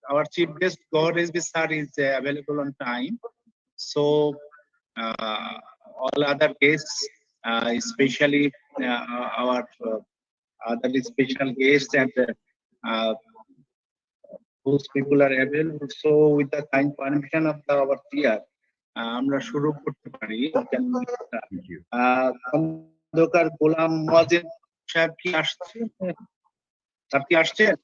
our chief guest, God sir, is available on time. So all other guests, especially our other special guests and those people are available. So with the kind permission of our chair, আমরা শুরু করতে পারি। খন্দকার গোলাম মোয়াজ্জেম সাহেব কি আসছে? Sir কি আসছেন?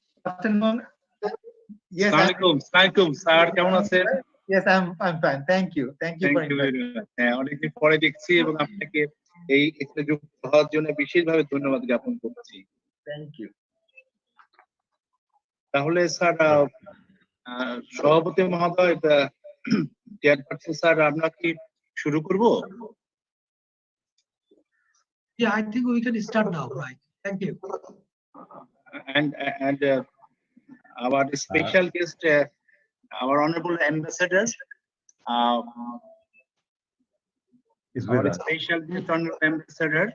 Yes, আসসালামু স্যার, কেমন আছেন? Yes, I'm fine. Thank you. Thank you very much. হ্যাঁ, অনেকদিন পরে দেখছি এবং আপনাকে এই এখানে যুক্ত হওয়ার জন্য বিশেষভাবে ধন্যবাদ জ্ঞাপন করছি। Thank you. তাহলে স্যার, সভাপতি মহোদয়, চেয়ারপারসন স্যার, আমরা কি শুরু করব? Yeah, I think we can start now, right? Thank you. And our special guest, our honorable ambassador, is with us. Special guest honorable ambassador,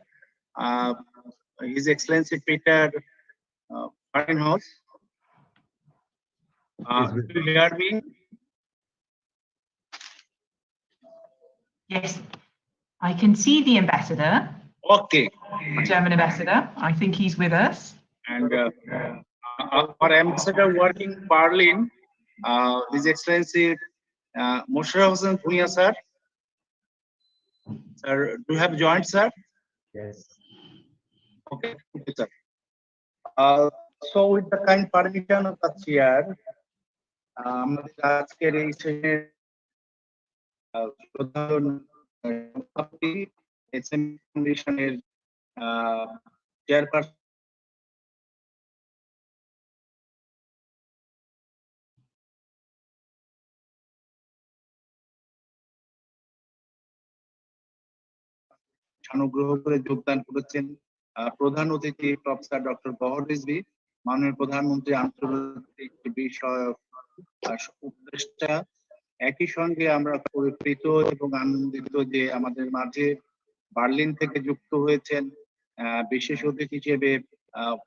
His Excellency Peter Farenhaus. Do you hear me? Yes, I can see the ambassador. Okay. The German ambassador. I think he's with us. And our ambassador working Berlin, His Excellency Mosharraf Hossain Bhuiya sir. Sir, do you have joined, sir? Yes. Okay, sir. So with the kind permission of the chair, আমাদের আজকের এই সেশনের প্রধান সভাপতি SME ফাউন্ডেশনের chairperson অনুগ্রহ করে যোগদান করেছেন প্রধান অতিথি প্রফেসর ডক্টর গওহর রিজভী, মাননীয় প্রধানমন্ত্রী আন্তর্জাতিক বিষয়ক উপদেষ্টা। একই সঙ্গে আমরা পরিচিত এবং আনন্দিত যে আমাদের মাঝে বার্লিন থেকে যুক্ত হয়েছেন বিশেষ অতিথি হিসেবে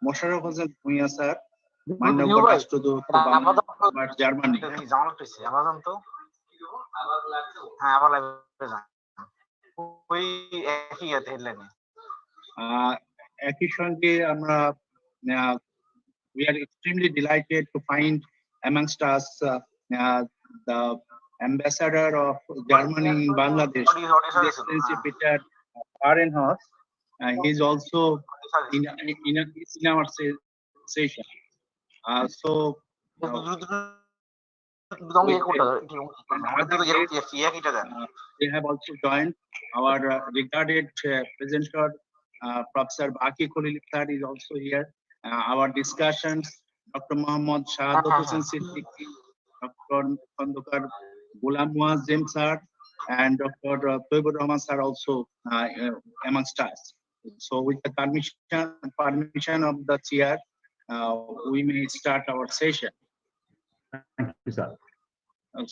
মোশাররফ হোসেন ভূঁইয়া স্যার, মাননীয় রাষ্ট্রদূত জার্মানি। একই সঙ্গে আমরা we are extremely delighted to find amongst us the ambassador of Germany in Bangladesh, His Excellency Peter Farenhaus. He is also in our session. So they have also joined our regarded presenter, Professor Baki Khalil sir is also here. Our discussions, Dr. Muhammad Shahadat Hussain Siddiqui, Dr. Khondokar Ghulam Muazzem sir, and Dr. Toibur Rahman sir also amongst us. So with the permission of the chair, we may start our session. Thank you, sir.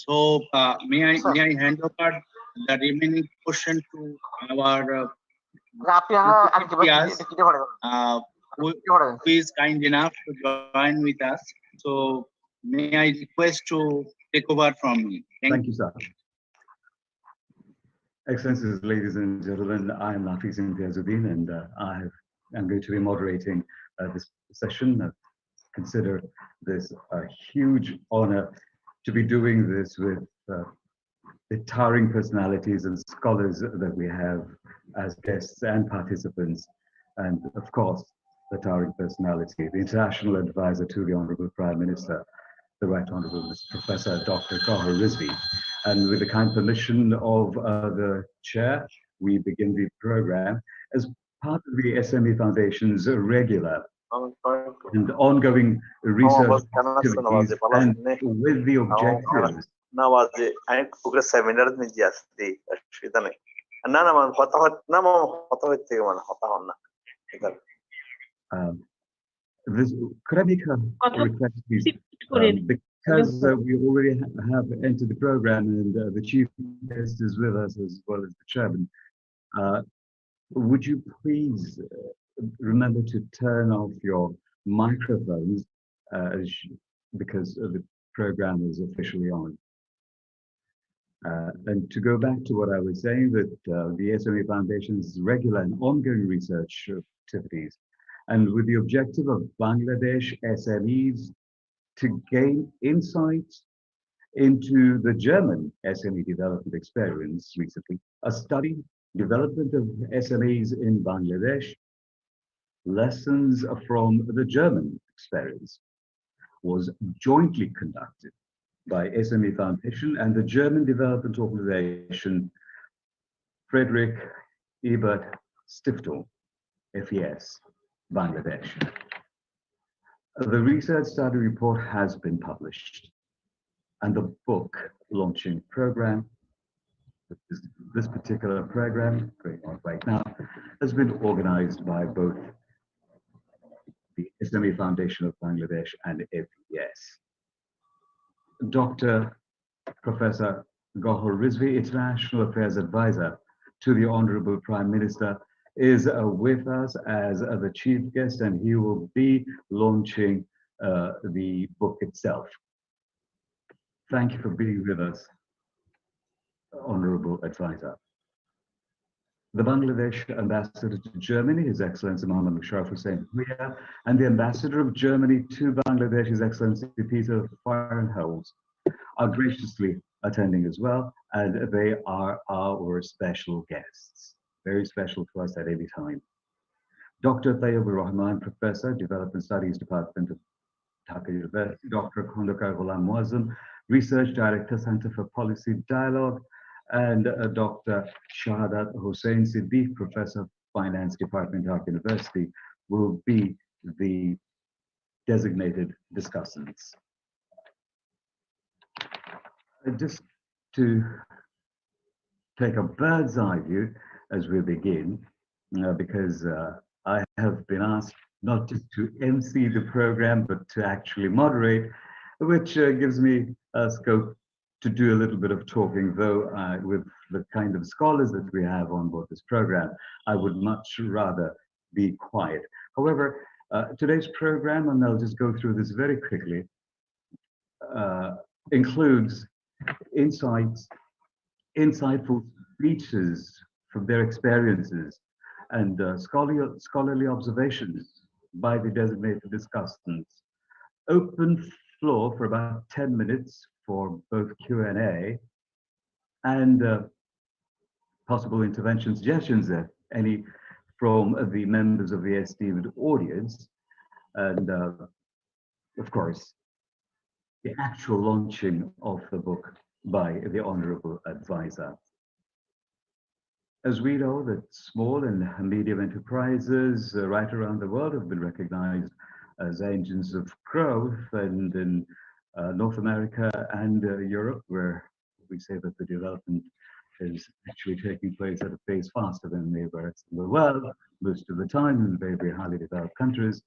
So may I hand over the remaining portion to our who is kind enough to join with us. So may I request to take over from me. Thank you, sir. Excellencies, ladies and gentlemen, I am Nafiz Imtiazuddin, and I'm going to be moderating this session. Consider this a huge honor to be doing this with the towering personalities and scholars that we have as guests and participants, and of course, the towering personality, the international advisor to the Honorable Prime Minister, the Right Honorable Mr. Professor Dr. Gauhar Rizvi. And with the kind permission of the chair, we begin the program as part of the SME Foundation's regular and ongoing research activities, and with the objectives could I make a request, please? Because we already have entered the program, and the chief guest is with us as well as the chairman. Would you please remember to turn off your microphones as because the program is officially on. And to go back to what I was saying, that the SME Foundation's regular and ongoing research activities, and with the objective of Bangladesh SMEs to gain insights into the German SME development experience recently, a study, development of SMEs in Bangladesh, lessons from the German experience, was jointly conducted by SME Foundation and the German development organization Friedrich Ebert Stiftung, FES, Bangladesh. The research study report has been published, and the book launching program, this particular program going on right now, has been organized by both the SME Foundation of Bangladesh and FES. Dr. Professor Gohar Rizvi, International Affairs Advisor to the Honorable Prime Minister, is with us as the chief guest, and he will be launching the book itself. Thank you for being with us, Honorable Advisor. The Bangladesh Ambassador to Germany, His Excellency Mohammad Musharraf Hussain Bhuiya, and the Ambassador of Germany to Bangladesh, His Excellency Peter Fahrenholz, are graciously attending as well, and they are our special guests, very special to us at any time. Dr. Tayyibur Rahman, Professor, Development Studies Department of Dhaka University, Dr. Khondokar Ghulam Muazzam, Research Director, Center for Policy Dialogue, and Dr. Shahadat Hussain Siddiq, Professor of Finance Department, Dhaka University, will be the designated discussants. Just to take a bird's eye view as we begin, because I have been asked not just to MC the program, but to actually moderate, which gives me a scope to do a little bit of talking, though with the kind of scholars that we have on board this program, I would much rather be quiet. However, today's program, and I'll just go through this very quickly, includes insights, insightful speeches from their experiences, and scholarly observations by the designated discussants. Open floor for about 10 minutes for both Q&A and possible intervention suggestions, if any, from the members of the esteemed audience. And of course, the actual launching of the book by the Honorable Advisor. As we know that small and medium enterprises right around the world have been recognized as engines of growth, and in North America and Europe, where we say that the development is actually taking place at a pace faster than anywhere else in the world, most of the time in very, very highly developed countries,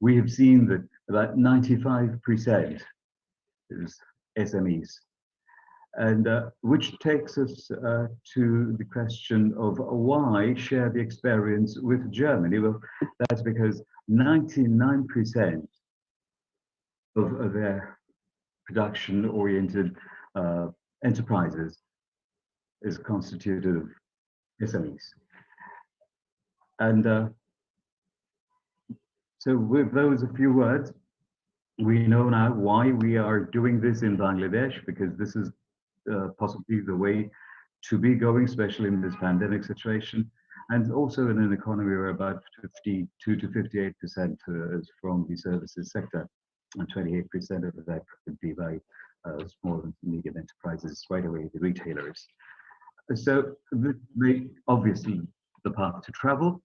we have seen that about 95% is SMEs. And which takes us to the question of why share the experience with Germany? Well, that's because 99% of their production-oriented enterprises is constituted of SMEs. And so with those a few words, we know now why we are doing this in Bangladesh, because this is possibly the way to be going, especially in this pandemic situation, and also in an economy where about 52 to 58% is from the services sector, and 28% of that could be by small and medium enterprises, right away the retailers. So obviously the path to travel,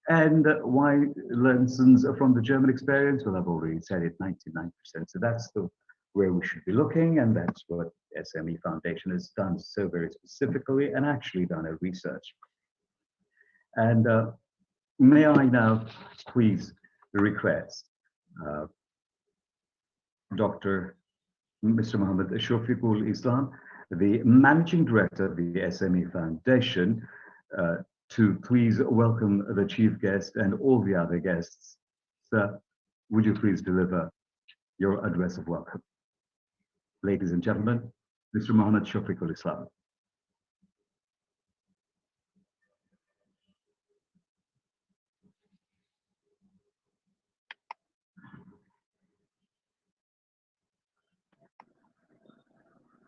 and why lessons from the German experience, well, I've already said it, 99%. So that's where we should be looking, and that's what SME Foundation has done so very specifically, and actually done a research. And may I now please request Mr. Muhammad Shafiqul Islam, the Managing Director of the SME Foundation, to please welcome the chief guest and all the other guests. Sir, would you please deliver your address of welcome. Ladies and gentlemen, Mr. Muhammad Shafiqul Islam.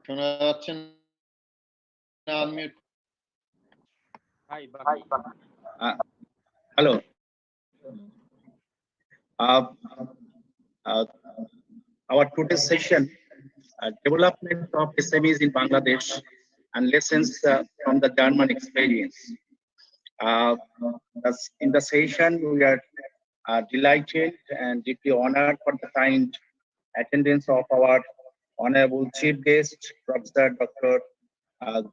শোনা যাচ্ছে না, unmute। Hello. Our today's session, development of SMEs in Bangladesh and lessons from the German experience. In the session, we are delighted and deeply honored for the kind attendance of our Honorable Chief Guest, Professor Dr.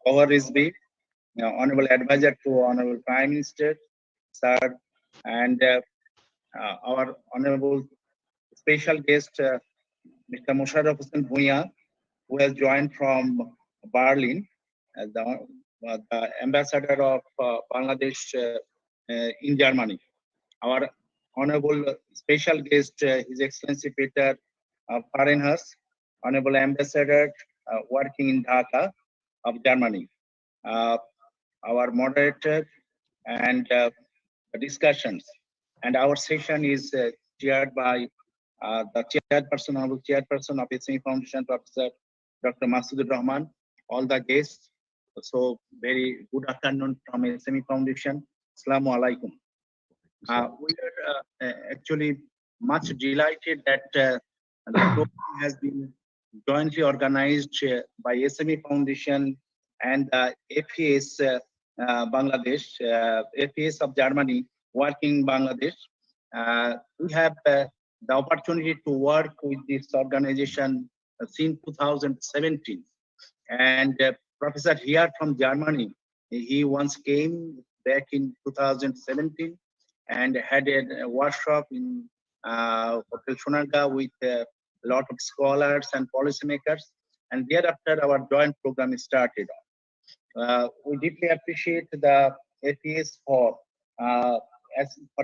Gawhar Rizvi, Honorable Advisor to Honorable Prime Minister, Sir, and our Honorable Special Guest, Mr. Musharraf Hussain Bhuiya, who has joined from Berlin, as the Ambassador of Bangladesh in Germany. Our Honorable Special Guest, His Excellency Peter Fahrenhaus, Honorable Ambassador working in Dhaka of Germany. Our moderator and discussions. And our session is chaired by the Honorable Chairperson of SME Foundation, Professor Dr. Masudur Rahman, all the guests. So very good afternoon from SME Foundation. Assalamu alaikum. We are actually much delighted that the program has been jointly organized by SME Foundation and FES Bangladesh, FES of Germany, working in Bangladesh. We have the opportunity to work with this organization since 2017. And Professor here from Germany, he once came back in 2017 and had a workshop in Hotel Sonaga with a lot of scholars and policymakers. And thereafter, our joint program started. We deeply appreciate the FES for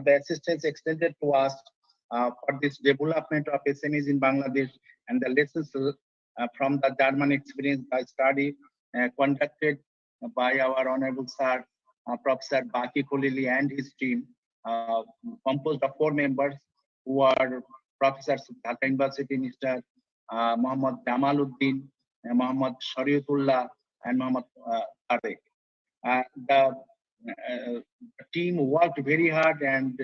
the assistance extended to us for this development of SMEs in Bangladesh and the lessons from the German experience by study conducted by our Honorable Sir, Professor Baki Khalili and his team, composed of 4 members who are professors of Dhaka University, Mr. Muhammad Jamaluddin, Muhammad Shariatullah, and Muhammad Tarek. The team worked very hard, and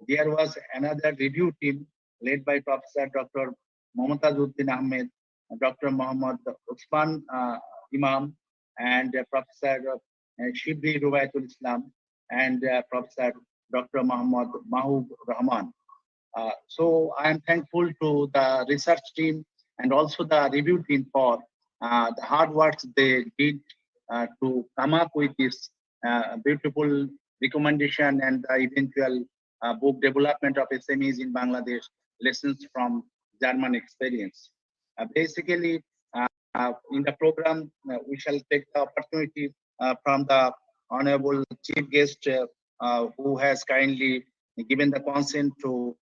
there was another review team led by Professor Dr. Momtazuddin Ahmed, Dr. Muhammad Usman Imam, and Professor Shibli Ruwaitul Islam, and Professor Dr. Muhammad Mahub Rahman. So I am thankful to the research team and also the review team for the hard work they did to come up with this beautiful recommendation and the eventual book development of SMEs in Bangladesh, lessons from German experience. Basically, in the program, we shall take the opportunity from the Honorable Chief Guest who has kindly given the consent to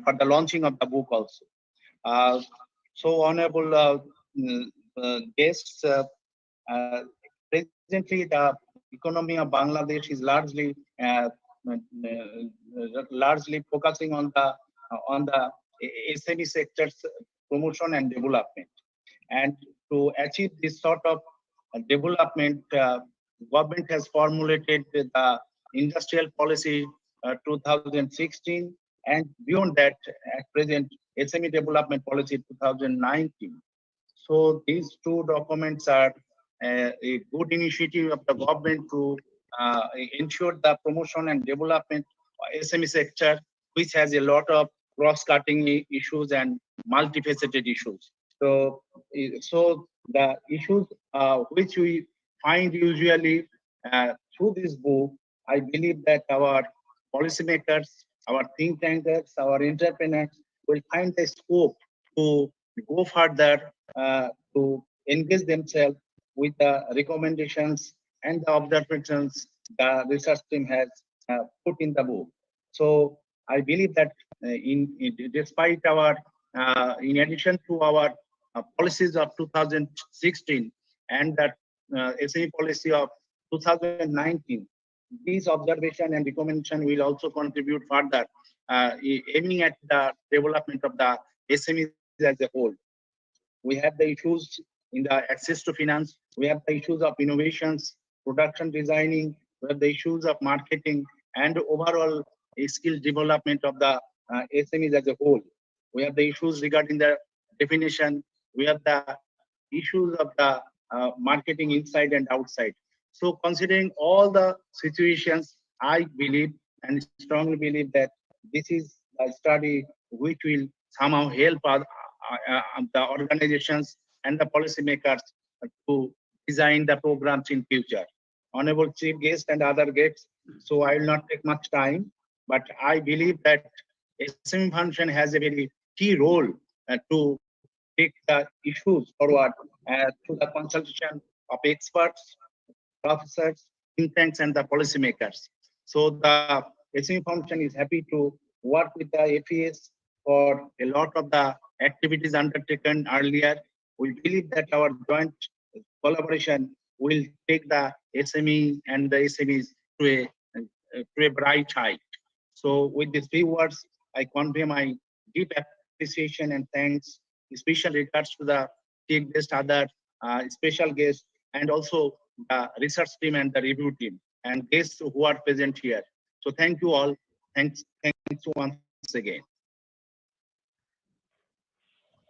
for the launching of the book also. So honorable guests, presently the economy of Bangladesh is largely focusing on the SME sector's promotion and development. And to achieve this sort of development, government has formulated the industrial policy 2016, and beyond that, at present, SME development policy 2019. So these 2 documents are a good initiative of the government to ensure the promotion and development of SME sector, which has a lot of cross-cutting issues and multifaceted issues. So the issues which we find usually through this book, I believe that our policymakers, our think tankers, our entrepreneurs will find the scope to go further, to engage themselves with the recommendations and the observations the research team has put in the book. So I believe that despite our in addition to our policies of 2016 and that SME policy of 2019, these observation and recommendation will also contribute further, aiming at the development of the SMEs as a whole. We have the issues in the access to finance, we have the issues of innovations, production designing, we have the issues of marketing and overall skill development of the SMEs as a whole. We have the issues regarding the definition, we have the issues of the marketing inside and outside. So considering all the situations, I believe and strongly believe that this is a study which will somehow help the organizations and the policymakers to design the programs in future. Honorable Chief Guest and other guests, so I will not take much time, but I believe that SME function has a very key role to take the issues forward through the consultation of experts, professors, think tanks, and the policymakers. So the SME function is happy to work with the FES for a lot of the activities undertaken earlier. We believe that our joint collaboration will take the SME and the SMEs to a bright height. So with these few words, I convey my deep appreciation and thanks, special regards to the chief guest, other special guests, and also the research team and the review team and guests who are present here. So thank you all. Thanks once again.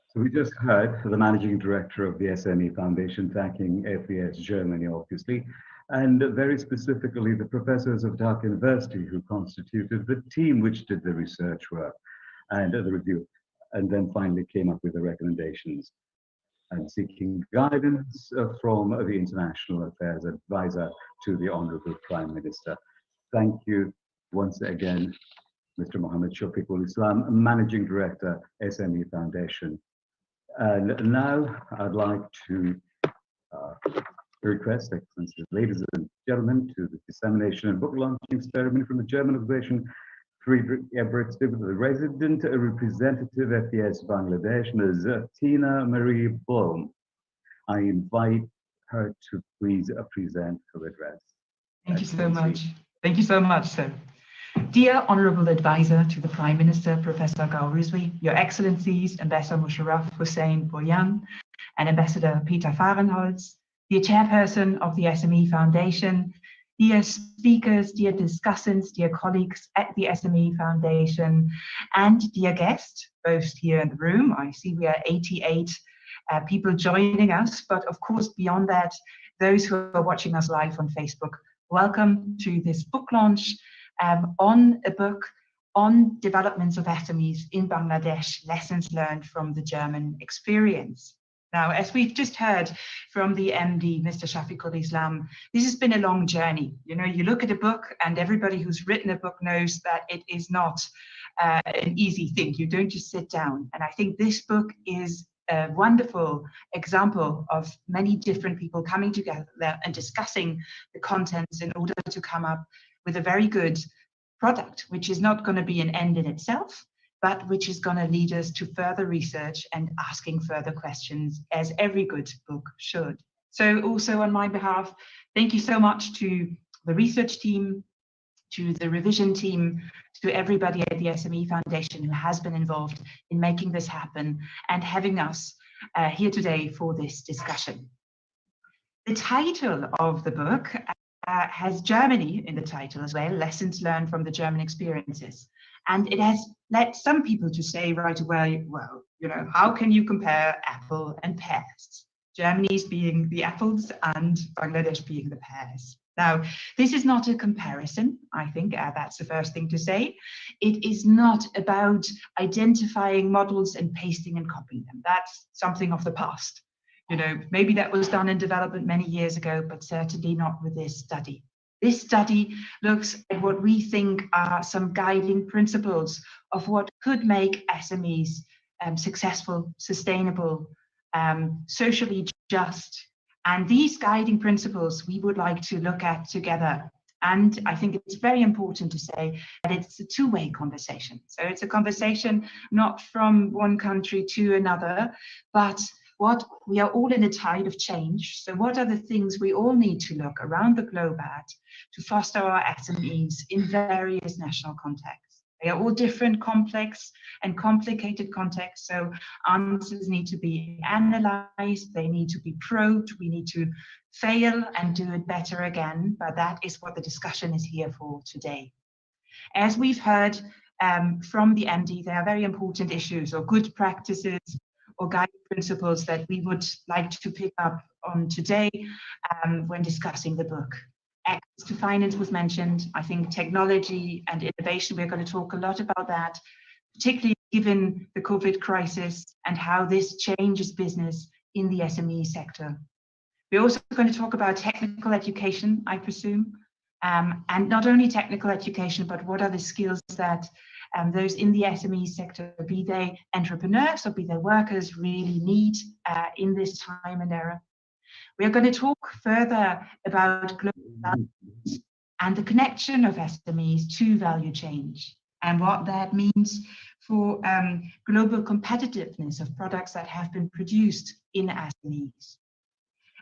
So we just heard the managing director of the SME Foundation thanking FES Germany, obviously, and very specifically the professors of Dhaka University who constituted the team which did the research work and the review, and then finally came up with the recommendations and seeking guidance from the International Affairs Advisor to the Honorable Prime Minister. Thank you once again, Mr. Mohammed Shafiqul Islam, Managing Director, SME Foundation. And now I'd like to request, Excellencies, ladies and gentlemen, to the dissemination and book launching ceremony from the German organization Friedrich Ebert, the resident representative at FES Bangladesh, Ms. Tina Marie Blom. I invite her to please present her address. Thank you so much. Thank you so much, sir. Dear Honourable Advisor to the Prime Minister, Professor Gao Rizvi, Your Excellencies, Ambassador Musharraf Hussain Boyan, and Ambassador Peter Fahrenholz, dear Chairperson of the SME Foundation, dear speakers, dear discussants, dear colleagues at the SME Foundation, and dear guests, both here in the room. I see we are 88 people joining us, but of course, beyond that, those who are watching us live on Facebook, welcome to this book launch on a book on developments of SMEs in Bangladesh, lessons learned from the German experience. Now, as we've just heard from the MD, Mr. Shafiqul Islam, this has been a long journey. You know, you look at a book and everybody who's written a book knows that it is not an easy thing. You don't just sit down. And I think this book is a wonderful example of many different people coming together and discussing the contents in order to come up with a very good product, which is not going to be an end in itself, but which is going to lead us to further research and asking further questions, as every good book should. So also on my behalf, thank you so much to the research team, to the revision team, to everybody at the SME Foundation who has been involved in making this happen and having us here today for this discussion. The title of the book has Germany in the title as well, lessons learned from the German experiences. And it has led some people to say right away, well, you know, how can you compare apple and pears? Germany's being the apples and Bangladesh being the pears. Now, this is not a comparison, I think that's the first thing to say. It is not about identifying models and pasting and copying them. That's something of the past. You know, maybe that was done in development many years ago, but certainly not with this study. This study looks at what we think are some guiding principles of what could make SMEs successful, sustainable, socially just. And these guiding principles we would like to look at together And I think it's very important to say that it's a two-way conversation. So it's a conversation not from one country to another, but what we are all in a tide of change. So what are the things we all need to look around the globe at to foster our SMEs in various national contexts? They are all different, complex and complicated contexts. So answers need to be analyzed, they need to be probed, we need to fail and do it better again. But that is what the discussion is here for today. As we've heard from the MD, there are very important issues or good practices or guiding principles that we would like to pick up on today when discussing the book. Access to finance was mentioned. I think technology and innovation, we're going to talk a lot about that, particularly given the COVID crisis and how this changes business in the SME sector. We're also going to talk about technical education, I presume, and not only technical education, but what are the skills that those in the SME sector, be they entrepreneurs or be they workers, really need in this time and era. We are going to talk further about global values and the connection of SMEs to value change and what that means for global competitiveness of products that have been produced in SMEs.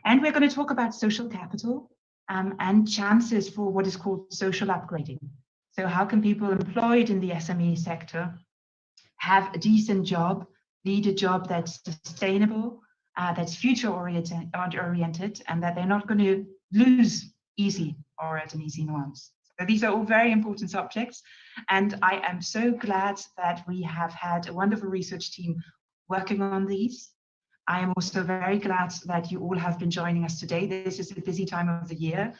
And we're going to talk about social capital and chances for what is called social upgrading. So how can people employed in the SME sector have a decent job, lead a job that's sustainable, that's future oriented, and that they're not going to lose easy or at an easy nuance. So these are all very important subjects. And I am so glad that we have had a wonderful research team working on these. I am also very glad that you all have been joining us today. This is a busy time of the year.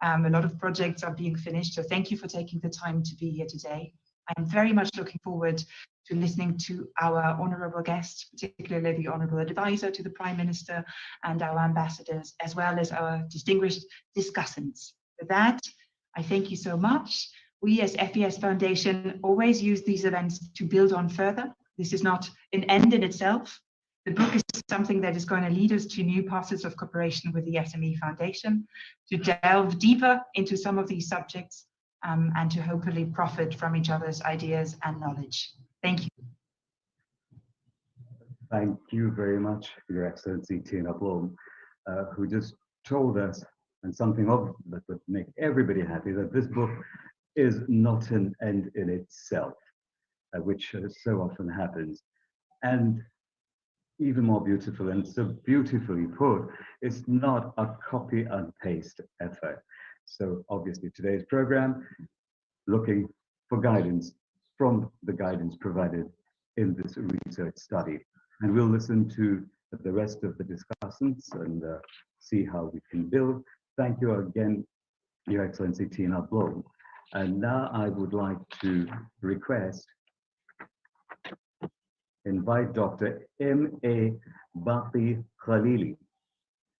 A lot of projects are being finished, so thank you for taking the time to be here today. I'm very much looking forward to listening to our honourable guests, particularly the honourable advisor to the Prime Minister and our ambassadors, as well as our distinguished discussants. With that, I thank you so much. We as FES Foundation always use these events to build on further. This is not an end in itself. The book is something that is going to lead us to new paths of cooperation with the SME Foundation, to delve deeper into some of these subjects and to hopefully profit from each other's ideas and knowledge. Thank you. Thank you very much, Your Excellency Tina Blom, who just told us, and something that would make everybody happy, that this book is not an end in itself, which so often happens. And even more beautiful and so beautifully put, it's not a copy and paste effort. So obviously today's program, looking for guidance from the guidance provided in this research study. And we'll listen to the rest of the discussants and see how we can build. Thank you again, Your Excellency Tina Blom. And now I would like to invite Dr. M.A. Baqi Khalili,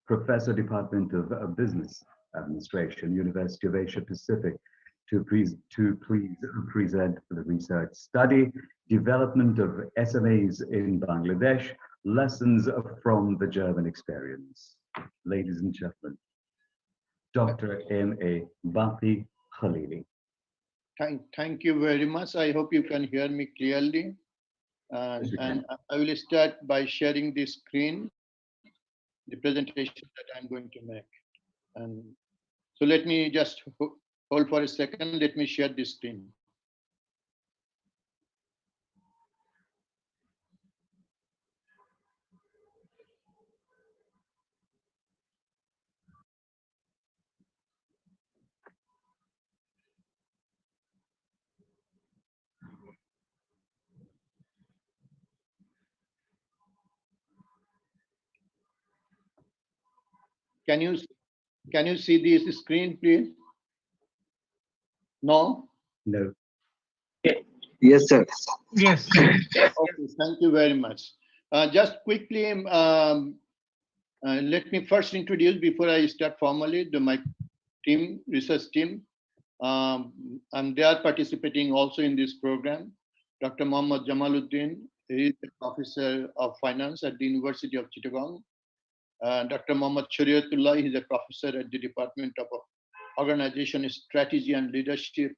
Professor, Department of Business Administration, University of Asia Pacific, to please present the research study, Development of SMEs in Bangladesh, Lessons from the German Experience. Ladies and gentlemen, Dr. M.A. Baqi Khalili. Thank you very much. I hope you can hear me clearly. And I will start by sharing the screen, the presentation that I'm going to make. And so let me just hold for a second. Let me share the screen. Can you see this screen, please? No? No. Yes, sir. Yes. Okay, thank you very much. Just quickly, let me first introduce, before I start formally, my team, research team. And they are participating also in this program. Dr. Mohammad Jamaluddin, he is the Professor of Finance at the University of Chittagong. Dr. Mohammad Shariatullah, he is a professor at the Department of Organization Strategy and Leadership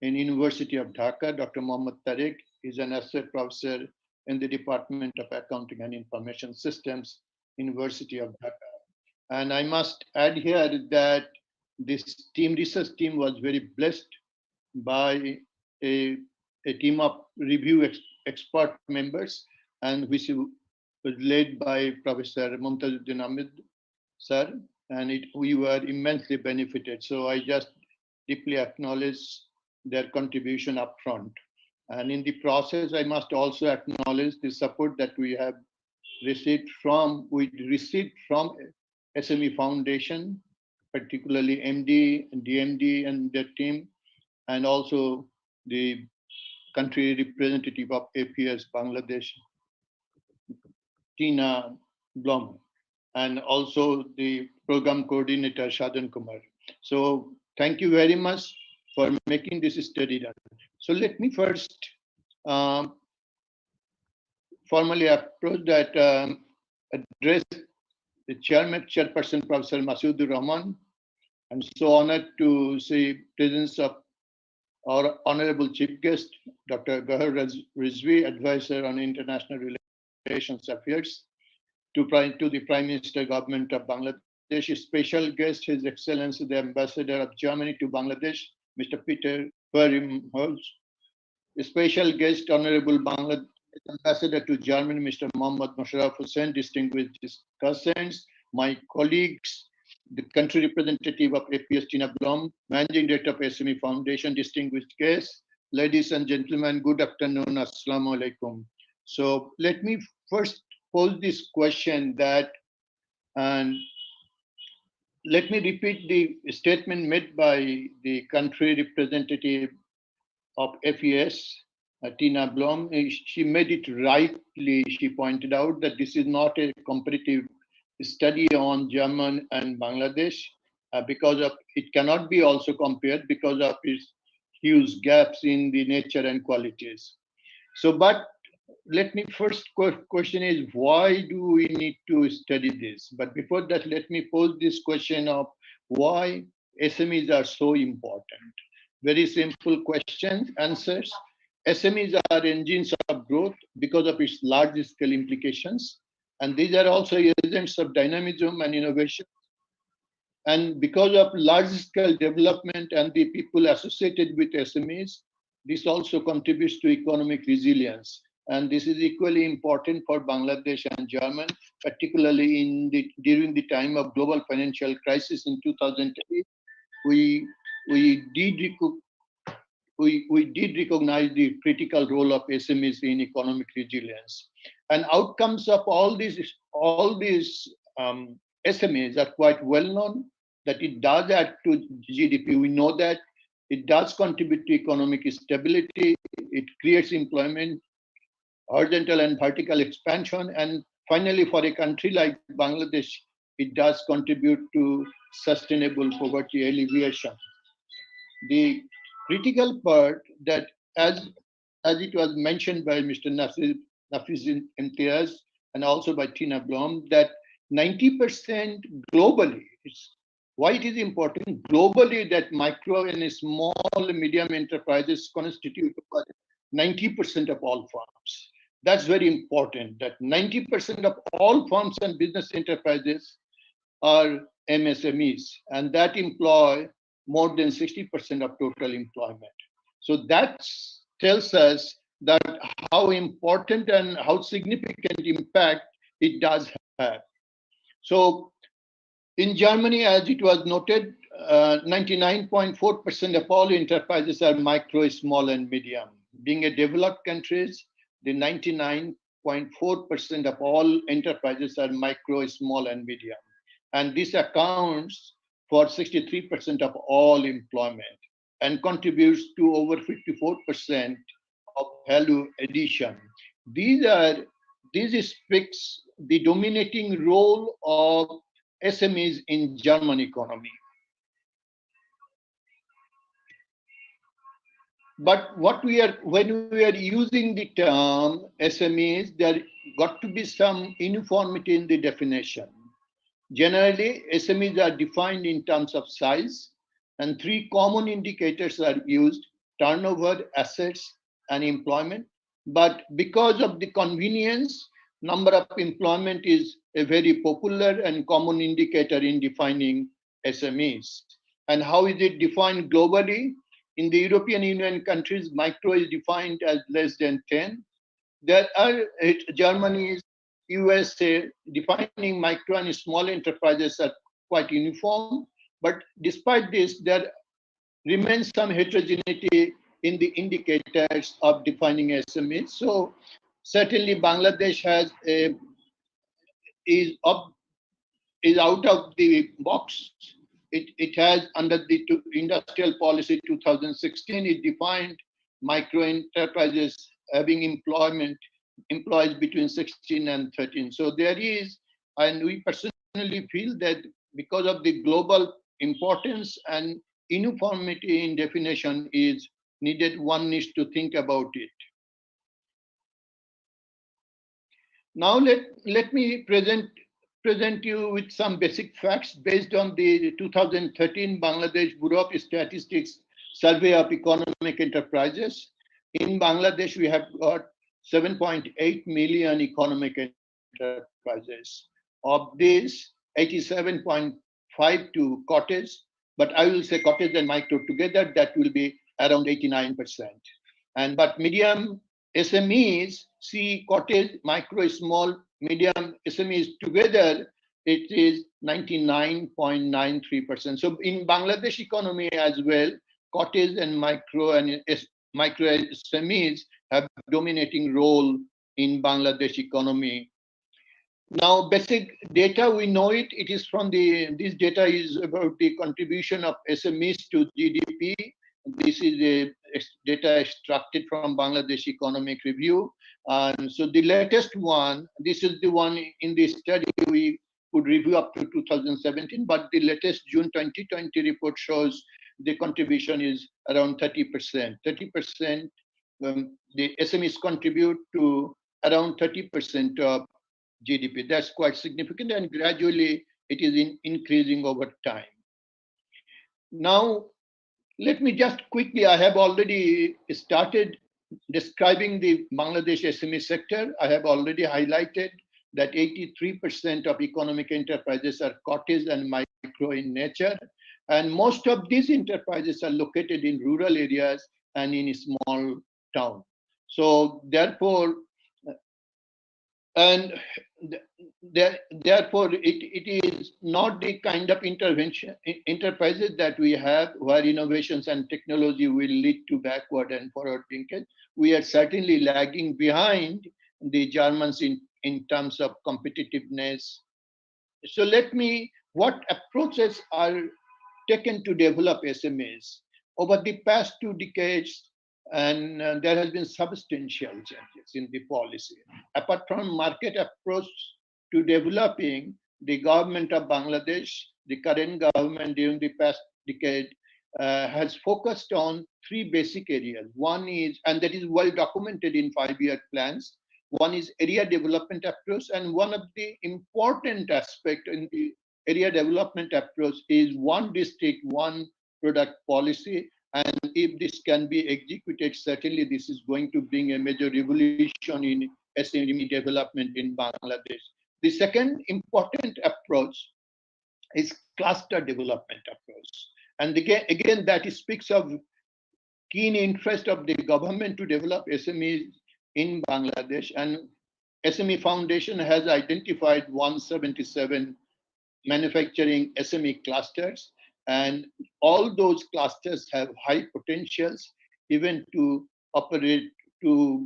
in University of Dhaka. Dr. Mohammad Tariq is an associate professor in the Department of Accounting and Information Systems, University of Dhaka. And I must add here that this research team was very blessed by a team of review expert members, and which was led by Professor Mumtazuddin Ahmed sir, and we were immensely benefited. So I just deeply acknowledge their contribution upfront. And in the process, I must also acknowledge the support that we received from SME Foundation, particularly MD and DMD and their team, and also the country representative of APS Bangladesh, Tina Blom, and also the program coordinator, Shadan Kumar. So thank you very much for making this study done. So let me first formally approach that address the chairperson, Professor Masoudur Rahman. I'm so honored to see presence of our honorable chief guest, Dr. Gahar Rizvi, advisor on international relations affairs, to the Prime Minister Government of Bangladesh. Special guest, His Excellency the Ambassador of Germany to Bangladesh, Mr. Peter Perimholz. Special guest, Honorable Bangladesh Ambassador to Germany, Mr. Mohammad Musharraf Hussain, distinguished discussants, my colleagues, the country representative of APS Tina Blom, Managing Director of SME Foundation, distinguished guests, ladies and gentlemen, good afternoon, assalamu alaikum. So let me first pose this question that, and let me repeat the statement made by the country representative of FES, Tina Blom. She made it rightly. She pointed out that this is not a comparative study on German and Bangladesh because of it cannot be also compared because of its huge gaps in the nature and qualities. So, but let me first question is, why do we need to study this? But before that, let me pose this question of why SMEs are so important. Very simple question, answers. SMEs are engines of growth because of its large scale implications. And these are also agents of dynamism and innovation. And because of large scale development and the people associated with SMEs, this also contributes to economic resilience. And this is equally important for Bangladesh and Germany, particularly during the time of global financial crisis in 2008. We did recognize the critical role of SMEs in economic resilience. And outcomes of all these SMEs are quite well known, that it does add to GDP. We know that it does contribute to economic stability. It creates employment, horizontal and vertical expansion. And finally, for a country like Bangladesh, it does contribute to sustainable poverty alleviation. The critical part that, as it was mentioned by Mr. Nafiz Imtiaz and also by Tina Blom, that 90% globally, why it is important globally that micro and small and medium enterprises constitute 90% of all firms. That's very important, that 90% of all firms and business enterprises are MSMEs, and that employ more than 60% of total employment. So that tells us that how important and how significant impact it does have. So in Germany, as it was noted, 99.4% of all enterprises are micro, small, and medium. Being a developed countries, the 99.4% of all enterprises are micro, small, and medium. And this accounts for 63% of all employment and contributes to over 54% of value addition. This speaks the dominating role of SMEs in German economy. But when we are using the term SMEs, there got to be some uniformity in the definition. Generally, SMEs are defined in terms of size, And three common indicators are used: turnover, assets, and employment. But because of the convenience, number of employment is a very popular and common indicator in defining SMEs. And how is it defined globally? In the European Union countries, micro is defined as less than 10. There are Germany, USA, defining micro and small enterprises are quite uniform. But despite this, there remains some heterogeneity in the indicators of defining SMEs. So certainly Bangladesh is out of the box. It has, under the industrial policy 2016, it defined micro enterprises having employees between 16 and 13. So there is, and we personally feel that because of the global importance and uniformity in definition is needed, one needs to think about it. Now let me present you with some basic facts based on the 2013 Bangladesh Bureau of Statistics Survey of Economic Enterprises. In Bangladesh, we have got 7.8 million economic enterprises. Of this, 87.52 cottage, but I will say cottage and micro together, that will be around 89%. But medium SMEs, see cottage, micro, small, medium SMEs together, it is 99.93%. So in Bangladesh economy as well, cottage and micro SMEs have dominating role in Bangladesh economy. Now, basic data, we know it. It is from this data is about the contribution of SMEs to GDP. This is a data extracted from Bangladesh Economic Review. And so the latest one, this is the one in the study we could review up to 2017, but the latest June 2020 report shows the contribution is around 30%. 30%, the SMEs contribute to around 30% of GDP. That's quite significant, and gradually it is increasing over time. Now, let me just quickly, I have already started describing the Bangladesh SME sector. I have already highlighted that 83% of economic enterprises are cottage and micro in nature. And most of these enterprises are located in rural areas and in small towns. So therefore, therefore, it is not the kind of enterprises that we have where innovations and technology will lead to backward and forward linkage. We are certainly lagging behind the Germans in terms of competitiveness. So what approaches are taken to develop SMEs? Over the past 2 decades, and there has been substantial changes in the policy. Apart from market approach to developing, the government of Bangladesh, the current government during the past decade, has focused on 3 basic areas. One is, and that is well documented in 5-year plans. One is area development approach, and one of the important aspect in the area development approach is one district, one product policy. And if this can be executed, certainly this is going to bring a major revolution in SME development in Bangladesh. The second important approach is cluster development approach. And again, that speaks of keen interest of the government to develop SMEs in Bangladesh. And SME Foundation has identified 177 manufacturing SME clusters. And all those clusters have high potentials even to operate, to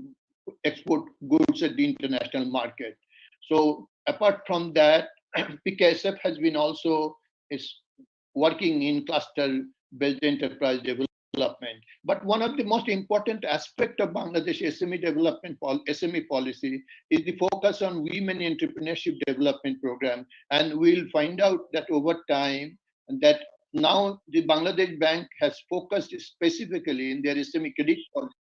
export goods at the international market. So apart from that, PKSF has been also working in cluster-based enterprise development. But one of the most important aspects of Bangladesh SME development SME policy is the focus on women entrepreneurship development program. And we'll find out that over time that now the Bangladesh Bank has focused specifically in their SME credit policy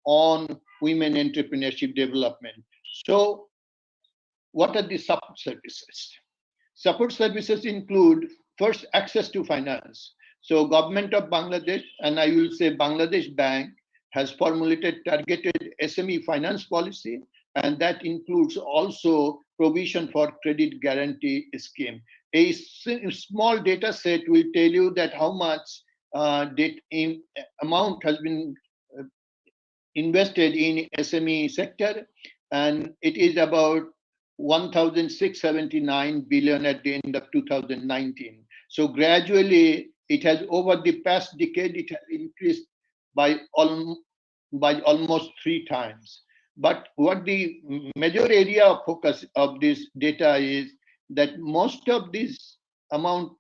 on women entrepreneurship development. So what are the support services? Support services include, first, access to finance. So government of Bangladesh, and I will say Bangladesh Bank, has formulated targeted SME finance policy, and that includes also provision for credit guarantee scheme. A small data set will tell you that how much amount has been invested in SME sector, and it is about 1,679 billion at the end of 2019. So gradually, it has over the past decade, it has increased by almost 3 times. But what the major area of focus of this data is that most of this amount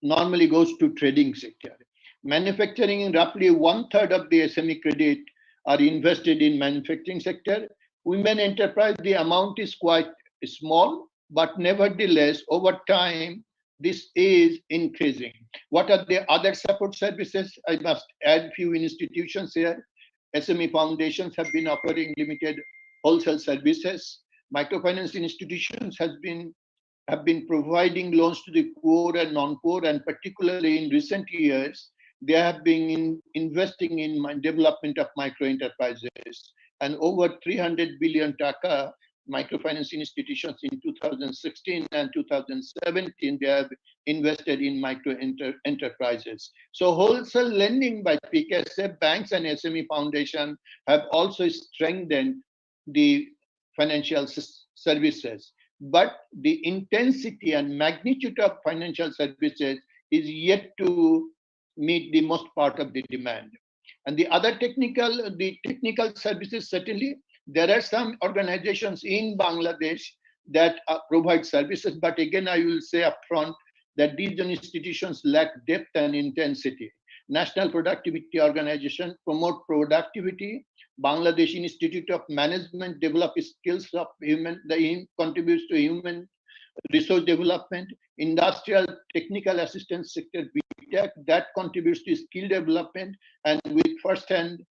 normally goes to trading sector. Manufacturing, roughly 1/3 of the SME credit are invested in manufacturing sector. Women enterprise, the amount is quite small, but nevertheless, over time, this is increasing. What are the other support services? I must add few institutions here. SME foundations have been offering limited wholesale services. Microfinance institutions have been providing loans to the poor and non-poor, and particularly in recent years, they have been investing in development of micro enterprises. And over 300 billion taka microfinance institutions in 2016 and 2017, they have invested in micro enterprises. So wholesale lending by PKSF, banks and SME Foundation have also strengthened the financial services. But the intensity and magnitude of financial services is yet to meet the most part of the demand. And the other technical services, certainly, there are some organizations in Bangladesh that provide services, but again, I will say upfront that these institutions lack depth and intensity. National Productivity Organization promote productivity. Bangladesh Institute of Management develop skills of contributes to human resource development. Industrial Technical Assistance Sector, BTEC, that contributes to skill development, and with first-hand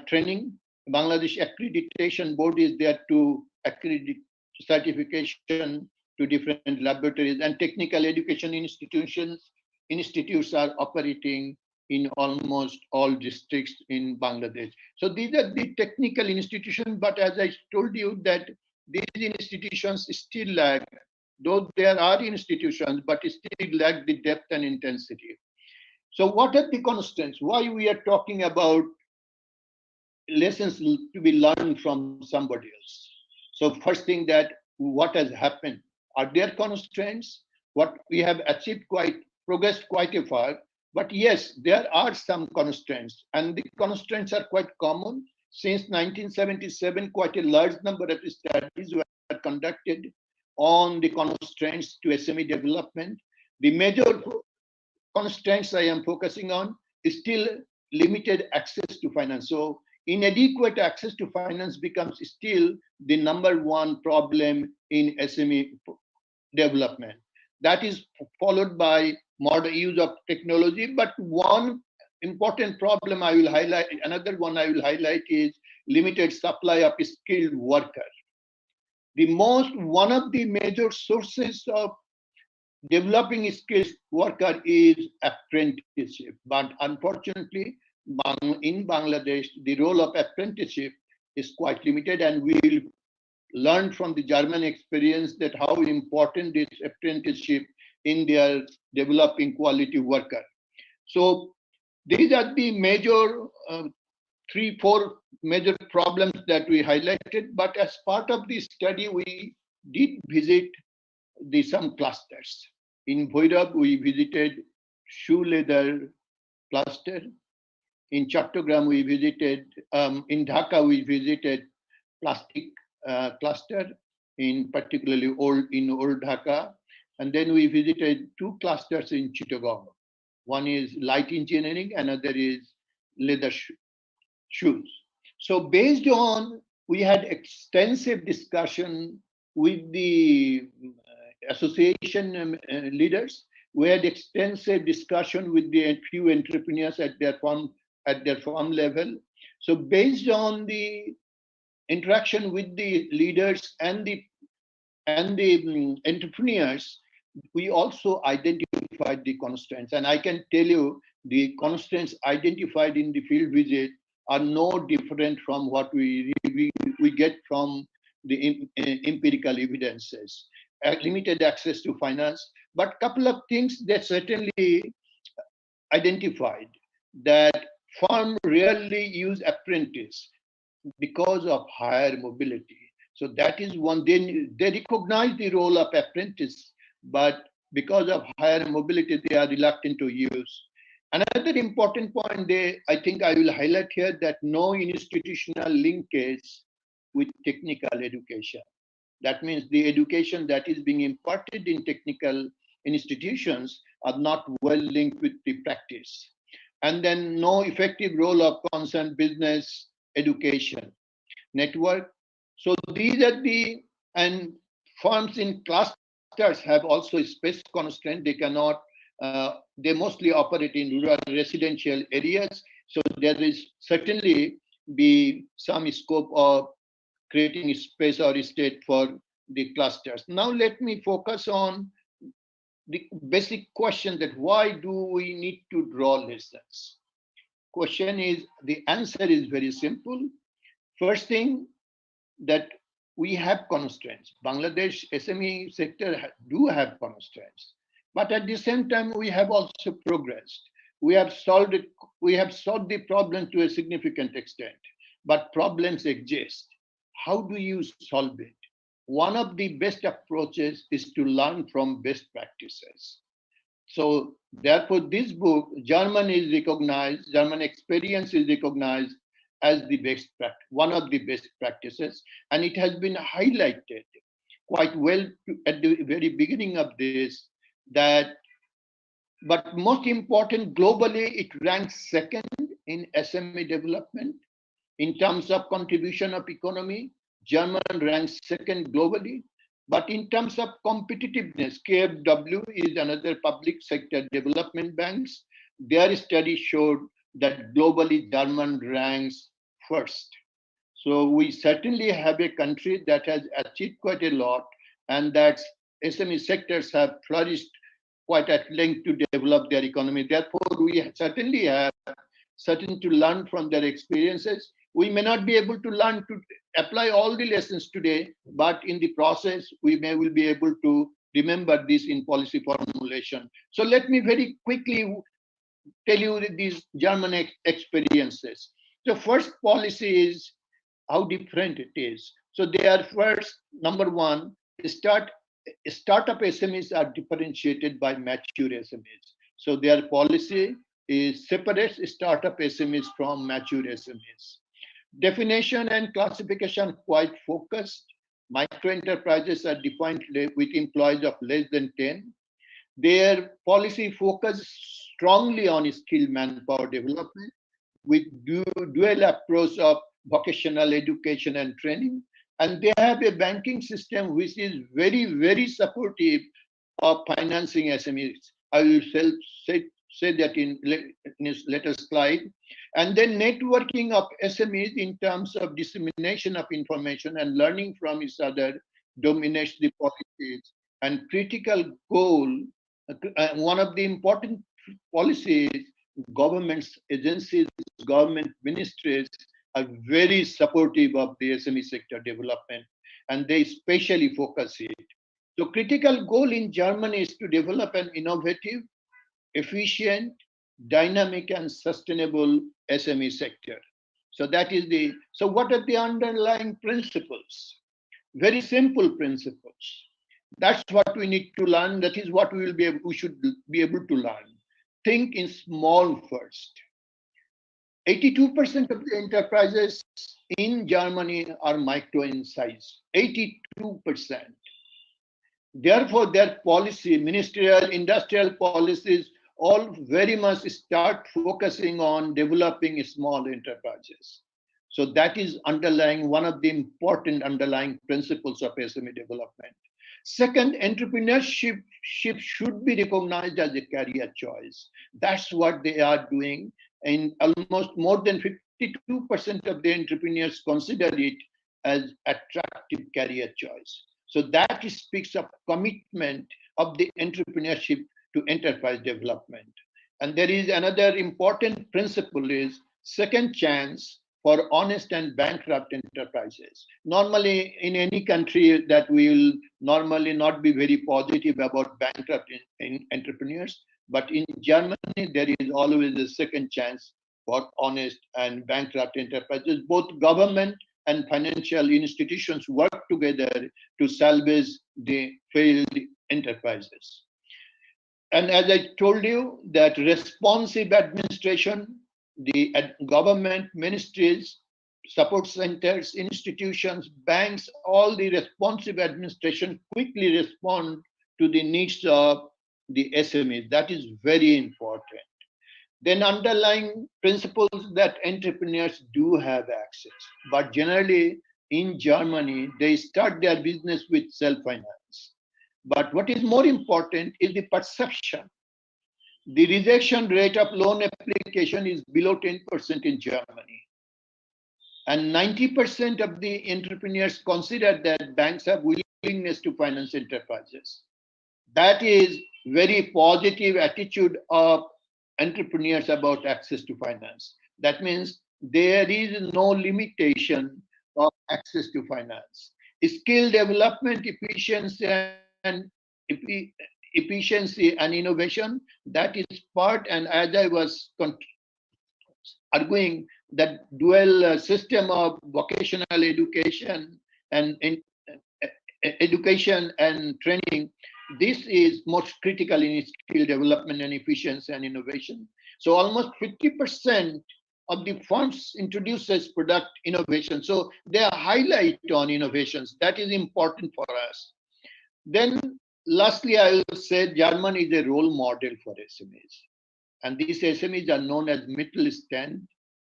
training. Bangladesh Accreditation Board is there to accredit certification to different laboratories, and technical education institutes are operating in almost all districts in Bangladesh. So these are the technical institutions, but as I told you that these institutions still lack, though there are institutions, but still lack the depth and intensity. So what are the constraints? Why we are talking about lessons to be learned from somebody else? So first thing, that what has happened? Are there constraints? What we have achieved progressed quite a far, but yes, there are some constraints, and the constraints are quite common. Since 1977, quite a large number of studies were conducted on the constraints to SME development. The major constraints I am focusing on is still limited access to finance. So inadequate access to finance becomes still the #1 problem in SME development. That is followed by modern use of technology. But one important problem I will highlight, another one I will highlight, is limited supply of skilled workers. One of the major sources of developing skilled worker is apprenticeship. But unfortunately, in Bangladesh, the role of apprenticeship is quite limited, and we will learn from the German experience that how important is apprenticeship in their developing quality worker. So these are the major 3-4 major problems that we highlighted. But as part of the study, we did visit some clusters. In Bhairab, we visited shoe leather cluster. In Chattogram, we visited, in Dhaka, we visited plastic cluster, in particularly old Dhaka. And then we visited 2 clusters in Chittagong. One is light engineering, another is leather shoes. So based on, we had extensive discussion with the association leaders. We had extensive discussion with the few entrepreneurs at their farm level. So based on the interaction with the leaders and the entrepreneurs, we also identified identified the constraints. And I can tell you the constraints identified in the field visit are no different from what we get from the empirical evidences. Limited access to finance, but couple of things that certainly identified that firm rarely use apprentice because of higher mobility. So that is one. They recognize the role of apprentice, but because of higher mobility, they are reluctant to use. Another important point I think I will highlight here, that no institutional linkage with technical education. That means the education that is being imparted in technical institutions are not well linked with the practice. And then no effective role of concerned business education network. So these are and firms in clusters have also space constraint. They cannot, they mostly operate in rural residential areas. So there is certainly be some scope of creating space or state for the clusters. Now let me focus on the basic question, that why do we need to draw lessons? Question is, the answer is very simple. First thing, that we have constraints. Bangladesh SME sector do have constraints, but at the same time we have also progressed. We have solved it, we have solved the problem to a significant extent, but problems exist. How do you solve it? One of the best approaches is to learn from best practices. So therefore, this book, German experience is recognized as the best practice, one of the best practices, and it has been highlighted quite well at the very beginning of this, that, but most important, globally, it ranks second in SME development. In terms of contribution of economy, German ranks second globally. But in terms of competitiveness, KfW is another public sector development banks. Their study showed that globally German ranks first. So we certainly have a country that has achieved quite a lot, and that SME sectors have flourished quite at length to develop their economy. Therefore, we certainly have certain to learn from their experiences. We may not be able to learn to apply all the lessons today, but in the process, we will be able to remember this in policy formulation. So let me very quickly tell you these German experiences. The first policy is how different it is. So they are first, number one, startup SMEs are differentiated by mature SMEs. So their policy is separates startup SMEs from mature SMEs. Definition and classification quite focused. Micro enterprises are defined with employees of less than 10. Their policy focuses strongly on skilled manpower development with dual approach of vocational education and training. And they have a banking system which is very, very supportive of financing SMEs. I will say that in this later slide. And then networking of SMEs in terms of dissemination of information and learning from each other dominates the policies. And critical goal, one of the important policies, governments, agencies, government ministries are very supportive of the SME sector development, and they especially focus it. So critical goal in Germany is to develop an innovative, efficient, dynamic, and sustainable SME sector. So that is so what are the underlying principles? Very simple principles. That's what we need to learn. That is what we should be able to learn. Think in small first. 82% of the enterprises in Germany are micro in size. 82%. Therefore, their policy, ministerial, industrial policies, all very much start focusing on developing small enterprises. So that is underlying one of the important underlying principles of SME development. Second, entrepreneurship should be recognized as a career choice. That's what they are doing. And almost more than 52% of the entrepreneurs consider it as attractive career choice. So that speaks of commitment of the entrepreneurship to enterprise development. And there is another important principle is second chance for honest and bankrupt enterprises. Normally, in any country that will normally not be very positive about bankrupt in entrepreneurs, but in Germany, there is always a second chance for honest and bankrupt enterprises. Both government and financial institutions work together to salvage the failed enterprises. And as I told you, that responsive administration, the government, ministries, support centers, institutions, banks, all the responsive administration quickly respond to the needs of the SMEs. That is very important. Then underlying principles that entrepreneurs do have access, but generally in Germany, they start their business with self-finance. But what is more important is the perception. The rejection rate of loan application is below 10% in Germany. And 90% of the entrepreneurs consider that banks have willingness to finance enterprises. That is very positive attitude of entrepreneurs about access to finance. That means there is no limitation of access to finance. Skill development, efficiency and innovation, that is part, and as I was arguing, that dual system of vocational education and education and training, this is most critical in skill development and efficiency and innovation. So almost 50% of the firms introduces product innovation. So they highlight on innovations. That is important for us. Then lastly, I will say Germany is a role model for SMEs. And these SMEs are known as Mittelstand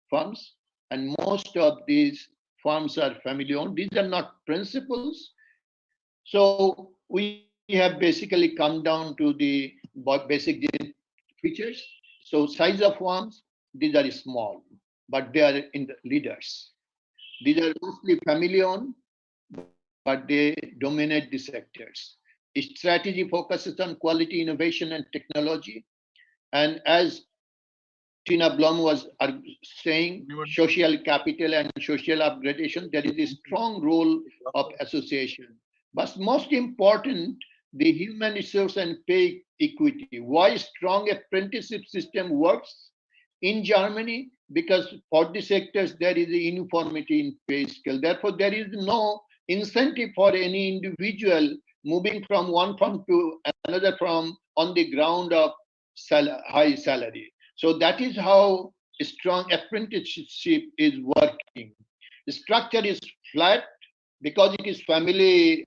firms. And most of these firms are family owned. These are not principals. So we have basically come down to the basic features. So size of firms, these are small, but they are in the leaders. These are mostly family owned, but they dominate the sectors. The strategy focuses on quality, innovation, and technology. And as Tina Blom was saying, social capital and social upgradation, there is a strong role of association. But most important, the human resource and pay equity. Why strong apprenticeship system works in Germany? Because for the sectors, there is a uniformity in pay scale. Therefore, there is no incentive for any individual moving from one firm to another firm on the ground of high salary. So that is how a strong apprenticeship is working. The structure is flat because it is family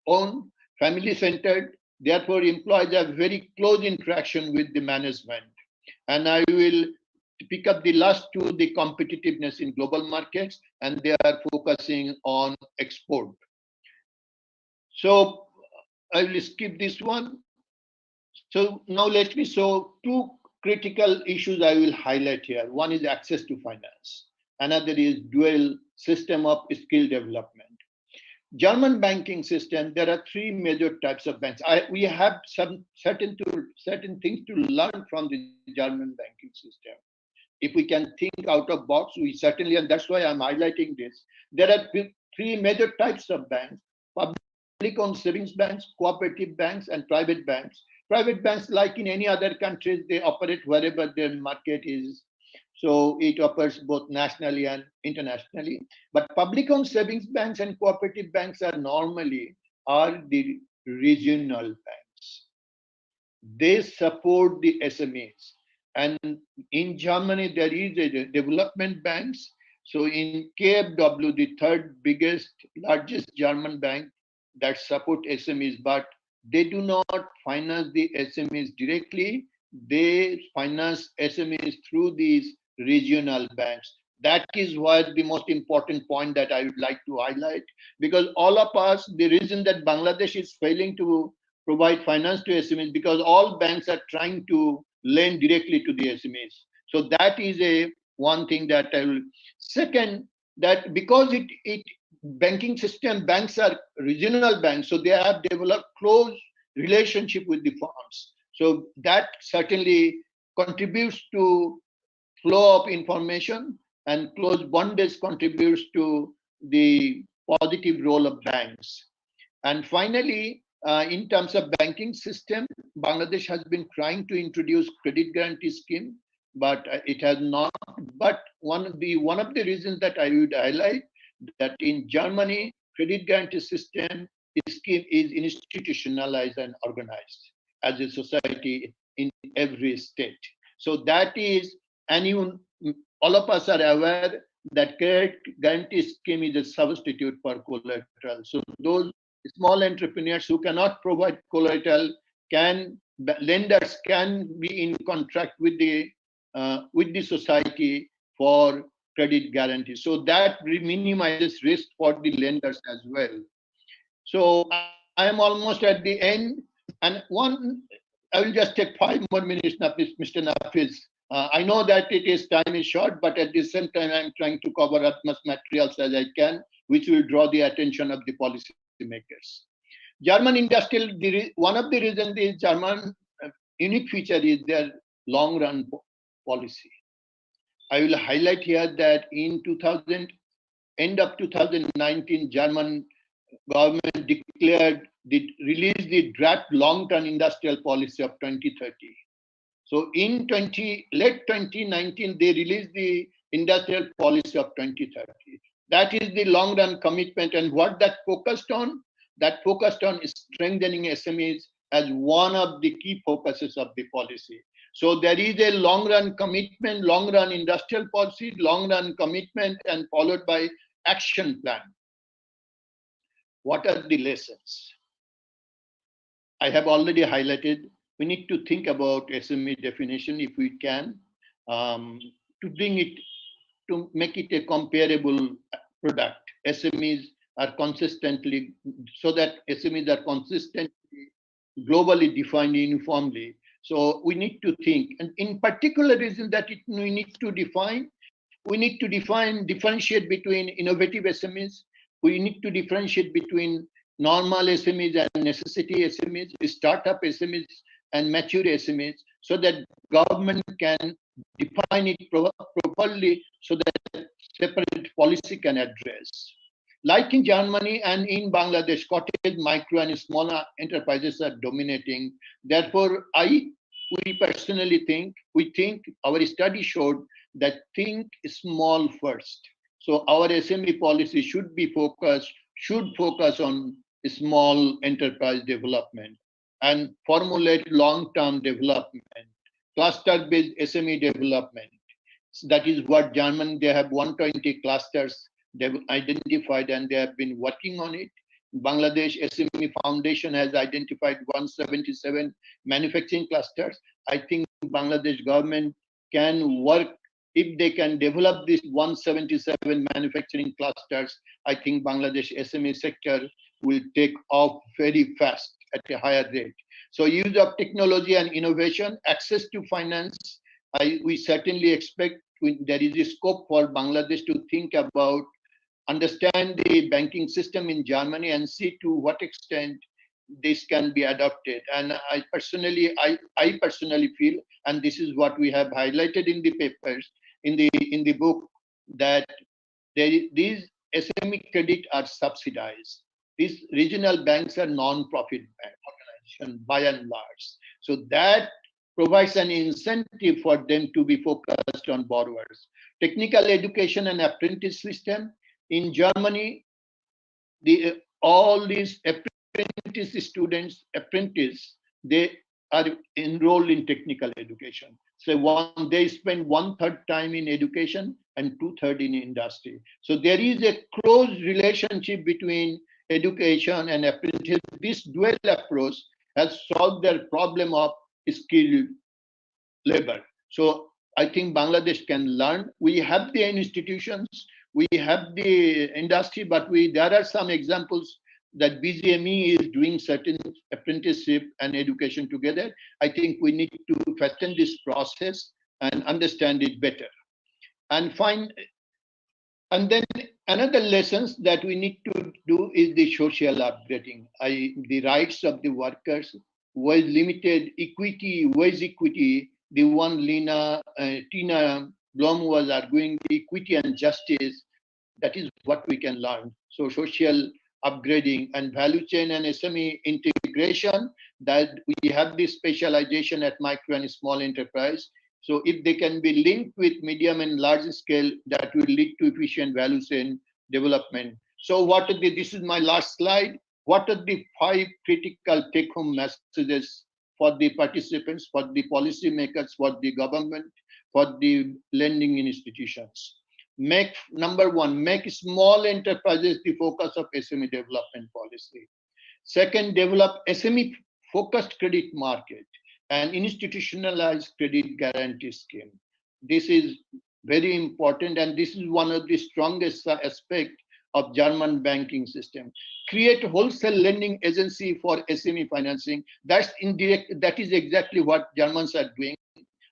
owned, family centered. Therefore, employees have very close interaction with the management. And I will pick up the last two, the competitiveness in global markets, and they are focusing on export. So I will skip this one. So now let me show two critical issues I will highlight here. One is access to finance. Another is dual system of skill development. German banking system, there are three major types of banks. We have some certain things to learn from the German banking system. If we can think out of box, we certainly, and that's why I'm highlighting this. There are three major types of banks: public-owned savings banks, cooperative banks, and private banks. Private banks, like in any other countries, they operate wherever their market is. So it offers both nationally and internationally. But public-owned savings banks and cooperative banks are normally the regional banks. They support the SMEs. And in Germany, there is a development banks. So in KfW, the third biggest, largest German bank that support SMEs, but they do not finance the SMEs directly. They finance SMEs through these regional banks. That is what the most important point that I would like to highlight, because all of us, the reason that Bangladesh is failing to provide finance to SMEs, because all banks are trying to lend directly to the SMEs. So that is one thing that I will. Second, that because banking system, banks are regional banks, so they have developed close relationship with the firms. So that certainly contributes to flow of information, and close bondage contributes to the positive role of banks. And finally, in terms of banking system, Bangladesh has been trying to introduce credit guarantee scheme, but it has not. But one of the reasons that I would highlight that in Germany, credit guarantee system scheme is institutionalized and organized as a society in every state. So that is, and all of us are aware that credit guarantee scheme is a substitute for collateral. So those small entrepreneurs who cannot provide collateral lenders can be in contract with the society for credit guarantee. So that minimizes risk for the lenders as well. So I am almost at the end, and I will just take 5 more minutes, Mr. Nafiz. I know that time is short, but at the same time, I'm trying to cover as much materials as I can, which will draw the attention of the policy makers. German industrial, one of the reasons is German unique feature is their long run policy. I will highlight here that in end of 2019, German government released the draft long-term industrial policy of 2030. So in late 2019, they released the industrial policy of 2030. That is the long-run commitment, and what that focused on? That focused on strengthening SMEs as one of the key focuses of the policy. So there is a long-run commitment, long-run industrial policy, long-run commitment, and followed by action plan. What are the lessons? I have already highlighted. We need to think about SME definition if we can, to make it a comparable product. SMEs are consistently, so that SMEs are consistently globally defined uniformly. So we need to think, and in particular reason that we need to differentiate between innovative SMEs. We need to differentiate between normal SMEs and necessity SMEs, startup SMEs and mature SMEs, so that government can define it properly, so that separate policy can address. Like in Germany and in Bangladesh, cottage, micro, and small enterprises are dominating. Therefore, we personally think, our study showed that think small first. So our SME policy should focus on small enterprise development and formulate long-term development, cluster-based SME development. So that is what Germany, they have 120 clusters they've identified, and they have been working on it. Bangladesh SME Foundation has identified 177 manufacturing clusters. I think Bangladesh government can work, if they can develop these 177 manufacturing clusters, I think Bangladesh SME sector will take off very fast at a higher rate. So use of technology and innovation, access to finance, we certainly expect there is a scope for Bangladesh to think about, understand the banking system in Germany and see to what extent this can be adopted. And I personally feel, and this is what we have highlighted in the papers, in the book, that these SME credit are subsidized. These regional banks are non-profit organizations by and large. So that provides an incentive for them to be focused on borrowers. Technical education and apprentice system in Germany, all these students, they are enrolled in technical education. So they spend 1/3 time in education and 2/3 in industry. So there is a close relationship between education and apprentice. This dual approach has solved their problem of skilled labor. So I think Bangladesh can learn. We have the institutions, we have the industry, but there are some examples that BGME is doing certain apprenticeship and education together. I think we need to fasten this process and understand it better. And then another lessons that we need to do is the social upgrading, the rights of the workers, wage limited equity, wage equity, the one Tina Blom was arguing, the equity and justice, that is what we can learn. So social upgrading and value chain and SME integration, that we have this specialization at micro and small enterprise. So if they can be linked with medium and large scale, that will lead to efficient value chain development. So what are this is my last slide. What are the 5 critical take-home messages for the participants, for the policymakers, for the government, for the lending institutions? Number 1, make small enterprises the focus of SME development policy. Second, develop SME focused credit market and institutionalized credit guarantee scheme. This is very important, and this is one of the strongest aspects of German banking system. Create wholesale lending agency for SME financing. That is exactly what Germans are doing.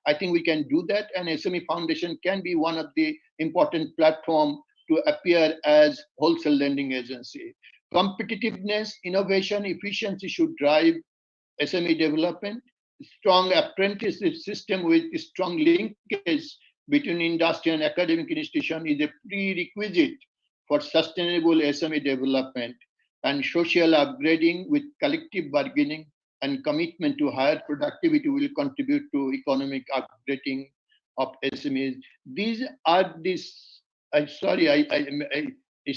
I think we can do that, and SME Foundation can be one of the important platform to appear as wholesale lending agency. Competitiveness, innovation, efficiency should drive SME development. Strong apprenticeship system with strong linkage between industry and academic institution is a prerequisite for sustainable SME development. And social upgrading with collective bargaining and commitment to higher productivity will contribute to economic upgrading of SMEs. These are it's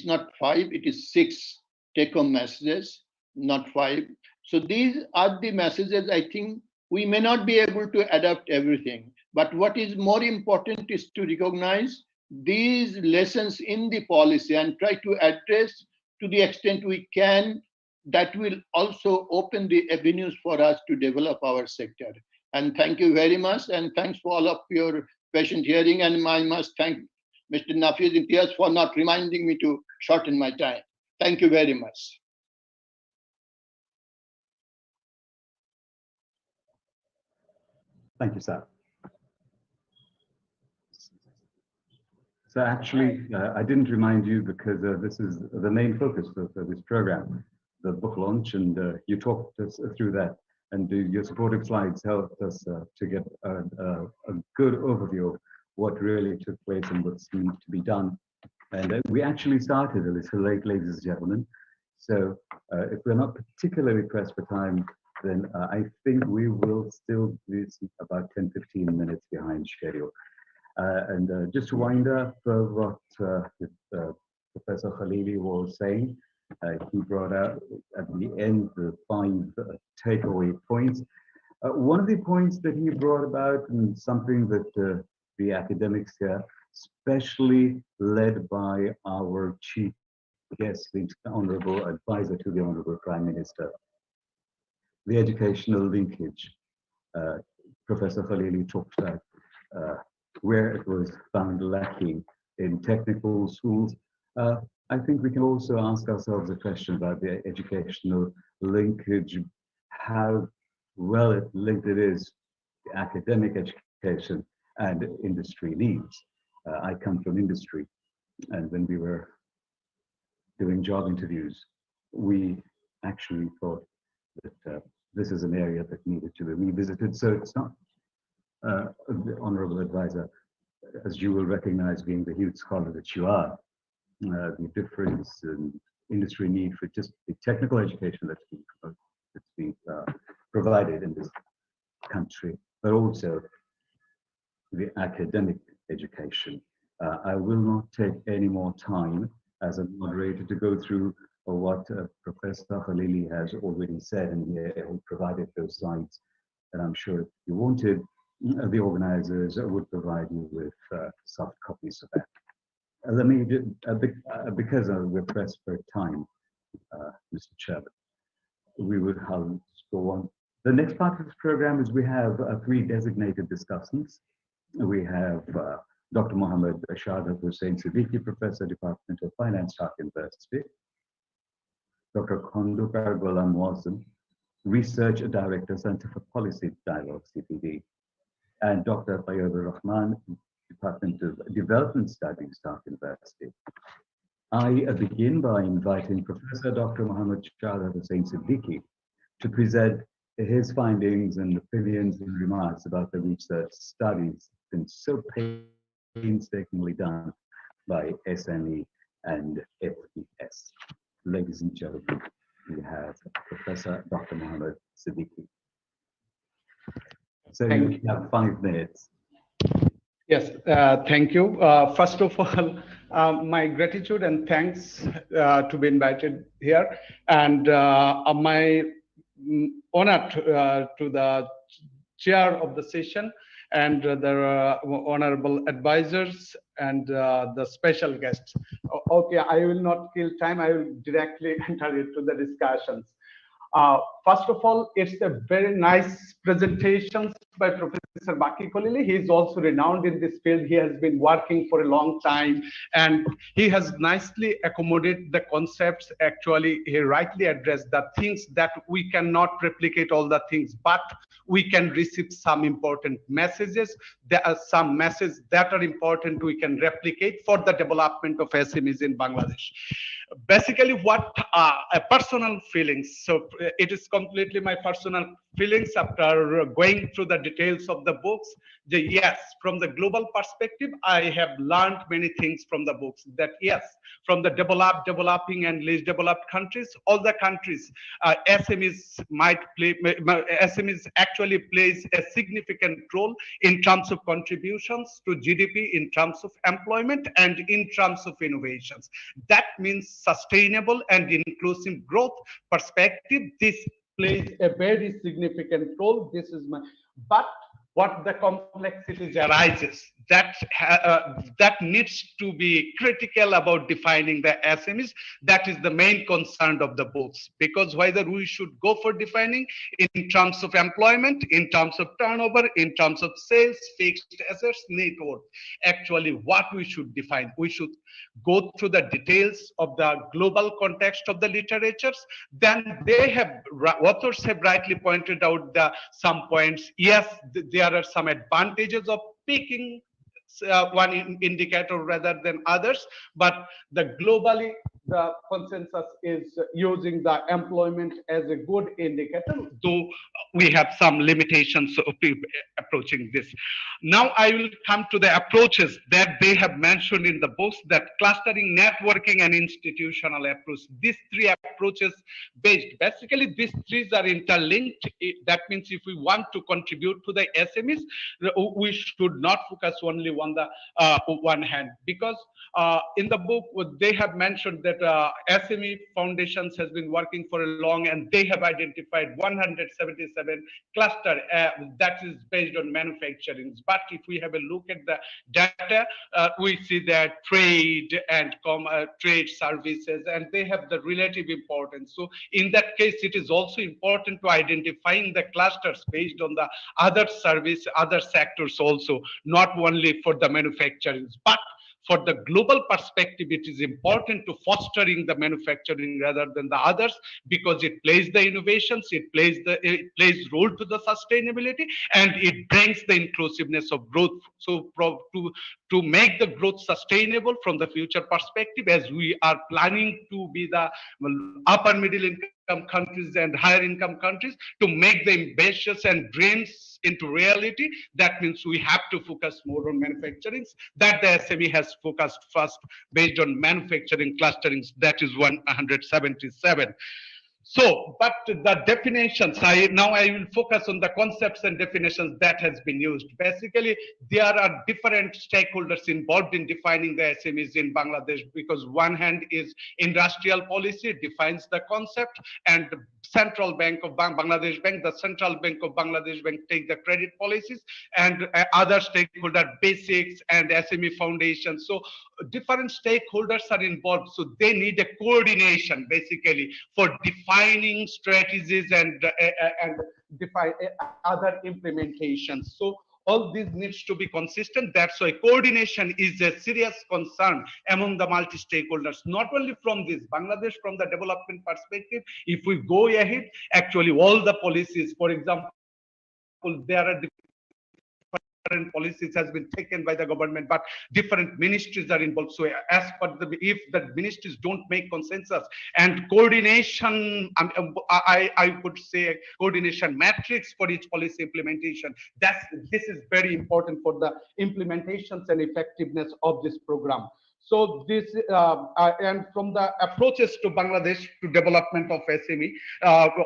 not 5, it is 6 take-home messages, not 5. So these are the messages. I think we may not be able to adapt everything, but what is more important is to recognize these lessons in the policy and try to address to the extent we can. That will also open the avenues for us to develop our sector. And thank you very much. And thanks for all of your patient hearing. And I must thank Mr. Nafiz Imtiaz for not reminding me to shorten my time. Thank you very much. Thank you, sir. So actually, I didn't remind you because this is the main focus of this program, the book launch, and you talked us through that, and your supportive slides helped us to get a good overview of what really took place and what's needs to be done. And we actually started a little late, ladies and gentlemen. So if we're not particularly pressed for time, then I think we will still be about 10-15 minutes behind schedule. And just to wind up what Professor Khalili was saying, he brought out at the end the 5 takeaway points. One of the points that he brought about, and something that the academics here, especially led by our chief guest, the Honorable Advisor to the Honorable Prime Minister, the educational linkage. Professor Khalili talked about where it was found lacking in technical schools. I think we can also ask ourselves a question about the educational linkage, how well it linked it is to academic education and industry needs. I come from industry, and when we were doing job interviews, we actually thought that this is an area that needed to be revisited. So it's not, the Honorable Advisor, as you will recognize, being the huge scholar that you are, the difference in industry need for just the technical education that's being provided in this country, but also the academic education. I will not take any more time as a moderator to go through what Professor Khalili has already said, and he provided those slides, and I'm sure if you wanted, the organizers would provide you with soft copies of that. Let me, because we're pressed for time, Mr. Chairman, we would have go on. The next part of this program is we have 3 designated discussants. We have Dr. Mohammed Shahadat Hussain Siddiqui, Professor, Department of Finance, Dhaka University. Dr. Khondukar Ghulam Wasim, Research Director, Center for Policy Dialogue, CPD. And Dr. Tayyib Rahman, Department of Development Studies, Dhaka University. I begin by inviting Professor Dr. Mohammed Shahadat Hussain Siddiqui to present his findings and opinions and remarks about the research studies been so painstakingly done by SME and FES. Ladies and gentlemen, we have Professor Dr. Mohammed Siddiqui. So you have 5 minutes. Yes, thank you. First of all, my gratitude and thanks to be invited here, and my honor to the chair of the session and the honorable advisors and the special guests. Okay, I will not kill time. I will directly enter into the discussions. First of all, it's a very nice presentation by Professor Baki Khalili. He is also renowned in this field. He has been working for a long time, and he has nicely accommodated the concepts. Actually, he rightly addressed the things that we cannot replicate all the things, but we can receive some important messages. There are some messages that are important we can replicate for the development of SMEs in Bangladesh. Basically, what a personal feelings. So it is completely my personal feelings after going through the details of the books. Yes, from the global perspective, I have learned many things from the books. That yes, from the developed, developing, and least developed countries, all the countries, SMEs SMEs actually plays a significant role in terms of contributions to GDP, in terms of employment, and in terms of innovations. That means sustainable and inclusive growth perspective. This plays a very significant role. This is my, but what the complexities arises, that needs to be critical about defining the SMEs. That is the main concern of the books, because whether we should go for defining in terms of employment, in terms of turnover, in terms of sales, fixed assets, net worth. Actually, what we should define, we should go through the details of the global context of the literatures. Then they have, authors have rightly pointed out some points. Yes, there are some advantages of picking one indicator rather than others, but the globally the consensus is using the employment as a good indicator, though we have some limitations of approaching this. Now I will come to the approaches that they have mentioned in the books, that clustering, networking, and institutional approach. These 3 approaches based, basically these 3 are interlinked. That means if we want to contribute to the SMEs, we should not focus only on the one hand, because in the book they have mentioned that SME Foundations has been working for a long, and they have identified 177 cluster that is based on manufacturing. But if we have a look at the data, we see that trade and trade services, and they have the relative importance. So in that case, it is also important to identifying the clusters based on the other service, other sectors also, not only for the manufacturing, but for the global perspective, it is important to fostering the manufacturing rather than the others, because it plays the innovations, it plays role to the sustainability, and it brings the inclusiveness of growth. So to make the growth sustainable from the future perspective, as we are planning to be the upper middle income countries and higher income countries, to make the ambitious and dreams into reality, that means we have to focus more on manufacturing. That the SME has focused first based on manufacturing clusterings. That is 177. So, but the definitions, now I will focus on the concepts and definitions that has been used. Basically, there are different stakeholders involved in defining the SMEs in Bangladesh, because one hand is industrial policy defines the concept, and Central Bank of Bangladesh Bank, the Central Bank of Bangladesh Bank take the credit policies, and other stakeholder basics and SME foundation. So different stakeholders are involved. So they need a coordination basically for defining strategies and define other implementations. So all this needs to be consistent. That's why coordination is a serious concern among the multi-stakeholders, not only from this Bangladesh, from the development perspective. If we go ahead, actually all the policies, for example, there are different policies has been taken by the government, but different ministries are involved. So as per if the ministries don't make consensus and coordination, I would say coordination matrix for each policy implementation, this is very important for the implementations and effectiveness of this program. So this and from the approaches to Bangladesh to development of SME,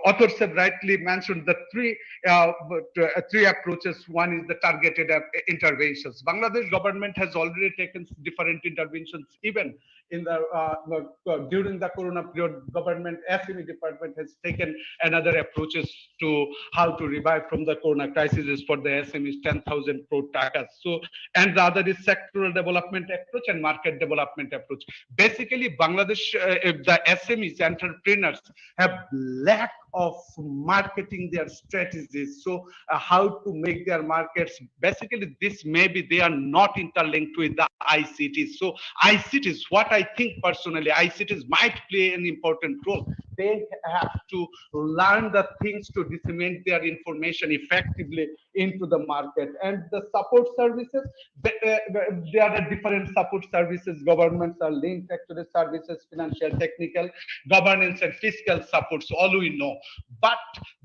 authors have rightly mentioned the three approaches. One is the targeted interventions. Bangladesh government has already taken different interventions. Even in the during the Corona period, government SME department has taken another approaches to how to revive from the Corona crisis is for the SMEs 10,000 crore takas. So and the other is sectoral development approach and market development approach. Basically, Bangladesh, the SMEs, entrepreneurs have lack of marketing their strategies. So how to make their markets, basically this maybe they are not interlinked with the ICTs. So ICTs, what I think personally, ICTs might play an important role. They have to learn the things to disseminate their information effectively into the market. And the support services, there are different support services. Governments are linked actually services, financial, technical, governance and fiscal supports, all we know. But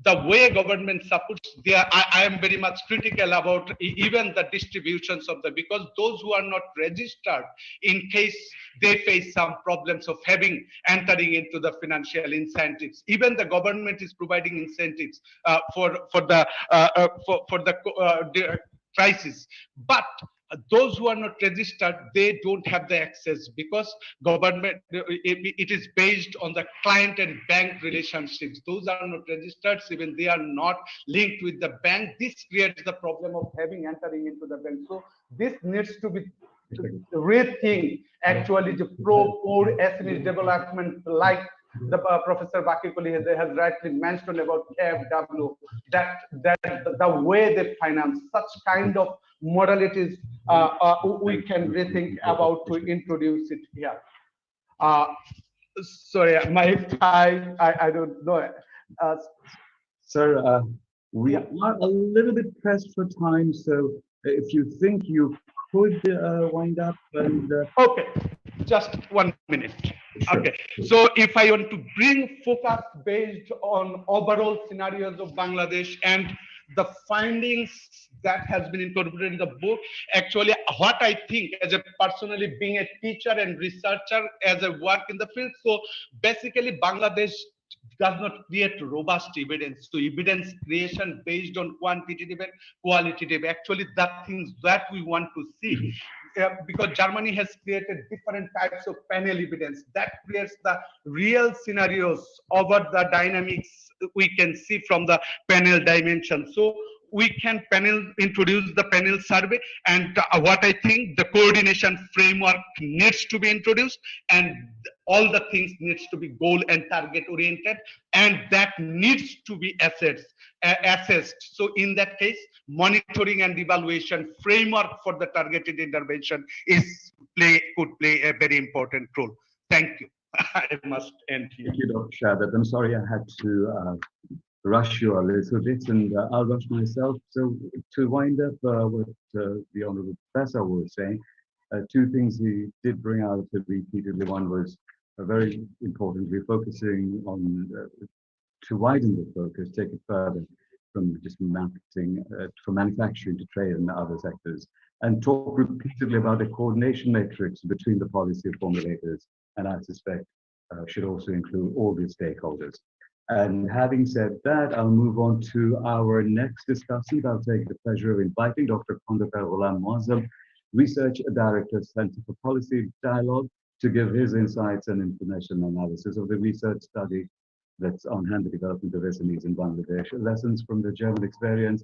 the way government supports, I am very much critical about even the distributions of because those who are not registered, in case they face some problems of entering into the financial incentives. Even the government is providing incentives for the crisis, but those who are not registered, they don't have the access because government, it is based on the client and bank relationships. Those are not registered, even they are not linked with the bank. This creates the problem of entering into the bank. So this needs to be rethink actually the pro-core SME development, like the Professor Bakikoli has rightly mentioned about KFW, that the way they finance such kind of modalities, we can rethink about to introduce it here. Sorry, my time, I don't know. Sir, we are a little bit pressed for time, so if you think you could wind up and okay, just 1 minute. Sure. Okay, so if I want to bring focus based on overall scenarios of Bangladesh and the findings that has been incorporated in the book, actually what I think as a personally being a teacher and researcher as a work in the field, so basically Bangladesh does not create robust evidence. So evidence creation based on quantitative and qualitative, actually that things that we want to see. Because Germany has created different types of panel evidence that creates the real scenarios over the dynamics we can see from the panel dimension. So we can introduce the panel survey, and what I think the coordination framework needs to be introduced, and all the things needs to be goal and target oriented, and that needs to be assessed. So in that case, monitoring and evaluation framework for the targeted intervention could play a very important role. Thank you. I must end here. Thank you, Dr. Shadat. I'm sorry I had to rush you a little bit, and I'll rush myself. So to wind up what the Honourable Professor was saying, two things he did bring out repeatedly. One was very importantly focusing on to widen the focus, take it further from just marketing, from manufacturing to trade and other sectors, and talk repeatedly about a coordination matrix between the policy formulators, and I suspect should also include all the stakeholders. And having said that, I'll move on to our next discussant. I'll take the pleasure of inviting Dr. Khandakar Ghulam Muazzam, Research Director, Center for Policy Dialogue, to give his insights and information analysis of the research study that's on hand, the development of SMEs in Bangladesh, lessons from the German experience.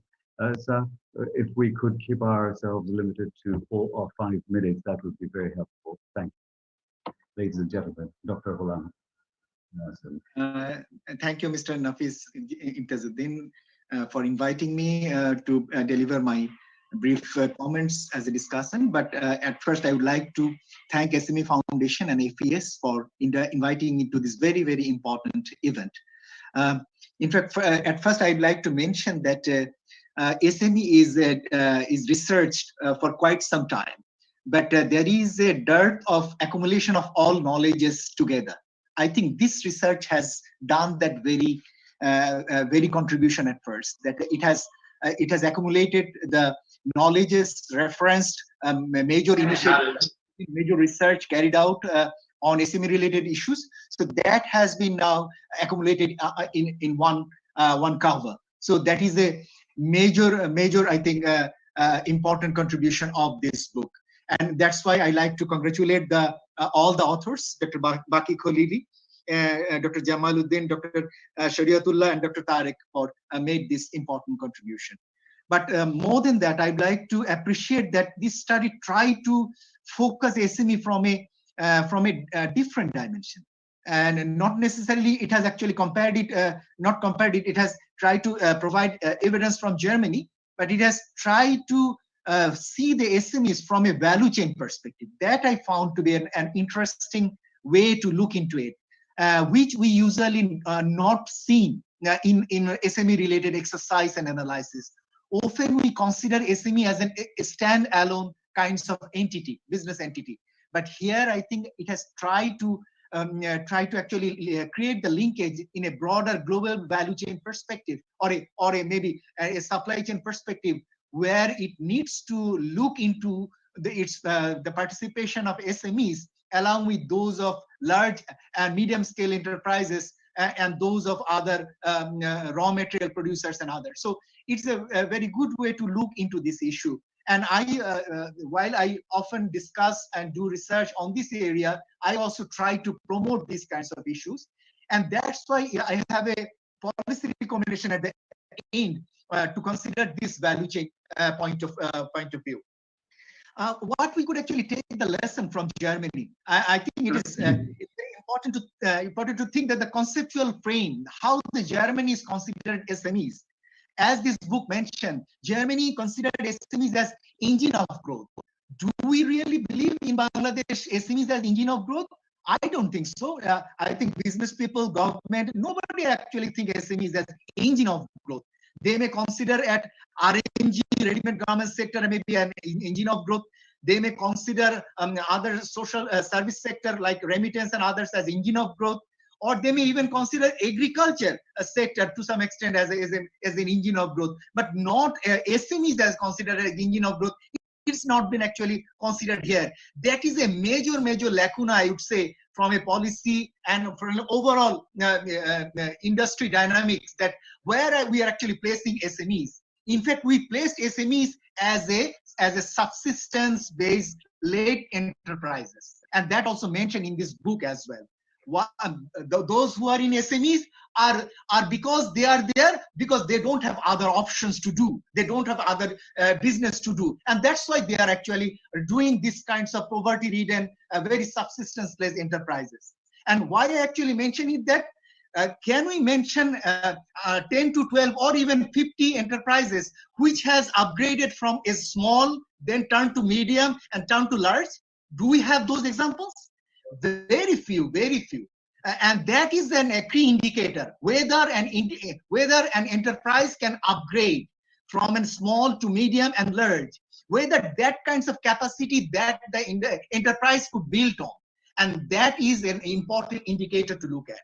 So if we could keep ourselves limited to 4 or 5 minutes, that would be very helpful. Thank you. Ladies and gentlemen, Dr. Ghulam. Thank you, Mr. Nafis Imtiazuddin, for inviting me to deliver my brief comments as a discussion. But at first, I would like to thank SME Foundation and APS for inviting me to this very, very important event. In fact, at first, I'd like to mention that SME is researched for quite some time, but there is a dearth of accumulation of all knowledges together. I think this research has done that very contribution at first, that it has accumulated the knowledges referenced, major initiatives, major research carried out on SME related issues. So that has been now accumulated in one cover. So that is a major I think important contribution of this book, and that's why I like to congratulate all the authors, Dr. Baki Khalili, Dr. Jamaluddin, Dr. Shariatullah, and Dr. Tariq for made this important contribution. But more than that, I'd like to appreciate that this study tried to focus SME from a different dimension, and not necessarily it has actually compared it, it has tried to provide evidence from Germany, but it has tried to see the SMEs from a value chain perspective. That I found to be an interesting way to look into it, which we usually not seen in SME related exercise and analysis. Often we consider SME as a standalone kinds of entity, business entity. But here I think it has tried to actually create the linkage in a broader global value chain perspective, or maybe a supply chain perspective, where it needs to look into the participation of SMEs along with those of large and medium scale enterprises and those of other raw material producers and others. So it's a very good way to look into this issue. And while I often discuss and do research on this area, I also try to promote these kinds of issues. And that's why I have a policy recommendation at the end to consider this value chain point of view. What we could actually take the lesson from Germany, I think it is it's very important to think that the conceptual frame, how the Germany is considered SMEs. As this book mentioned, Germany considered SMEs as engine of growth. Do we really believe in Bangladesh SMEs as engine of growth? I don't think so. I think business people, government, nobody actually think SMEs as engine of growth. They may consider at RMG, ready-made garment sector, maybe an engine of growth. They may consider other social service sector like remittance and others as engine of growth. Or they may even consider agriculture a sector to some extent as an engine of growth, but not SMEs as considered as engine of growth. It's not been actually considered here. That is a major lacuna, I would say, from a policy and from an overall industry dynamics, that where we are actually placing SMEs. In fact, we placed SMEs as a subsistence-based late enterprises, and that also mentioned in this book as well. Those who are in SMEs are because they are there because they don't have other options to do. They don't have other business to do, and that's why they are actually doing these kinds of poverty-ridden, very subsistence-based enterprises. And why I actually mention it that can we mention 10 to 12 or even 50 enterprises which has upgraded from a small, then turned to medium and turned to large? Do we have those examples? Very few. And that is a key indicator whether an enterprise can upgrade from a small to medium and large, whether that kinds of capacity that the enterprise could build on. And that is an important indicator to look at.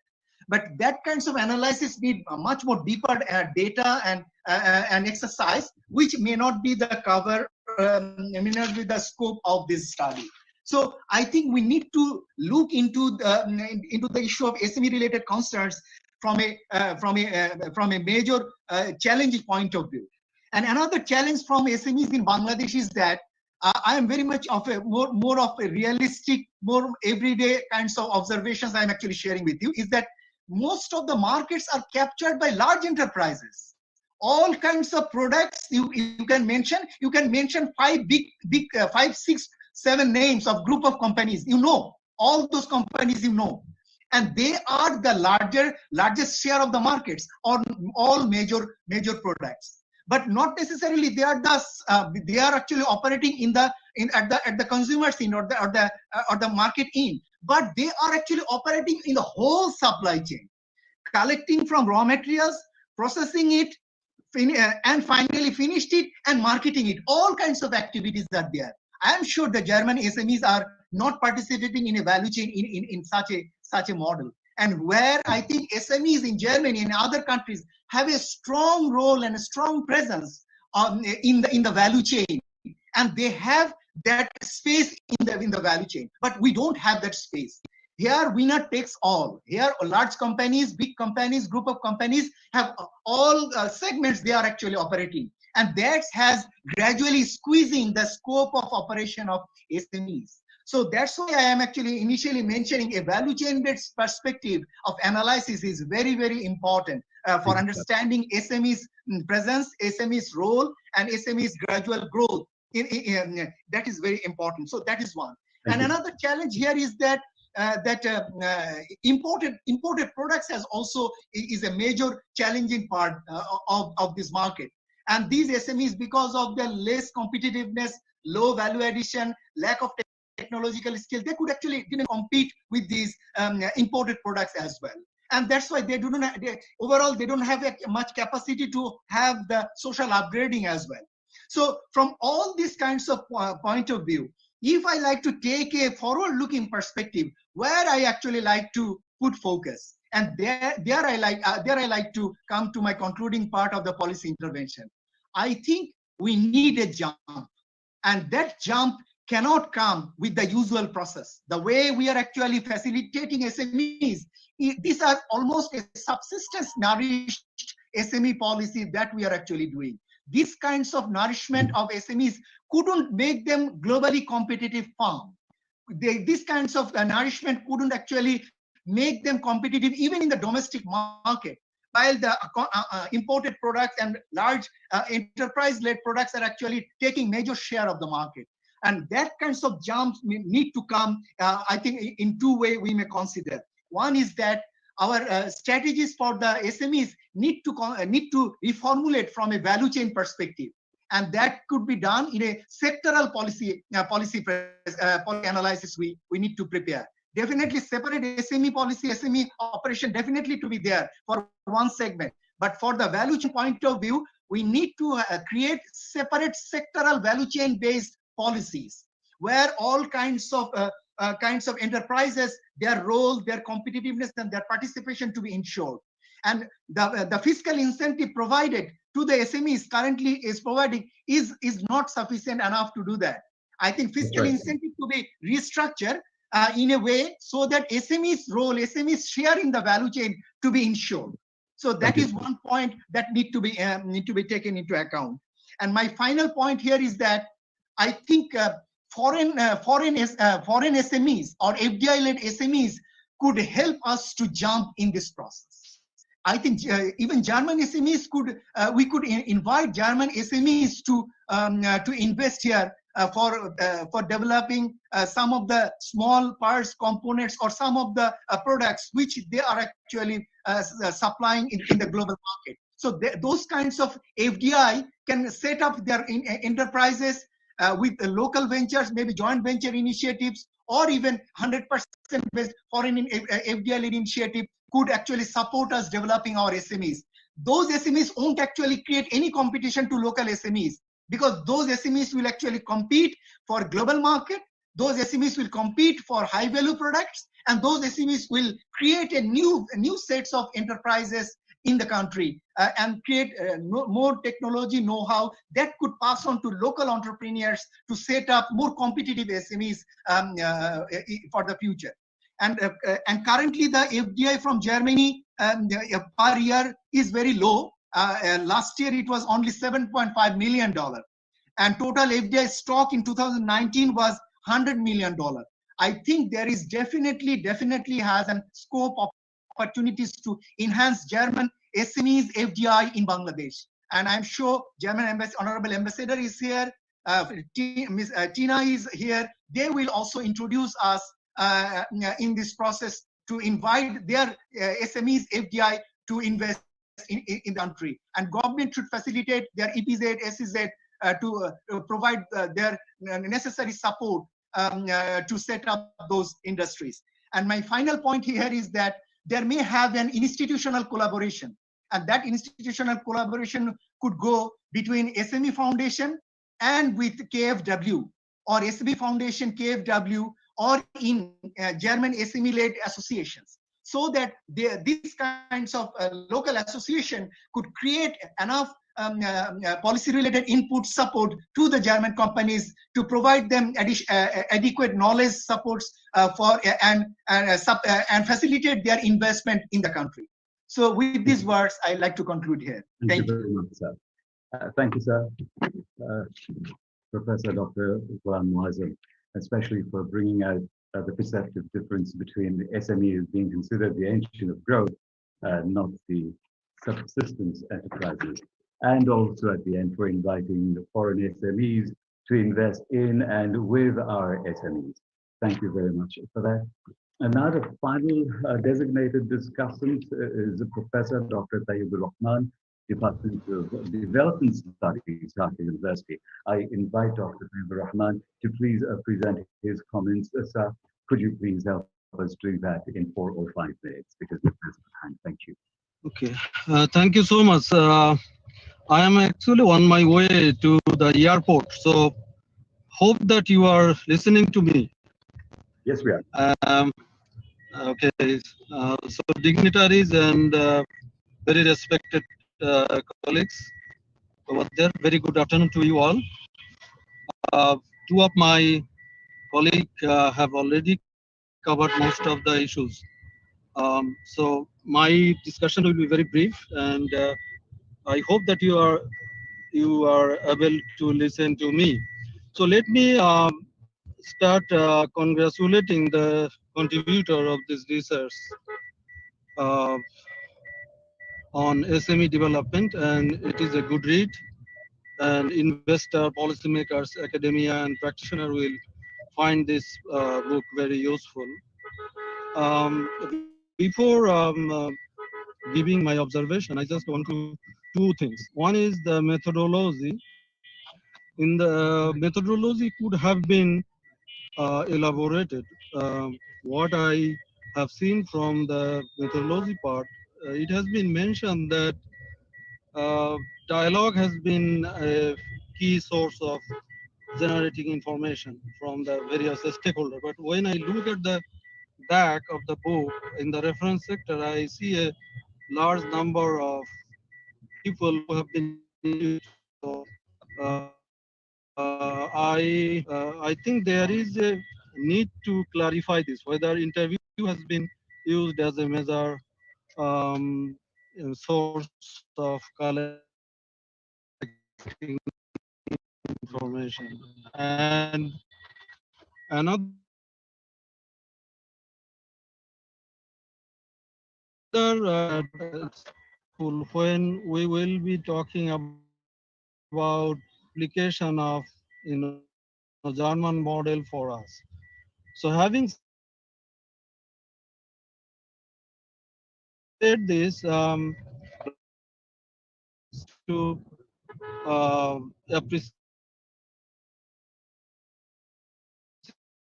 But that kinds of analysis need a much more deeper data and exercise, which may not be the may not be the scope of this study. So I think we need to look into the issue of SME related concerns from a major challenging point of view. And another challenge from SMEs in Bangladesh is that I am very much of a more of a realistic, more everyday kinds of observations I'm actually sharing with you, is that most of the markets are captured by large enterprises. All kinds of products you can mention. You can mention five, 6, 7 names of group of companies. You know all those companies. And they are the largest share of the markets on all major products. But not necessarily they are they are actually operating at the consumer scene or the market end. But they are actually operating in the whole supply chain, collecting from raw materials, processing it, and finally finished it and marketing it. All kinds of activities are there. I am sure the German SMEs are not participating in a value chain in such a model. And where I think SMEs in Germany and other countries have a strong role and a strong presence in the value chain, and they have that space in the value chain. But we don't have that space. Here, winner takes all. Here, large companies, big companies, group of companies have all segments they are actually operating. And that has gradually squeezing the scope of operation of SMEs. So that's why I am actually initially mentioning a value chain-based perspective of analysis is very, very important for understanding SMEs presence, SMEs role, and SMEs gradual growth. That is very important. So that is one. And another challenge here is that imported products has also is a major challenging part of this market. And these SMEs, because of their less competitiveness, low value addition, lack of technological skill, they could actually compete with these imported products as well. And that's why they do not. Overall, they don't have much capacity to have the social upgrading as well. So from all these kinds of point of view, if I like to take a forward-looking perspective, where I actually like to put focus, and there I like to come to my concluding part of the policy intervention. I think we need a jump, and that jump cannot come with the usual process. The way we are actually facilitating SMEs, these are almost a subsistence nourished SME policy that we are actually doing. These kinds of nourishment of SMEs couldn't make them globally competitive farm. These kinds of nourishment couldn't actually make them competitive even in the domestic market, while the imported products and large enterprise-led products are actually taking major share of the market. And that kinds of jumps need to come, I think, in two ways we may consider. One is that our strategies for the SMEs need to reformulate from a value chain perspective, and that could be done in a sectoral policy analysis. We need to prepare. Definitely separate SME policy, SME operation definitely to be there for one segment. But for the value chain point of view, we need to create separate sectoral value chain based policies where all kinds of enterprises, their role, their competitiveness, and their participation to be ensured. And the fiscal incentive provided to the SMEs currently is providing is not sufficient enough to do that. I think fiscal incentive to be restructured in a way so that SMEs role, SMEs share in the value chain to be ensured. So that is one point that need to be taken into account. And my final point here is that I think foreign SMEs or FDI-led SMEs could help us to jump in this process. I think even German SMEs we could invite German SMEs to invest here for developing some of the small parts, components, or some of the products which they are actually supplying in the global market. So those kinds of FDI can set up their enterprises with local ventures, maybe joint venture initiatives, or even 100% based foreign FDI-led initiative could actually support us developing our SMEs. Those SMEs won't actually create any competition to local SMEs, because those SMEs will actually compete for global market, those SMEs will compete for high value products, and those SMEs will create a new sets of enterprises in the country and create more technology know-how that could pass on to local entrepreneurs to set up more competitive SMEs for the future. And currently the FDI from Germany per year is very low. Last year it was only $7.5 million, and total FDI stock in 2019 was $100 million. I think there is definitely has a scope of opportunities to enhance German SMEs FDI in Bangladesh. And I'm sure German Honorable Ambassador is here, Ms. Tina is here. They will also introduce us in this process to invite their SMEs FDI to invest in the country. And government should facilitate their EPZ, SEZ to provide their necessary support to set up those industries. And my final point here is that there may have an institutional collaboration. and that institutional collaboration could go between SME Foundation and with KFW, or SME Foundation, KFW, or in German SME-led associations, so that these kinds of local association could create enough policy-related input support to the German companies to provide them adequate knowledge supports and facilitate their investment in the country. So with these words, I'd like to conclude here. Thank you very much, sir. Thank you, sir. Professor Dr. Ghulam Muazzam, especially for bringing out the perceptive difference between the SMEs being considered the engine of growth, not the subsistence enterprises, and also at the end for inviting the foreign SMEs to invest in and with our SMEs. Thank you very much for that. And now the final designated discussant is Professor Dr. Tayyibur Rahman, Department of Development Studies, Dhaka University. I invite Dr. Tayyibur Rahman to please present his comments. Sir, could you please help us do that in 4 or 5 minutes, because we're pressed for time. Thank you. Okay, thank you so much. I am actually on my way to the airport, so hope that you are listening to me. Yes, we are. Okay, so dignitaries and very respected colleagues over there, very good afternoon to you all. 2 of my colleagues have already covered most of the issues. So my discussion will be very brief, and I hope that you are able to listen to me. So let me start congratulating the contributor of this research on SME development, and it is a good read, and investor, policymakers, academia, and practitioner will find this book very useful. Before giving my observation, I just want to 2 things. One is the methodology. In the methodology could have been elaborated. What I have seen from the methodology part, it has been mentioned that dialogue has been a key source of generating information from the various stakeholders. But when I look at the back of the book in the reference sector, I see a large number of people who have been interviewed. So, I think there is a need to clarify this, whether interview has been used as a major source of collecting information. And another when we will be talking about application of German model for us. So having said this, to appreciate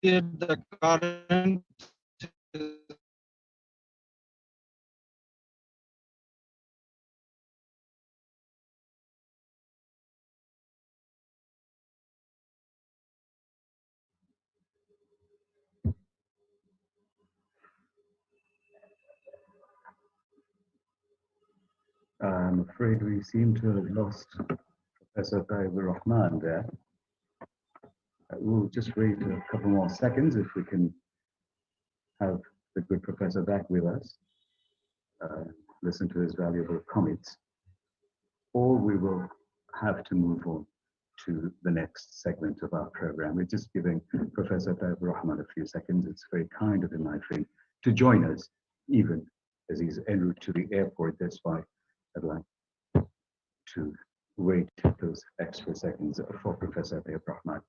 the current I'm afraid we seem to have lost Professor Tayyibur Rahman there. We'll just wait a couple more seconds if we can have the good professor back with us, listen to his valuable comments, or we will have to move on to the next segment of our program. We're just giving Professor Tayyibur Rahman a few seconds. It's very kind of him, I think, to join us, even as he's en route to the airport. That's why I'd like to wait those extra seconds for Professor Tayyibur Rahman.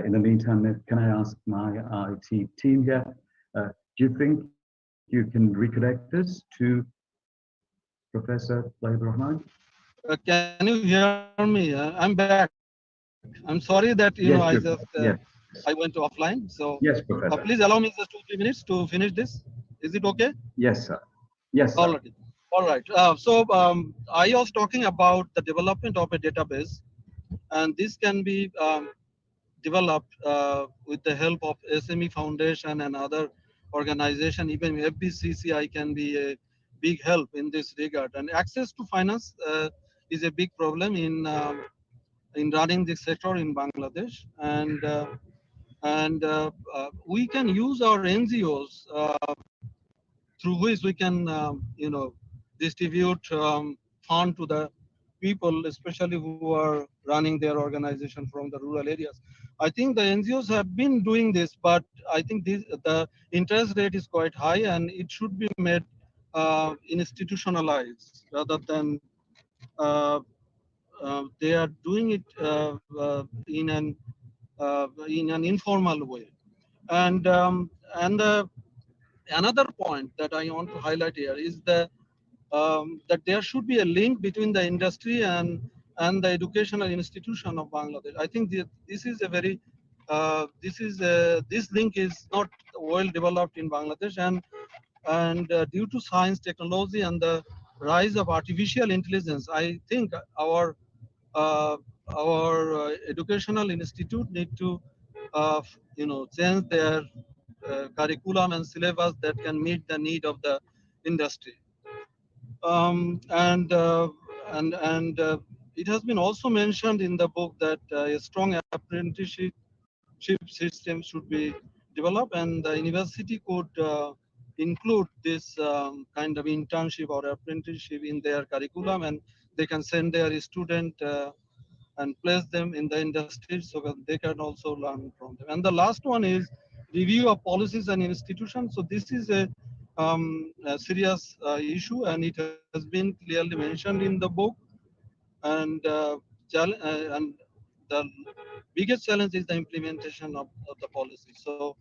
In the meantime, can I ask my IT team here, do you think you can reconnect us to Professor Tayyibur Rahman? Can you hear me? I'm back. I'm sorry that Yes, I yes, just yes. I went offline. So Yes, Professor. please allow me just 2-3 minutes to finish this. Is it okay? Yes, sir. Yes, sir. Already. All right. I was talking about the development of a database, and this can be developed with the help of SME Foundation and other organization. Even FBCCI can be a big help in this regard. And access to finance is a big problem in running this sector in Bangladesh. And we can use our NGOs through which we can, distribute fund to the people, especially who are running their organization from the rural areas. I think the NGOs have been doing this, but I think the interest rate is quite high, and it should be made institutionalized rather than they are doing it in an informal way. And another point that I want to highlight here is that there should be a link between the industry and the educational institution of Bangladesh. I think this is a very this link is not well developed in Bangladesh, and due to science, technology, and the rise of artificial intelligence, I think our educational institute need to change their curriculum and syllabus that can meet the need of the industry. It has been also mentioned in the book that a strong apprenticeship system should be developed, and the university could include this kind of internship or apprenticeship in their curriculum, and they can send their student and place them in the industry so that they can also learn from them. And the last one is review of policies and institutions. So this is a serious issue, and it has been clearly mentioned in the book. And the biggest challenge is the implementation of the policy. So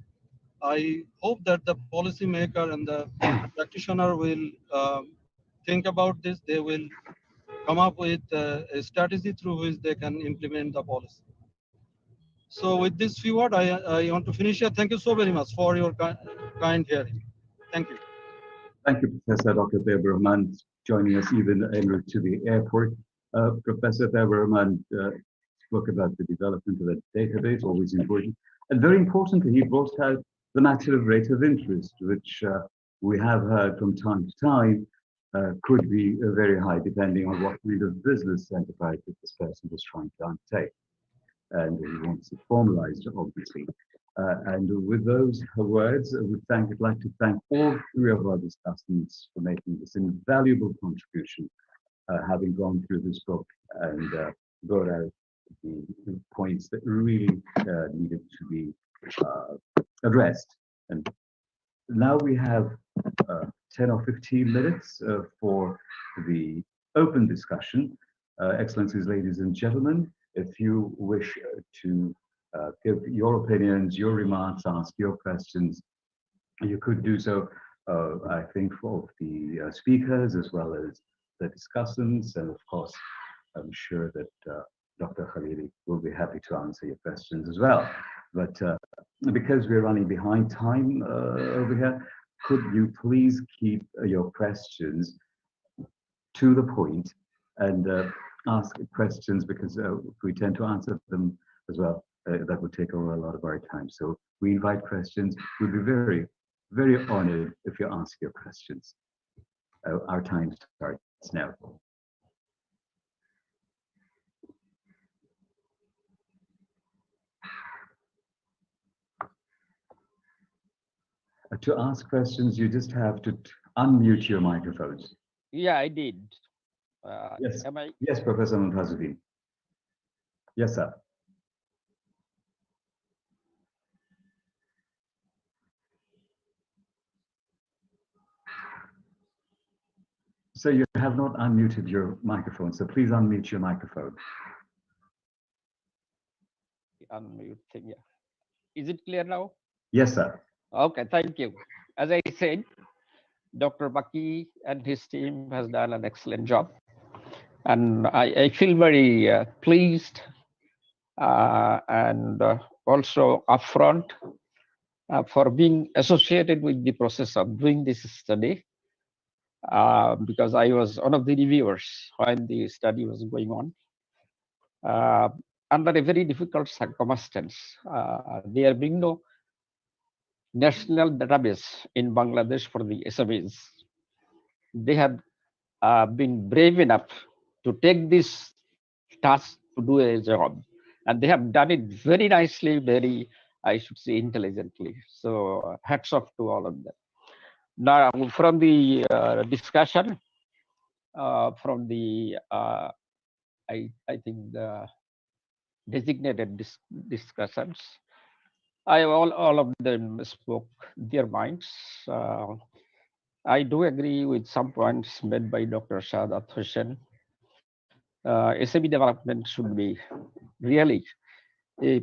I hope that the policymaker and the practitioner will think about this. They will come up with a strategy through which they can implement the policy. So with this few words, I want to finish here. Thank you so very much for your kind hearing. Thank you. Thank you, Professor Dr. Tayyib Rahman, joining us even en route to the airport. Professor Tayyib Rahman spoke about the development of a database, always important. And very importantly, he brought out the matter of rate of interest, which we have heard from time to time could be very high, depending on what kind of business enterprise that this person was trying to undertake. And he wants it formalized, obviously. And with those words, I'd like to thank all three of our discussants for making this invaluable contribution, having gone through this book and brought out the points that really needed to be addressed. And now we have 10 or 15 minutes for the open discussion. Excellencies, ladies and gentlemen, if you wish to give your opinions, your remarks, ask your questions, you could do so, I think, for the speakers as well as the discussants. And of course, I'm sure that Dr. Khalili will be happy to answer your questions as well. But because we're running behind time over here, could you please keep your questions to the point and ask questions, because we tend to answer them as well. That would take over a lot of our time. So we invite questions. We'll be very, very honored if you ask your questions. Our time starts now. To ask questions, you just have to unmute your microphones. Yeah, I did. Yes. Am I? Yes, Professor Muntazuddin. Yes, sir. So you have not unmuted your microphone, so please unmute your microphone. Unmute thing, yeah. Is it clear now? Yes, sir. Okay, thank you. As I said, Dr. Baki and his team has done an excellent job. And I feel very pleased and also upfront for being associated with the process of doing this study. because I was one of the reviewers when the study was going on. Under a very difficult circumstance, there being no national database in Bangladesh for the SMEs. They have been brave enough to take this task to do a job, and they have done it very nicely, very, I should say, intelligently. So hats off to all of them. Now, from the discussion, from the I think the designated discussions, all of them spoke their minds. I do agree with some points made by Dr. Saadat Hussain. SME development should be really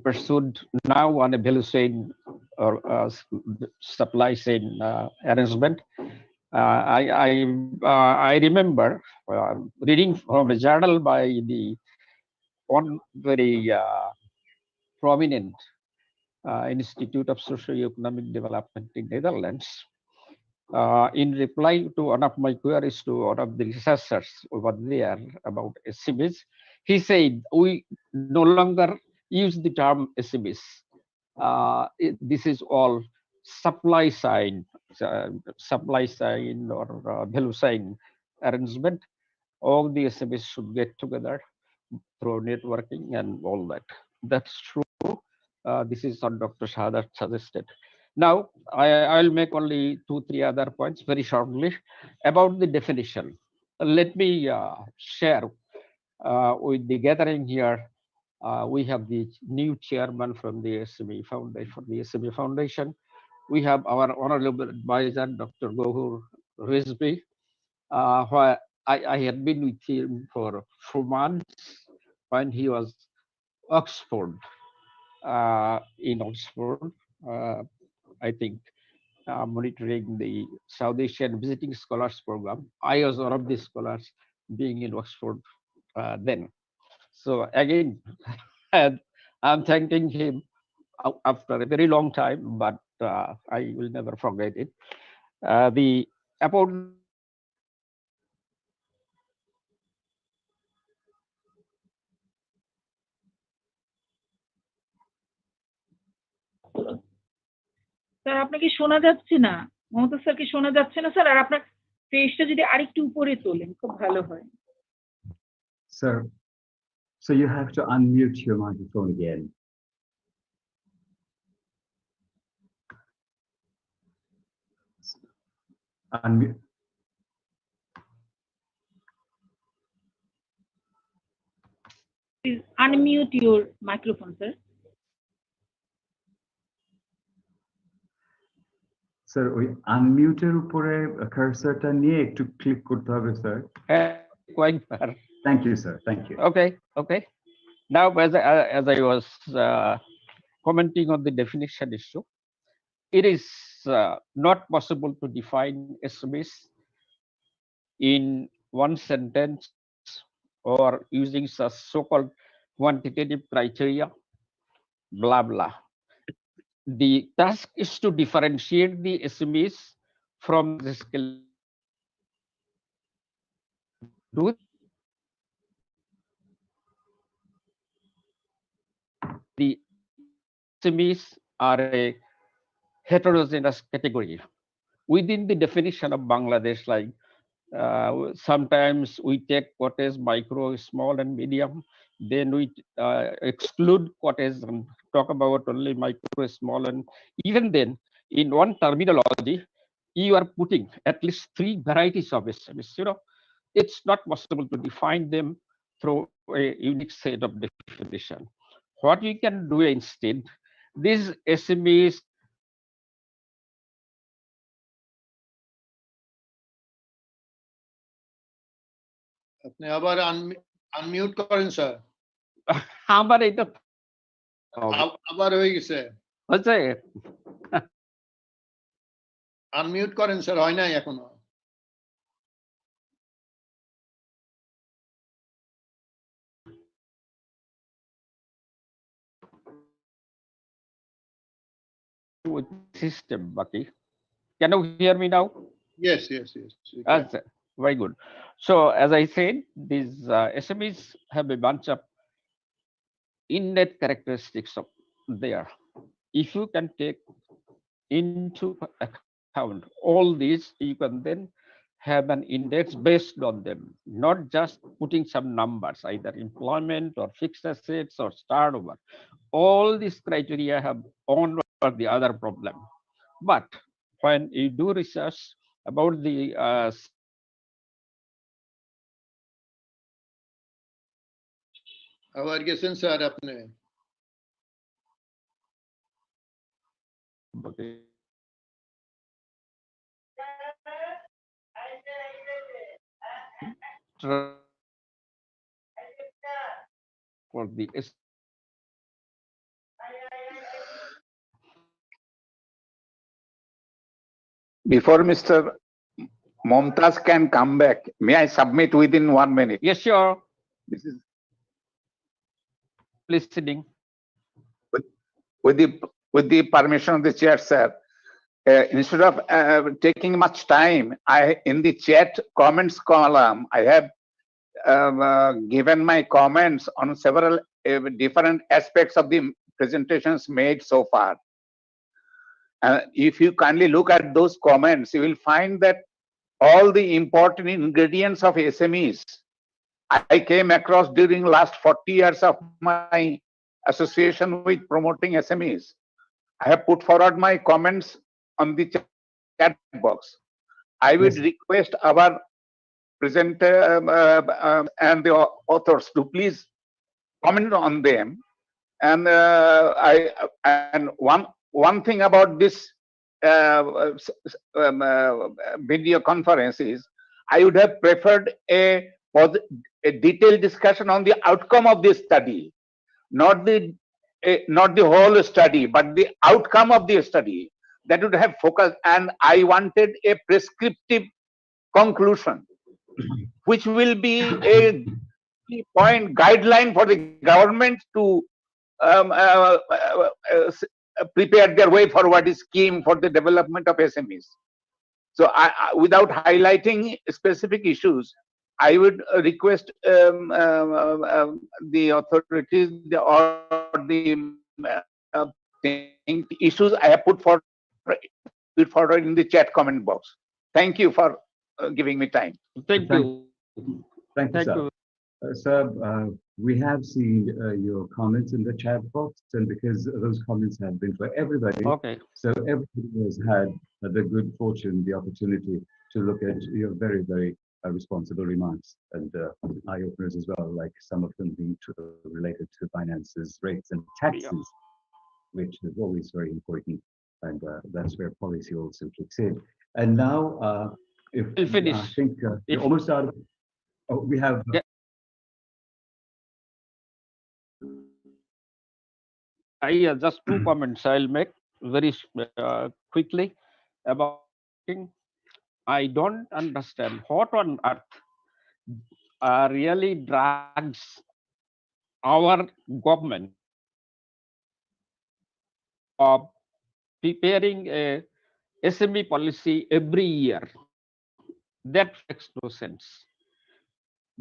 pursued now on a value chain or supply chain arrangement. I remember reading from a journal by the one very prominent Institute of Socio-Economic Development in Netherlands. In reply to one of my queries to one of the researchers over there about SMEs, he said, we no longer use the term SMEs. This is all supply side or value chain arrangement. All the SMEs should get together through networking and all that. That's true. This is what Dr. Saadat suggested. Now, I'll make only 2-3 other points very shortly about the definition. Let me share with the gathering here. We have the new chairman from the SME Foundation. We have our honorable advisor, Dr. Gohur Rizvi, where I had been with him for 4 months when he was Oxford, in Oxford. I think monitoring the South Asian Visiting Scholars Program. I was one of the scholars being in Oxford then. So again, I'm thanking him after a very long time, but I will never forget it. About sir আপনাকে শোনা যাচ্ছে না, মমতা স্যারকে শোনা যাচ্ছে না sir, আর আপনার ফেসটা যদি আরেকটু উপরে তোলেন খুব ভালো হয়। Sir, so you have to unmute your microphone again. Unmute. Please unmute your microphone, sir. Sir, ওই আনমিউটের উপরে কার্সারটা নিয়ে একটু ক্লিক করতে হবে sir. Thank you, sir. Thank you. Okay. Now, as I was commenting on the definition issue, it is not possible to define SMEs in one sentence or using such so-called quantitative criteria, blah, blah. The task is to differentiate the SMEs from the skill. The SMEs are a heterogeneous category. Within the definition of Bangladesh, like sometimes we take what is micro, small, and medium. Then we exclude what is and talk about only micro, small, and even then, in one terminology, you are putting at least 3 varieties of SMEs. It's not possible to define them through a unique set of definition. What we can do instead, these SMEs আপনি আবার unmute করেন sir. আমার এটা আবার হয়ে গেছে। হচ্ছে unmute করেন স্যার, হয় নাই এখনো। System, Baki. Can you hear me now? Yes, yes, yes. we can. That's very good. So as I said, these SMEs have a bunch of innate characteristics of there. If you can take into account all these, you can then have an index based on them, not just putting some numbers, either employment or fixed assets or turnover. All these criteria have one or the other problem. But when you do research about the আবার গেছেন sir আপনি? for the Before Mr. Momtaz can come back, may I submit within 1 minute? yes, sure. This is Listening. with the permission of the chair, sir. Instead of taking much time, in the chat comments column, I have given my comments on several different aspects of the presentations made so far. If you kindly look at those comments, you will find that all the important ingredients of SMEs I came across during last 40 years of my association with promoting SMEs. I have put forward my comments on the chat box. I would request our presenter and the authors to please comment on them. And one thing about this video conference is, I would have preferred a detailed discussion on the outcome of this study, not the whole study, but the outcome of the study. That would have focused, and I wanted a prescriptive conclusion, which will be a key point guideline for the government to prepare their way forward scheme for the development of SMEs. So without highlighting specific issues, I would request the authorities or the issues I have put forward in the chat comment box. Thank you for giving me time. Thank you. Thank you, sir. Sir, we have seen your comments in the chat box, and because those comments have been for everybody, Okay. so everybody has had the good fortune, the opportunity to look at your very, very responsible remarks and eye-openers as well, like some of them being related to finances, rates, and taxes, which is always very important, and that's where policy also kicks in. And now, if We'll finish. I think we're almost out of. Oh, we have. Just two comments I'll make very quickly about. I don't understand what on earth really drags our government of preparing a SME policy every year. That makes no sense,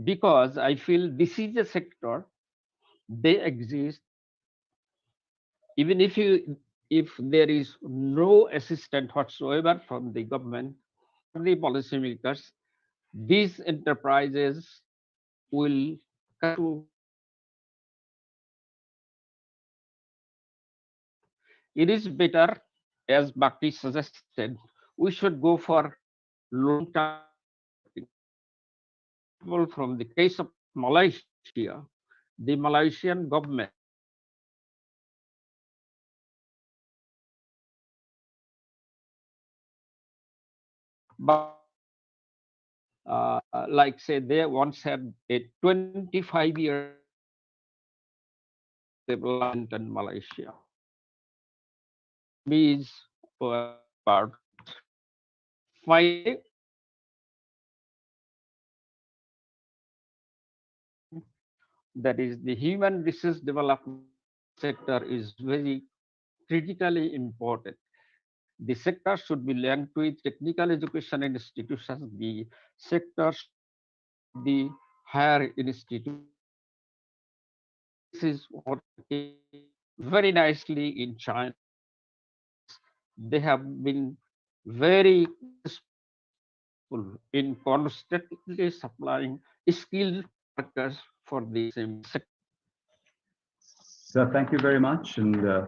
because I feel this is a sector, they exist. Even if there is no assistance whatsoever from the government, the policymakers, these enterprises will come to. It is better, as Bhakti suggested, we should go for long-term. From the case of Malaysia, the Malaysian government but like say they once had a 25-year development in Malaysia. Means about 5. That is, the human resource development sector is very critically important. The sector should be linked with technical education institutions, the sectors, the higher institutions. This is working very nicely in China. They have been very successful in constantly supplying skilled workers for the same sector. So thank you very much. And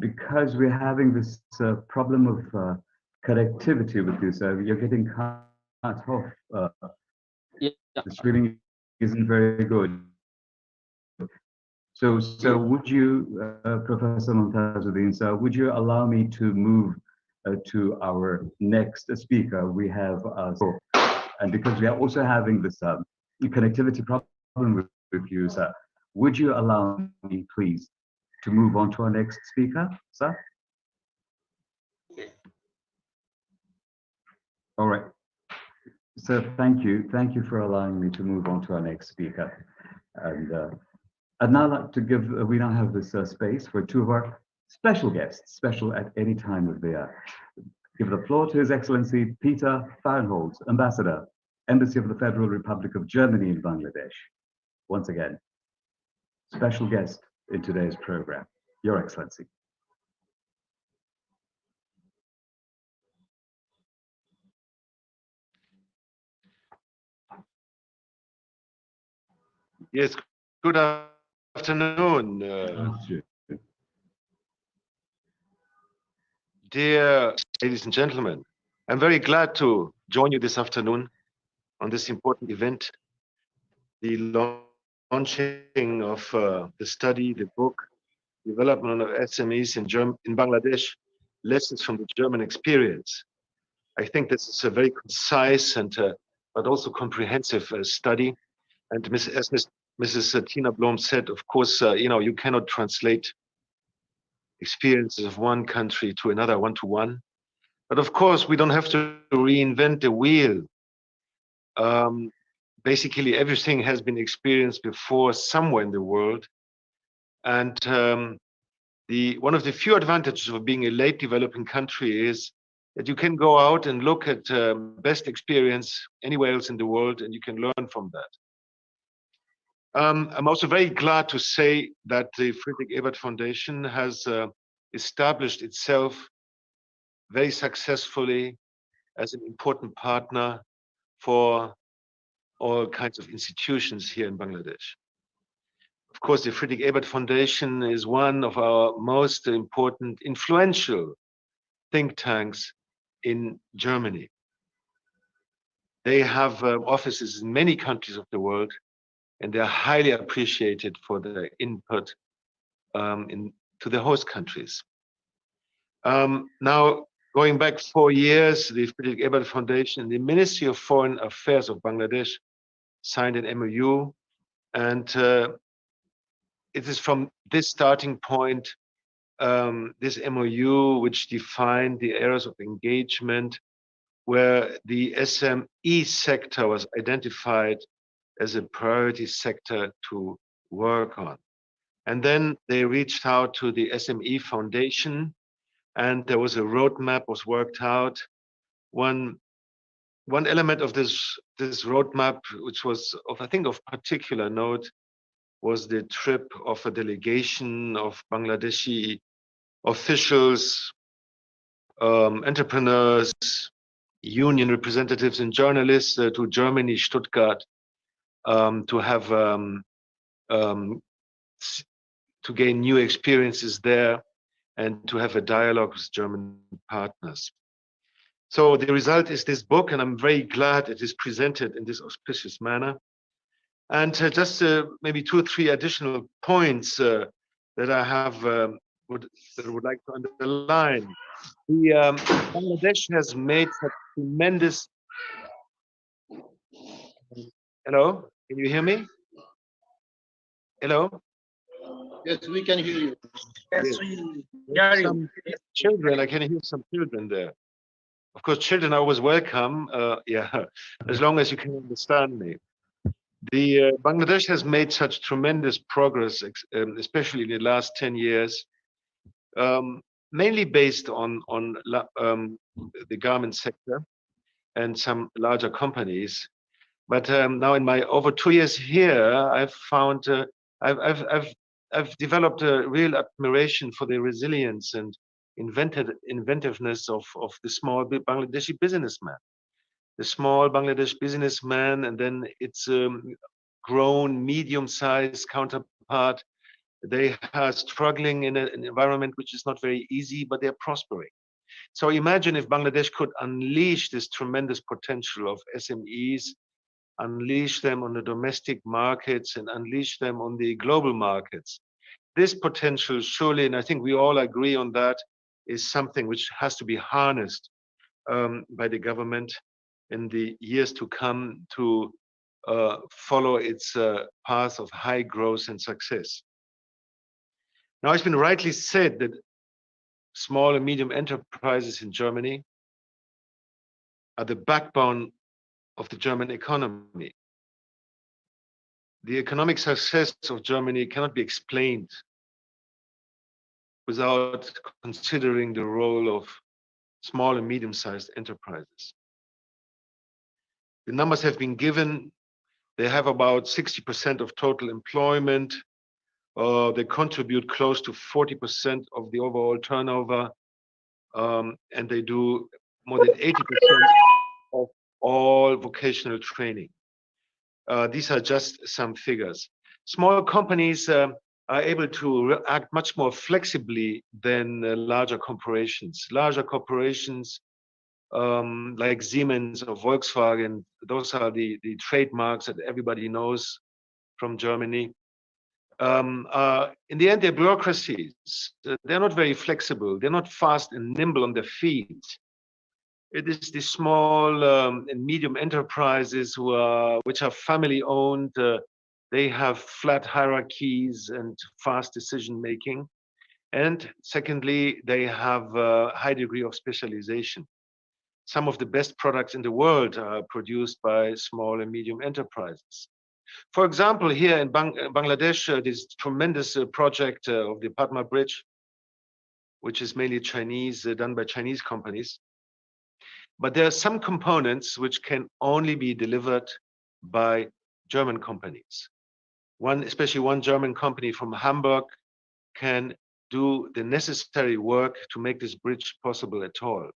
because we're having this problem of connectivity with you, so you're getting cut off. Yeah. The streaming isn't very good. So would you, Professor Montazuddin, so would you allow me to move to our next speaker? We have, and because we are also having this connectivity problem with you, sir, would you allow me, please, to move on to our next speaker, sir? All right. So thank you. Thank you for allowing me to move on to our next speaker. And I'd now like to give, we now have this space for two of our special guests, special at any time of the year. Give the floor to His Excellency Peter Fahrenholz, Ambassador, Embassy of the Federal Republic of Germany in Bangladesh. Once again, special guest in today's program, Your Excellency. Yes, good afternoon. Dear ladies and gentlemen, I'm very glad to join you this afternoon on this important event, the launching of the study, the book, Development of SMEs in Bangladesh, Lessons from the German Experience. I think this is a very concise and but also comprehensive study. And as Mrs. Tina Blom said, of course, you cannot translate experiences of one country to another one-to-one. But of course, we don't have to reinvent the wheel. Basically, everything has been experienced before somewhere in the world. And one of the few advantages of being a late developing country is that you can go out and look at best experience anywhere else in the world, and you can learn from that. I'm also very glad to say that the Friedrich Ebert Foundation has established itself very successfully as an important partner for all kinds of institutions here in Bangladesh. Of course, the Friedrich Ebert Foundation is one of our most important, influential think tanks in Germany. They have offices in many countries of the world, and they are highly appreciated for their input to the host countries. Now, going back 4 years, the Friedrich Ebert Foundation and the Ministry of Foreign Affairs of Bangladesh signed an MOU, and it is from this starting point, this MOU, which defined the areas of engagement where the SME sector was identified as a priority sector to work on. And then they reached out to the SME Foundation, and there was a roadmap was worked out. One element of this roadmap, which was I think of particular note, was the trip of a delegation of Bangladeshi officials, entrepreneurs, union representatives, and journalists to Germany, Stuttgart, to have to gain new experiences there and to have a dialogue with German partners. So the result is this book, and I'm very glad it is presented in this auspicious manner. And just maybe 2 or 3 additional points that I have would like to underline. Bangladesh has made a tremendous. Hello, can you hear me? Hello. Yes, we can hear you. Yes, we hear you. Children, I can hear some children there. Of course, children are always welcome. Yeah, as long as you can understand me. The Bangladesh has made such tremendous progress, especially in the last 10 years. mainly based on the garment sector and some larger companies. But now in my over 2 years here, I've found I've developed a real admiration for the resilience and inventiveness of the small Bangladeshi businessman. The small Bangladesh businessman, and then its grown medium-sized counterpart. They are struggling in an environment which is not very easy, but they're prospering. So imagine if Bangladesh could unleash this tremendous potential of SMEs, unleash them on the domestic markets and unleash them on the global markets. This potential surely, and I think we all agree on that, is something which has to be harnessed by the government in the years to come to follow its path of high growth and success. Now, it's been rightly said that small and medium enterprises in Germany are the backbone of the German economy. The economic success of Germany cannot be explained without considering the role of small and medium-sized enterprises. The numbers have been given. They have about 60% of total employment. They contribute close to 40% of the overall turnover, and they do more than 80% of all vocational training. These are just some figures. Small companies are able to act much more flexibly than larger corporations. Larger corporations like Siemens or Volkswagen, those are the trademarks that everybody knows from Germany. In the end, they're bureaucracies. They're not very flexible. They're not fast and nimble on their feet. It is the small and medium enterprises which are family owned. They have flat hierarchies and fast decision making. And secondly, they have a high degree of specialization. Some of the best products in the world are produced by small and medium enterprises. For example, here in Bangladesh, this tremendous project of the Padma Bridge, which is mainly Chinese, done by Chinese companies. But there are some components which can only be delivered by German companies. Especially one German company from Hamburg can do the necessary work to make this bridge possible at all.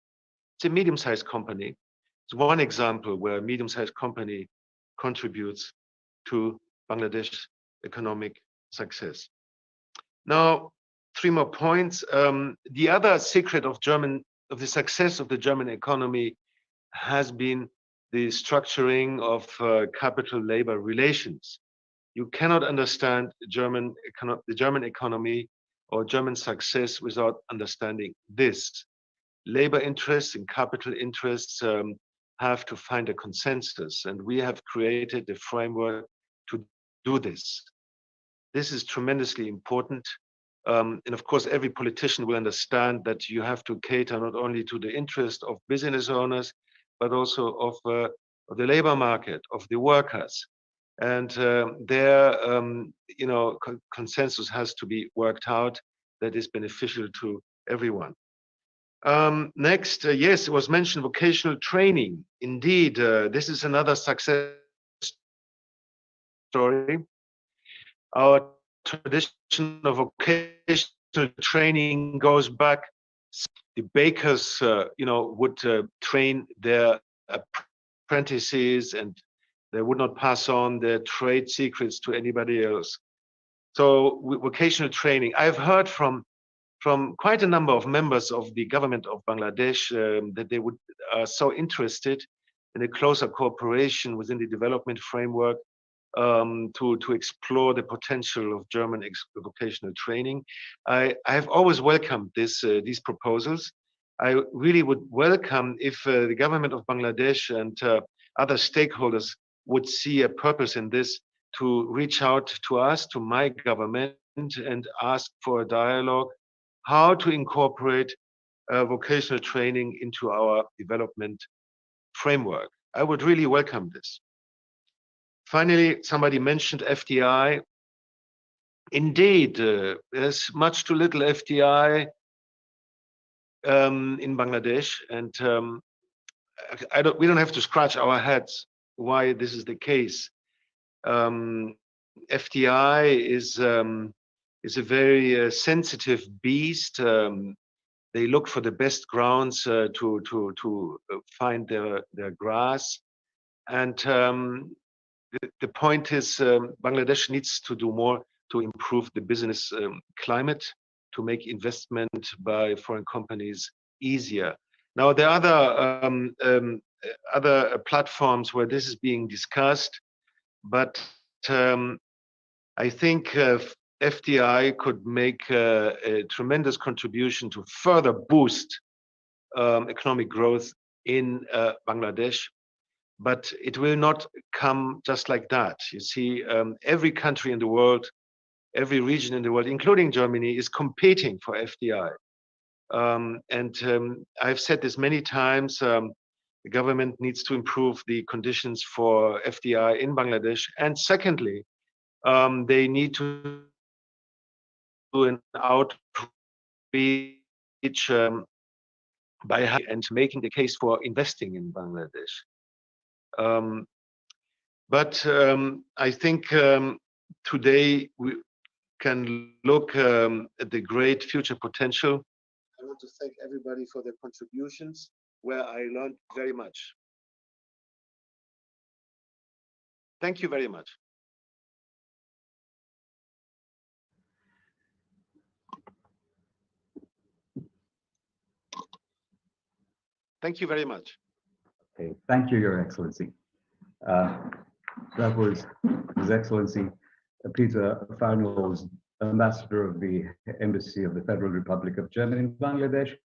It's a medium-sized company. It's one example where a medium-sized company contributes to Bangladesh's economic success. Now, 3 more points. The other secret of the success of the German economy has been the structuring of capital-labor relations. You cannot understand the German economy or German success without understanding this. Labor interests and capital interests have to find a consensus, and we have created the framework to do this. This is tremendously important. And of course, every politician will understand that you have to cater not only to the interest of business owners, but also of the labor market, of the workers. And their consensus has to be worked out that is beneficial to everyone. Next, yes, it was mentioned vocational training. Indeed, this is another success story. Our tradition of vocational training goes back. The bakers, would train their apprentices, and they would not pass on their trade secrets to anybody else. So vocational training, I've heard from quite a number of members of the government of Bangladesh that they are so interested in a closer cooperation within the development framework to explore the potential of German vocational training. I have always welcomed these proposals. I really would welcome if the government of Bangladesh and other stakeholders would see a purpose in this, to reach out to us, to my government, and ask for a dialogue how to incorporate vocational training into our development framework. I would really welcome this. Finally, somebody mentioned FDI. Indeed, there's much too little FDI in Bangladesh, and we don't have to scratch our heads why this is the case. FDI is a very sensitive beast. They look for the best grounds to find their grass, and the point is Bangladesh needs to do more to improve the business climate, to make investment by foreign companies easier. Now, there are other platforms where this is being discussed, but I think FDI could make a tremendous contribution to further boost economic growth in Bangladesh. But it will not come just like that. You see, every country in the world, every region in the world, including Germany, is competing for FDI. I've said this many times, the government needs to improve the conditions for FDI in Bangladesh. And secondly, they need to do an outreach by and making the case for investing in Bangladesh. But I think today we can look at the great future potential. I want to thank everybody for their contributions, where I learned very much. Thank you very much. Thank you very much. Okay, thank you, Your Excellency. That was His Excellency Peter Farnall's, Ambassador of the Embassy of the Federal Republic of Germany in Bangladesh.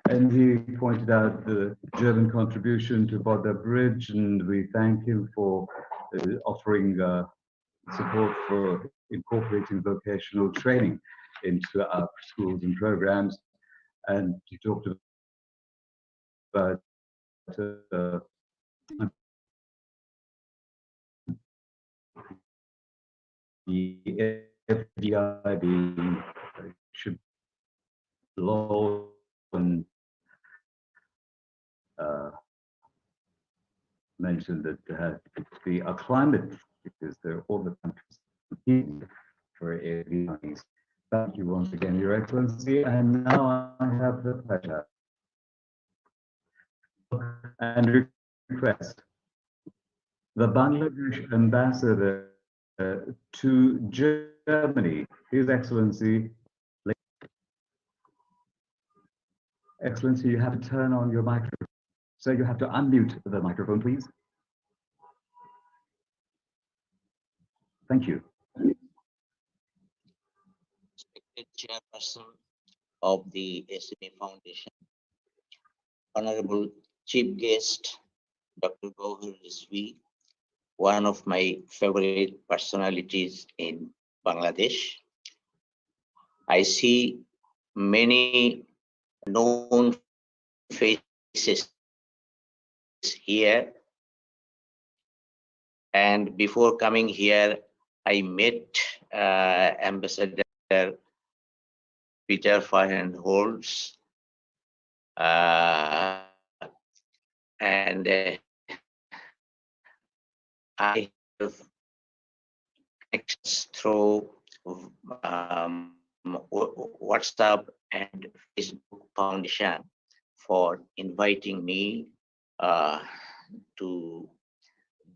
And he pointed out the German contribution to Bodha Bridge, and we thank him for offering support for incorporating vocational training into our schools and programs. And he talked about the FDI being should low and mentioned that the climate, because they're all the countries competing for FDIs. Thank you once again, Your Excellency. And now I have the pleasure and request the Bangladesh Ambassador to Germany, His Excellency. Excellency, you have to turn on your microphone. So you have to unmute the microphone, please. Thank you. Respected Chairperson of the Sme Foundation, Honorable Chief Guest, Dr. Gauhar Rizvi, one of my favorite personalities in Bangladesh. I see many known faces here, and before coming here I met Ambassador Peter Farnall, and I have connections through WhatsApp and Facebook Foundation for inviting me to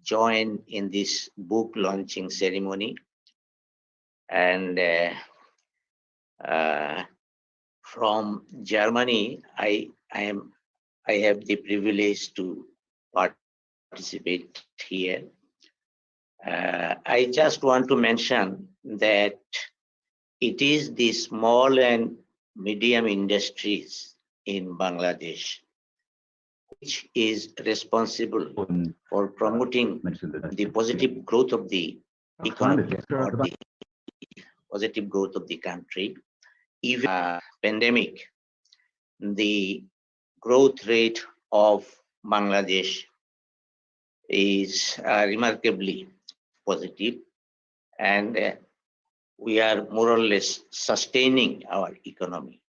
join in this book launching ceremony. And from Germany, I have the privilege to participate here. I just want to mention that it is the small and medium industries in Bangladesh which is responsible for promoting the positive growth of the economy or the positive growth of the country. Even pandemic, the growth rate of Bangladesh is remarkably positive, and we are more or less sustaining our economy.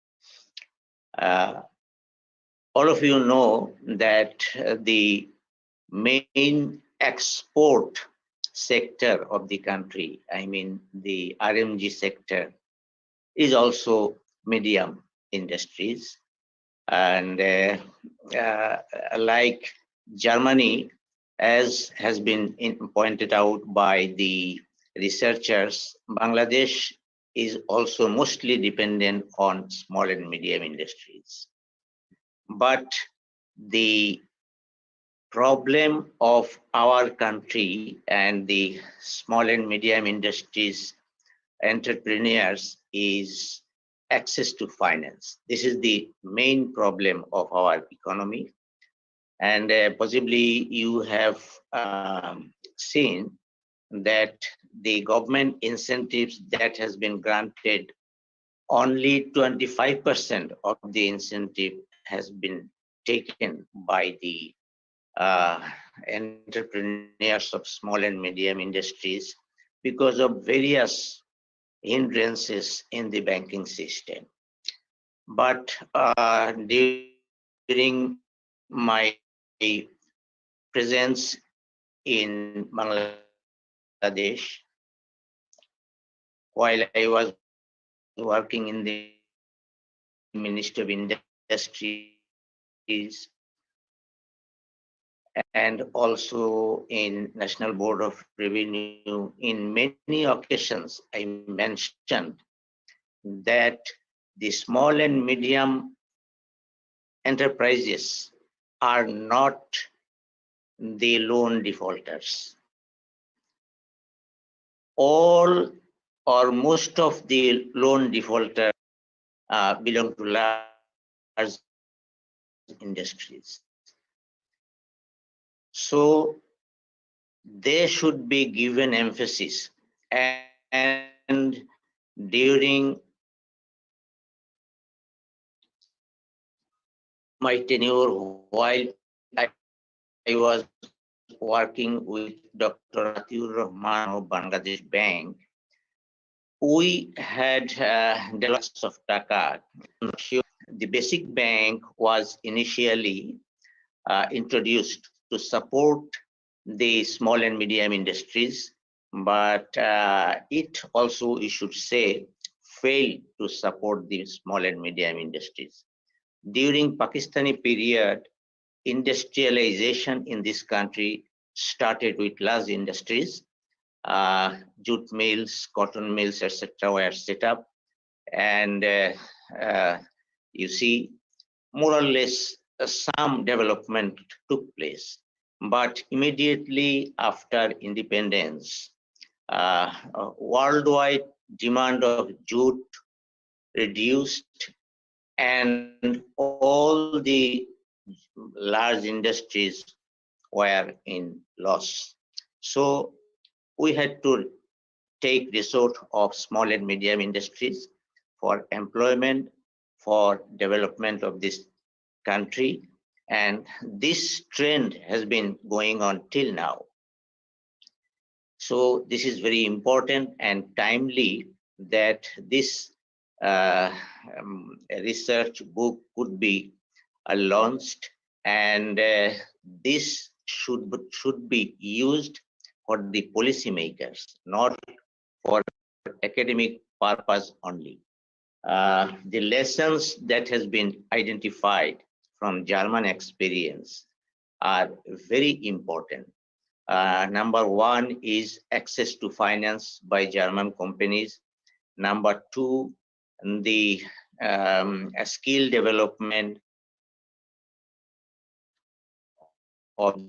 all of you know that the main export sector of the country, I mean the RMG sector, is also medium industries. And like Germany, as has been pointed out by the researchers, Bangladesh is also mostly dependent on small and medium industries. But the problem of our country and the small and medium industries entrepreneurs is access to finance. This is the main problem of our economy. And possibly you have seen that the government incentives that has been granted, only 25% of the incentive has been taken by the entrepreneurs of small and medium industries because of various hindrances in the banking system. But during my presence in Bangladesh, while I was working in the Ministry of Industries and also in National Board of Revenue, in many occasions I mentioned that the small and medium enterprises are not the loan defaulters. All or most of the loan defaulters belong to large industries. So they should be given emphasis, and during my tenure, while I was working with Dr. Atiur Rahman of Bangladesh Bank, we had lots of taka. The basic bank was initially introduced to support the small and medium industries, but it also, you should say, failed to support the small and medium industries. During Pakistani period, industrialization in this country started with large industries. Jute mills, cotton mills, etc. were set up, and you see, more or less some development took place. But immediately after independence, worldwide demand of jute reduced, and all the large industries were in loss. So we had to take resort of small and medium industries for employment, for development of this country, and this trend has been going on till now. So this is very important and timely that this research book could be launched, and this should be used for the policymakers, not for academic purpose only. The lessons that has been identified from German experience are very important. Number one is access to finance by German companies. Number two, the skill development of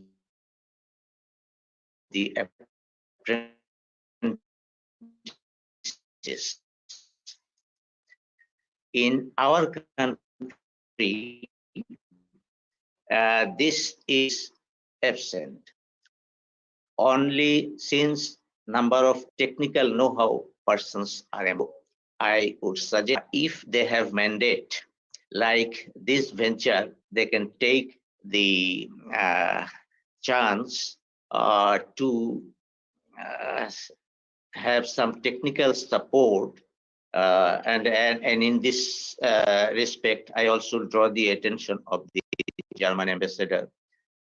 the apprentices. In our country, this is absent. Only since number of technical know-how persons are able, I would suggest if they have mandate like this venture, they can take the chance to have some technical support, and in this respect, I also draw the attention of the German ambassador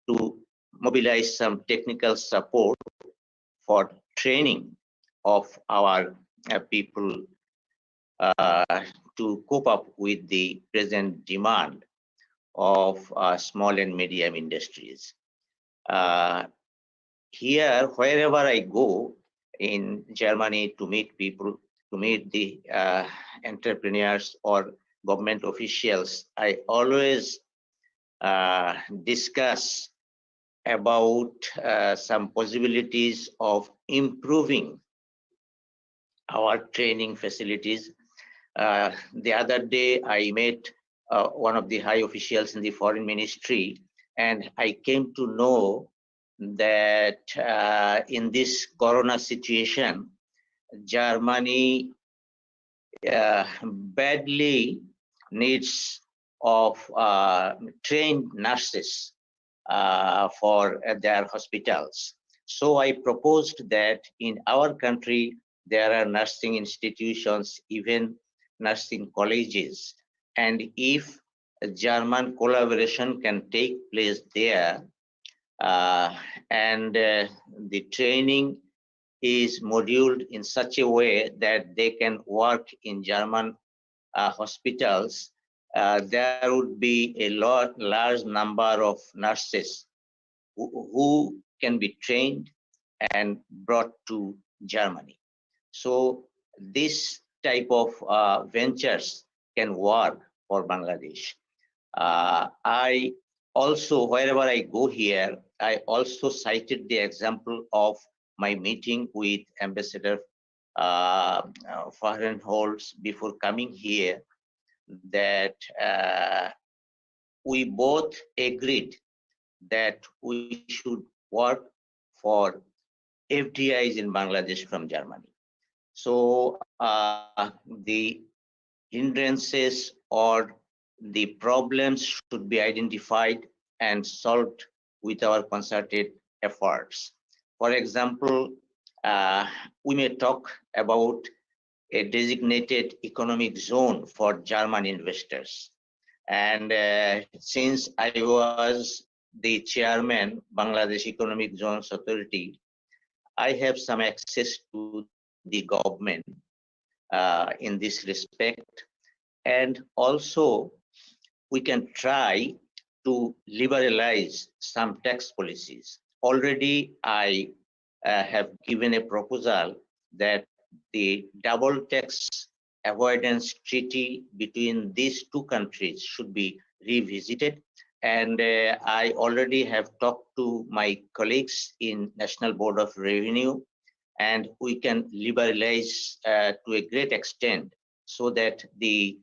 to mobilize some technical support for training of our people to cope up with the present demand of small and medium industries. Here, wherever I go in Germany to meet people, to meet the entrepreneurs or government officials, I always discuss about some possibilities of improving our training facilities. The other day, I met one of the high officials in the foreign ministry, and I came to know that in this corona situation, Germany badly needs of trained nurses for their hospitals. So I proposed that in our country, there are nursing institutions, even nursing colleges. And if German collaboration can take place there, and the training is moduled in such a way that they can work in German hospitals, there would be a large number of nurses who can be trained and brought to Germany. So this type of ventures can work for Bangladesh. I also, wherever I go here, I also cited the example of my meeting with Ambassador Fahrenholz before coming here, that we both agreed that we should work for FDIs in Bangladesh from Germany. So the hindrances or the problems should be identified and solved with our concerted efforts. For example, we may talk about a designated economic zone for German investors. And since I was the chairman, Bangladesh Economic Zones Authority, I have some access to the government in this respect. And also, we can try to liberalize some tax policies. Already, I have given a proposal that the double tax avoidance treaty between these two countries should be revisited. And I already have talked to my colleagues in National Board of Revenue, and we can liberalize to a great extent so that the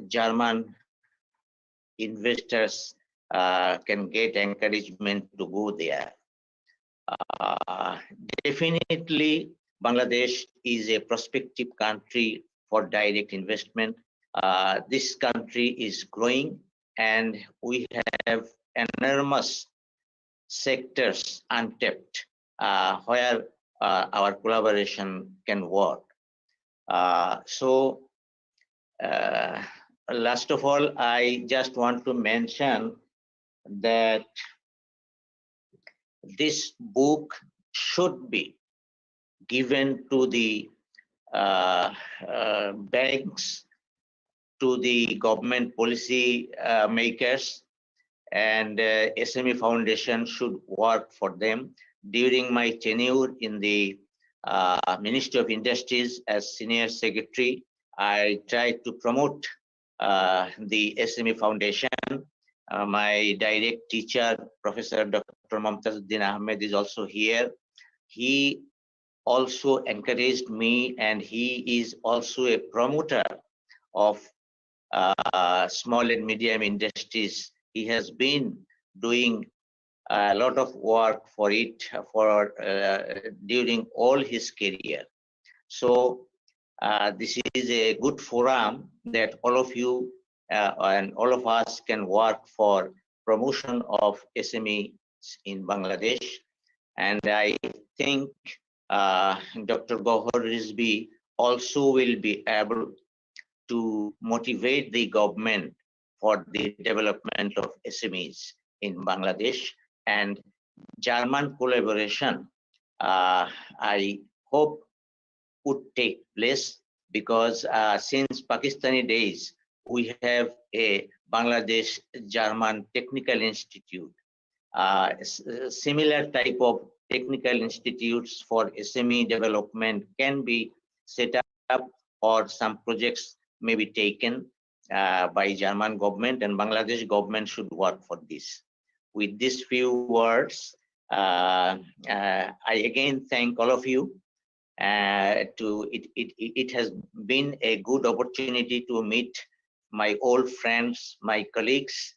German investors can get encouragement to go there. Definitely, Bangladesh is a prospective country for direct investment. This country is growing, and we have enormous sectors untapped where our collaboration can work. Last of all, I just want to mention that this book should be given to the banks, to the government policy makers, and SME Foundation should work for them. During my tenure in the Ministry of Industries as Senior Secretary, I tried to promote the SME Foundation. My direct teacher, Professor Dr. Momtazuddin Ahmed, is also here. He also encouraged me, and he is also a promoter of small and medium industries. He has been doing a lot of work for it during all his career. So this is a good forum that all of you and all of us can work for promotion of SMEs in Bangladesh. And I think Dr. Gohar Rizvi also will be able to motivate the government for the development of SMEs in Bangladesh, and German collaboration, I hope would take place, because since Pakistani days, we have a Bangladesh German Technical Institute. Similar type of technical institutes for SME development can be set up, or some projects may be taken by German government, and Bangladesh government should work for this. With these few words, I again thank all of you. It has been a good opportunity to meet my old friends, my colleagues,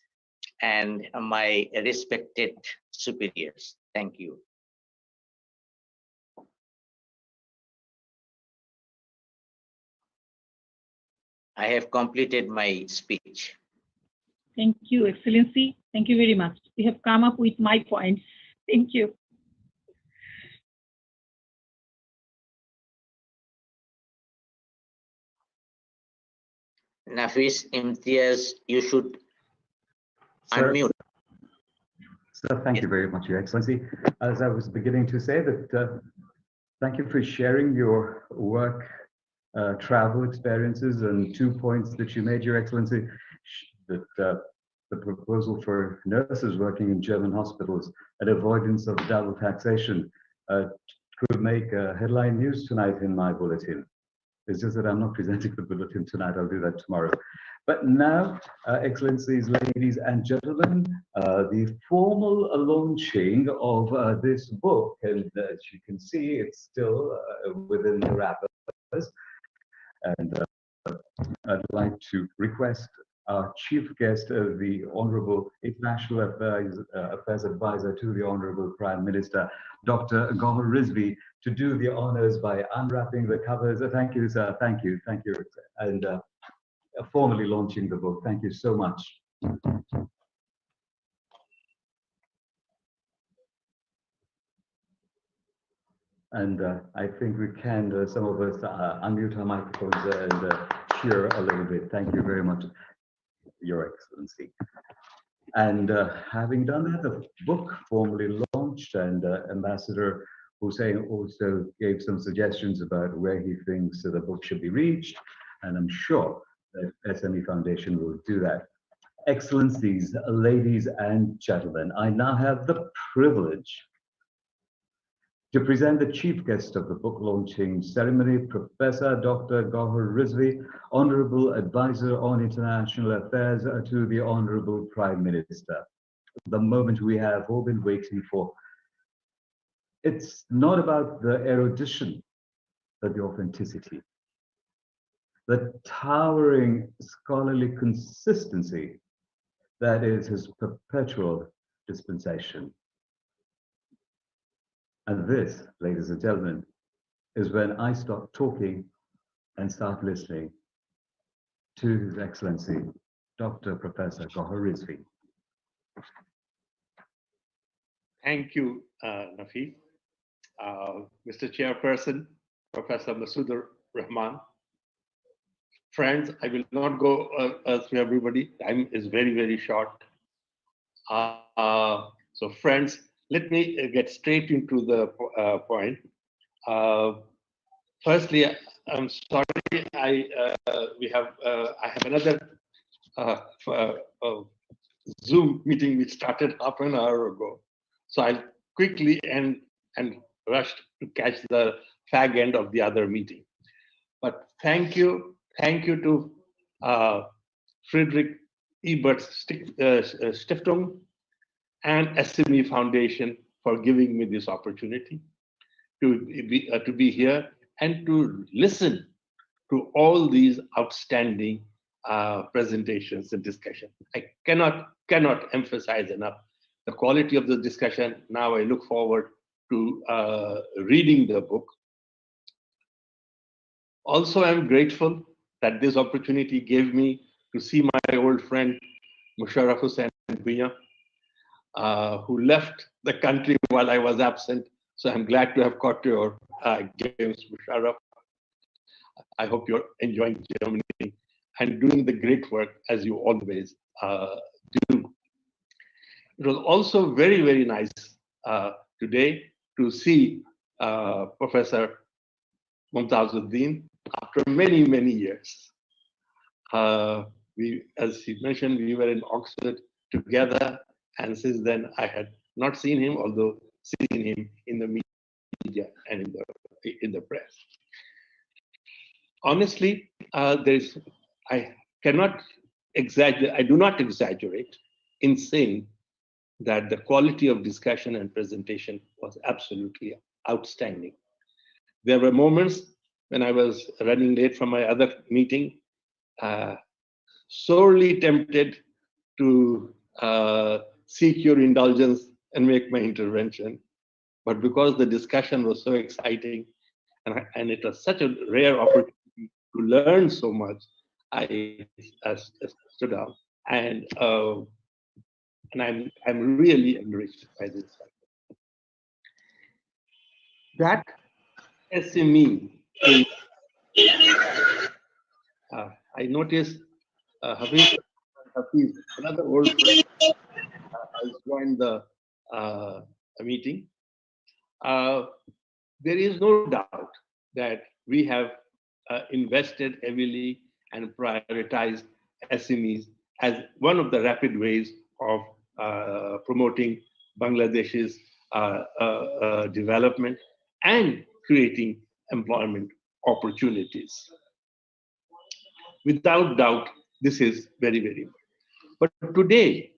and my respected superiors. Thank you. I have completed my speech. Thank you, Excellency. Thank you very much. You have come up with my points. Thank you. Nafis Imtiaz, you should Sir, unmute. Sir, thank you very much, Your Excellency. As I was beginning to say that, thank you for sharing your work, travel experiences, and 2 points that you made, Your Excellency, that the proposal for nurses working in German hospitals and avoidance of double taxation could make headline news tonight in my bulletin. It's just that I'm not presenting the bulletin tonight. I'll do that tomorrow. But now, Excellencies, ladies and gentlemen, the formal launching of this book, and as you can see, it's still within the wrappers. And I'd like to request our chief guest, the Honorable International Affairs Advisor to the Honorable Prime Minister, Dr. Gauhar Rizvi, to do the honors by unwrapping the covers. Thank you, sir. Thank you. Thank you. And formally launching the book. Thank you so much. And I think we can, some of us, unmute our microphones and cheer a little bit. Thank you very much, Your Excellency. And having done that, the book formally launched, and Ambassador Hussein also gave some suggestions about where he thinks the book should be reached, and I'm sure that SME Foundation will do that. Excellencies, ladies and gentlemen, I now have the privilege to present the chief guest of the book launching ceremony, Professor Dr. Gauhar Rizvi, Honorable Advisor on International Affairs to the Honorable Prime Minister. The moment we have all been waiting for. It's not about the erudition, but the authenticity. The towering scholarly consistency that is his perpetual dispensation. And this, ladies and gentlemen, is when I stop talking and start listening to His Excellency, Dr. Professor Gauhar Rizvi. Thank you, Nafi. Mr. Chairperson, Professor Masood Rahman. Friends, I will not go through everybody. Time is very, very short. So friends, let me get straight into the point. Firstly, I'm sorry, I have another Zoom meeting which started half an hour ago. So I'll quickly and rush to catch the fag end of the other meeting. But thank you to Friedrich Ebert Stiftung and SME Foundation for giving me this opportunity to be here and to listen to all these outstanding presentations and discussion. I cannot emphasize enough the quality of the discussion. Now I look forward to reading the book. Also, I'm grateful that this opportunity gave me to see my old friend Musharraf Hussain Bhuiyan, who left the country while I was absent. So I'm glad to have caught your James Musharraf. I hope you're enjoying Germany and doing the great work as you always do. It was also very, very nice today to see Professor Mumtazuddin after many, many years. As he mentioned, we were in Oxford together, and since then I had not seen him, although seen him in the media and in the press. Honestly, I cannot exaggerate. I do not exaggerate in saying that the quality of discussion and presentation was absolutely outstanding. There were moments when I was running late from my other meeting, sorely tempted to seek your indulgence and make my intervention. But because the discussion was so exciting and it was such a rare opportunity to learn so much, I stood up and I'm really enriched by this. That SME, I noticed Hafiz, another old friend, has joined the meeting. There is no doubt that we have invested heavily and prioritized SMEs as one of the rapid ways of promoting Bangladesh's development and creating employment opportunities. Without doubt, this is very, very important. But today,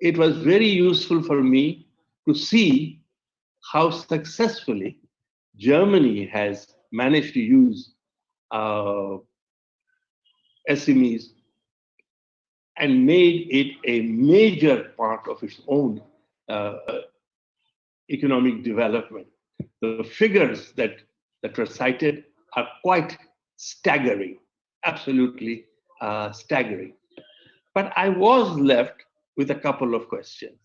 it was very useful for me to see how successfully Germany has managed to use SMEs and made it a major part of its own economic development. The figures that were cited are quite staggering, absolutely staggering. But I was left with a couple of questions.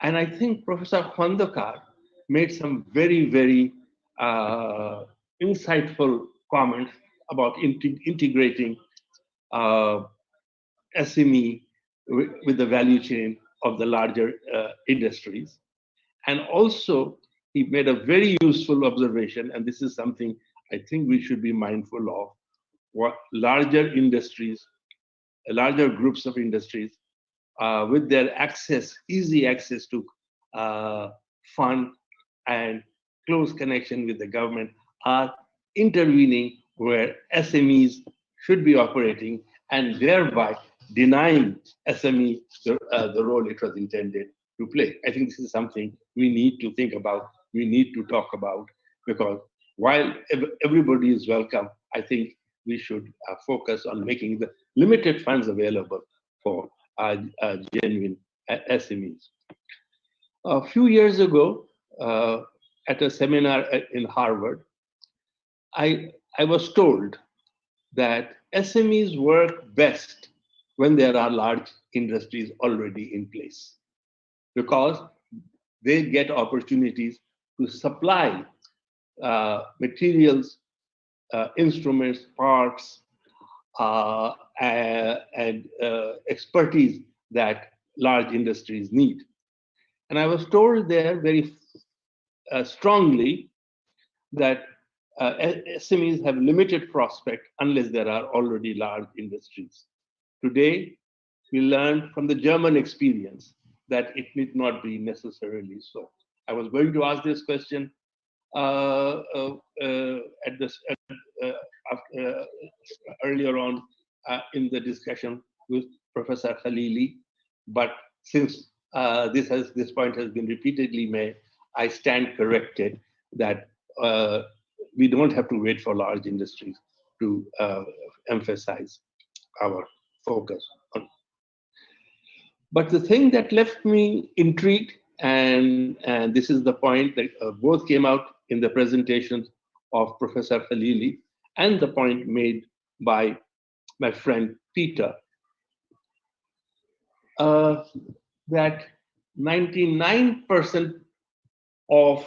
And I think Professor Khwandekar made some very, very insightful comments about integrating SME with the value chain of the larger industries. And also, he made a very useful observation, and this is something I think we should be mindful of, what larger industries, larger groups of industries, with their access, easy access to fund and close connection with the government, are intervening where SMEs should be operating and thereby denying SME the role it was intended to play. I think this is something we need to think about, we need to talk about, because while everybody is welcome, I think we should focus on making the limited funds available for genuine SMEs. A few years ago, at a seminar in Harvard, I was told that SMEs work best when there are large industries already in place, because they get opportunities to supply materials, instruments, parts, and expertise that large industries need. And I was told there very strongly that SMEs have limited prospect unless there are already large industries. Today, we learned from the German experience that it need not be necessarily so. I was going to ask this question earlier on in the discussion with Professor Khalili, but since this point has been repeatedly made, I stand corrected that we don't have to wait for large industries to emphasize our focus on. But the thing that left me intrigued, and this is the point that both came out in the presentations of Professor Khalili and the point made by my friend Peter, that 99% of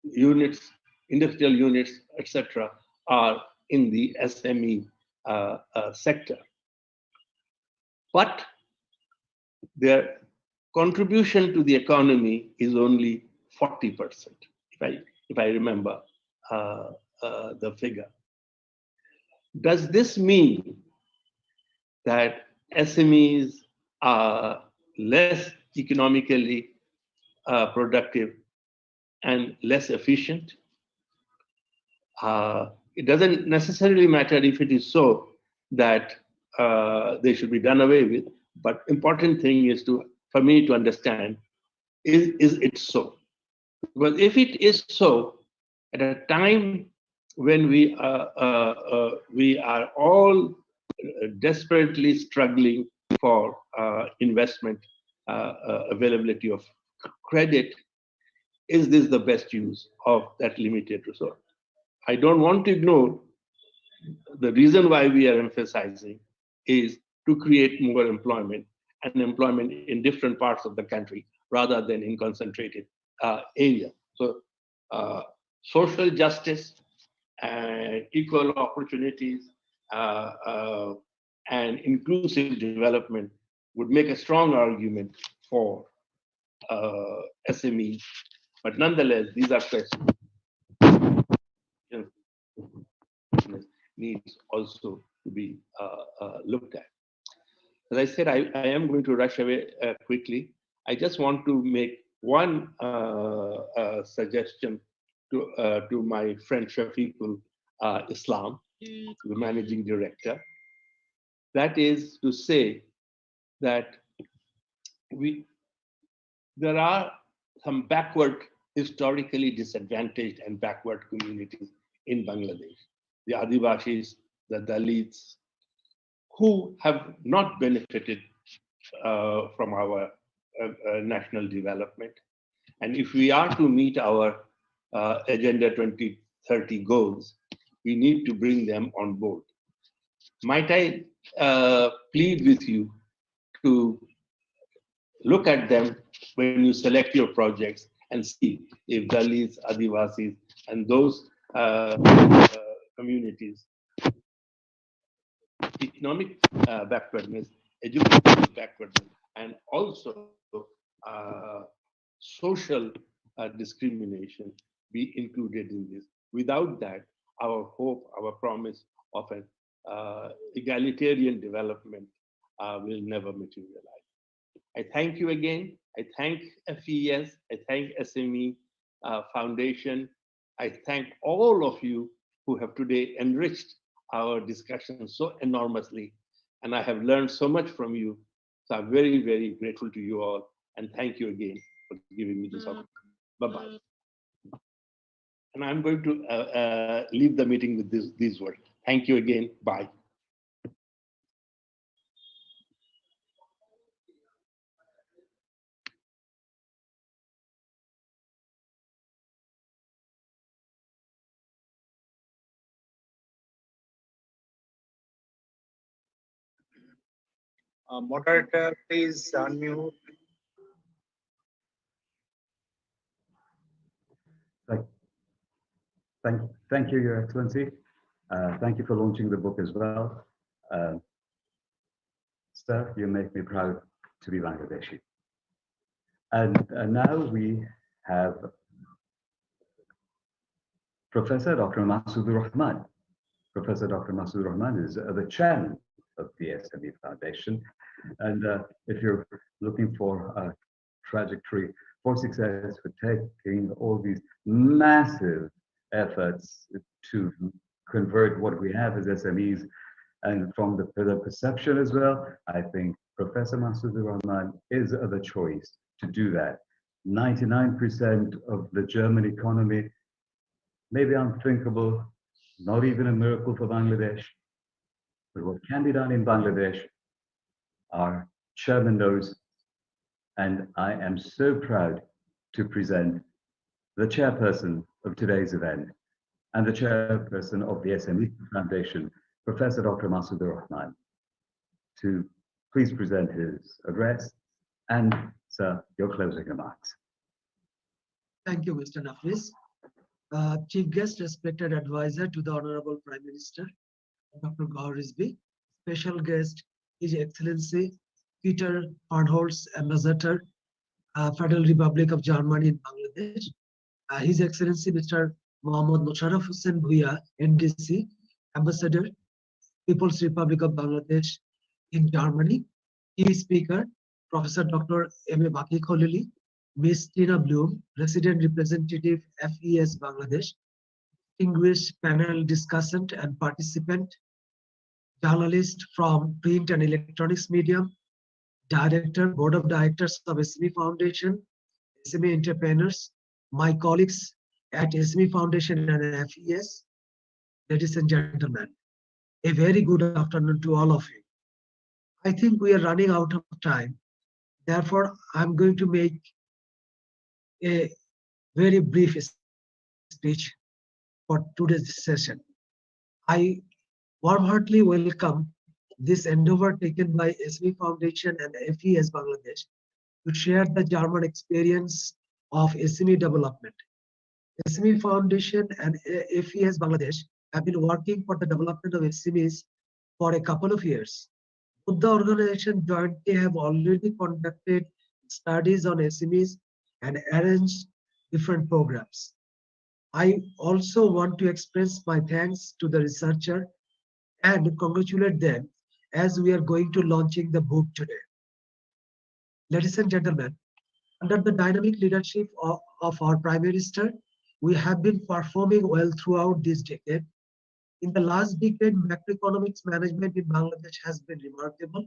units, industrial units, etc., are in the SME sector. But their contribution to the economy is only 40%, if I remember the figure. Does this mean that SMEs are less economically productive and less efficient? It doesn't necessarily matter if it is so that they should be done away with, but important thing is for me to understand, is it so? Because if it is so, at a time when we are all desperately struggling for investment, availability of credit, is this the best use of that limited resource? I don't want to ignore the reason why we are emphasizing is to create more employment, and employment in different parts of the country rather than in concentrated area. So social justice and equal opportunities and inclusive development would make a strong argument for SMEs. But nonetheless, these are questions needs also to be looked at. As I said, I am going to rush away quickly. I just want to make one suggestion to my friend Shafiqul Islam, the managing director. That is to say that there are some historically disadvantaged and backward communities in Bangladesh. The Adivashis, the Dalits, who have not benefited from our national development. And if we are to meet our Agenda 2030 goals, we need to bring them on board. Might I plead with you to look at them when you select your projects and see if Dalits, Adivasis, and those communities, economic backwardness, educational backwardness, and also social discrimination be included in this. Without that, our hope, our promise of an egalitarian development will never materialize. I thank you again. I thank FES. I thank SME Foundation. I thank all of you who have today enriched our discussion so enormously. And I have learned so much from you. So I'm very, very grateful to you all. And thank you again for giving me this opportunity. Bye-bye. And I'm going to leave the meeting with these words. Thank you again. Bye. Moderator, please unmute. Thank you, Your Excellency. Thank you for launching the book as well. Sir, you make me proud to be Bangladeshi. And now we have Professor Dr. Masoodur Rahman. Professor Dr. Masoodur Rahman is the chairman of the SME Foundation. And if you're looking for a trajectory for success, for taking all these massive efforts to convert what we have as SMEs, and from the perception as well, I think Professor Masoodur Rahman is the choice to do that. 99% of the German economy, maybe unthinkable, not even a miracle for Bangladesh, but what can be done in Bangladesh, our chairman knows, and I am so proud to present the chairperson of today's event and the chairperson of the SME Foundation, Professor Dr. Masoodur Rahman, to please present his address and, sir, your closing remarks. Thank you, Mr. Nafis. Chief guest, respected advisor to the Honorable Prime Minister, Dr. Gaurisby. Special guest, His Excellency Peter Arnholz, Ambassador, Federal Republic of Germany in Bangladesh. His Excellency Mr. Mohammad Musharraf Hussain Bhuiya, NDC, Ambassador, People's Republic of Bangladesh in Germany. Key speaker, Professor Dr. M.A. Baki Khalili, Ms. Tina Bloom, Resident Representative, FES Bangladesh, distinguished panel discussant and participant, journalist from print and electronics medium, director, board of directors of SME Foundation, SME entrepreneurs, my colleagues at SME Foundation and FES, ladies and gentlemen, a very good afternoon to all of you. I think we are running out of time. Therefore, I'm going to make a very brief speech for today's session. I warmheartedly welcome this endeavor taken by SME Foundation and FES Bangladesh to share the German experience of SME development. SME Foundation and FES Bangladesh have been working for the development of SMEs for a couple of years. Both the organizations jointly have already conducted studies on SMEs and arranged different programs. I also want to express my thanks to the researcher and congratulate them as we are going to launching the book today. Ladies and gentlemen, under the dynamic leadership of our Prime Minister, we have been performing well throughout this decade. In the last decade, macroeconomics management in Bangladesh has been remarkable.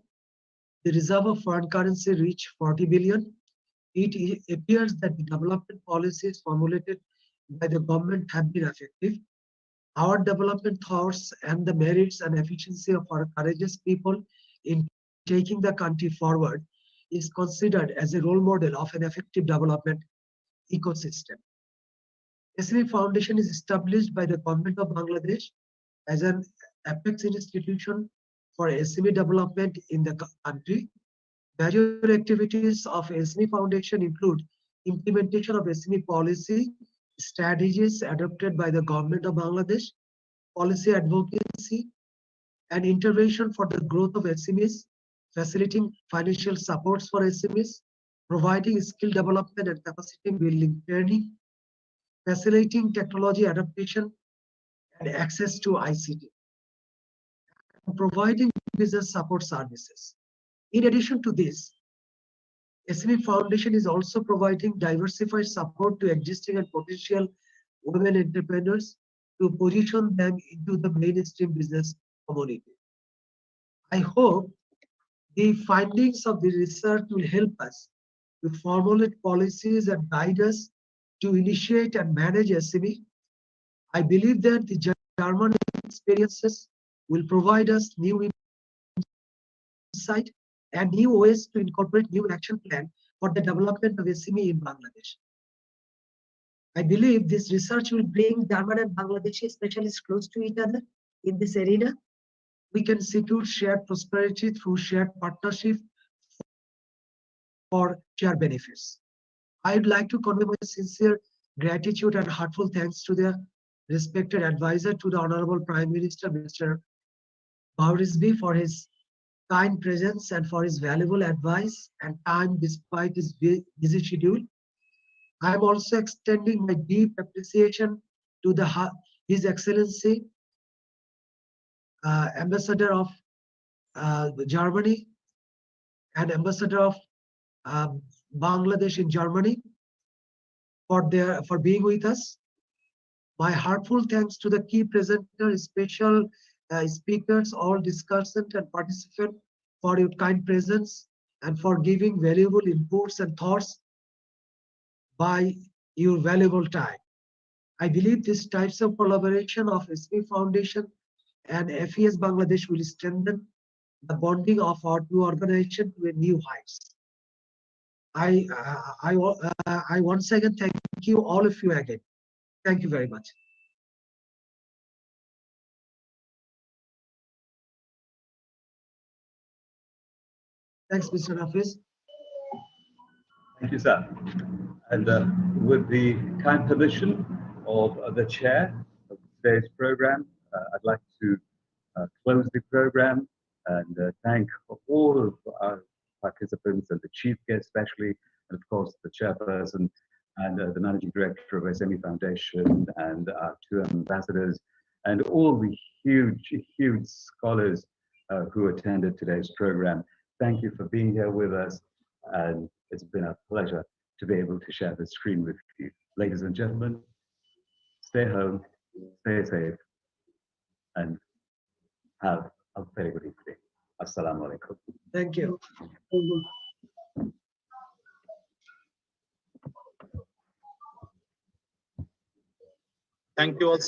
The reserve of foreign currency reached 40 billion. It appears that the development policies formulated by the government have been effective. Our development thoughts and the merits and efficiency of our courageous people in taking the country forward is considered as a role model of an effective development ecosystem. SME Foundation is established by the government of Bangladesh as an apex institution for SME development in the country. Major activities of SME Foundation include implementation of SME policy, strategies adopted by the government of Bangladesh, policy advocacy, and intervention for the growth of SMEs, facilitating financial supports for SMEs, providing skill development and capacity building training, facilitating technology adaptation and access to ICT, and providing business support services. In addition to this, SME Foundation is also providing diversified support to existing and potential women entrepreneurs to position them into the mainstream business community. I hope the findings of the research will help us to formulate policies and guide us to initiate and manage SME. I believe that the German experiences will provide us new insight and new ways to incorporate new action plan for the development of SME in Bangladesh. I believe this research will bring German and Bangladeshi specialists close to each other in this arena. We can secure shared prosperity through shared partnership for shared benefits. I'd like to convey my sincere gratitude and heartfelt thanks to the respected advisor to the Honorable Prime Minister, Mr. Gaurisby, for his kind presence and for his valuable advice and time despite his busy schedule. I am also extending my deep appreciation to His Excellency, Ambassador of Germany and Ambassador of Bangladesh in Germany for being with us. My heartfelt thanks to the key presenters, special speakers, all discussants and participants for your kind presence and for giving valuable inputs and thoughts by your valuable time. I believe these types of collaboration of SME Foundation and FES Bangladesh will strengthen the bonding of our two organizations to a new heights. I once again thank you, all of you again. Thank you very much. Thanks, Mr. Hafiz. Thank you, sir. And with the kind permission of the chair of today's program, I'd like to close the program and thank all of our participants and the chief guest especially, and of course the chairperson and the managing director of SME Foundation and our two ambassadors and all the huge scholars who attended today's program. Thank you for being here with us, and it's been a pleasure to be able to share the screen with you. Ladies and gentlemen, stay home, stay safe, and have a very good evening. Assalamu alaikum. Thank you. Thank you also.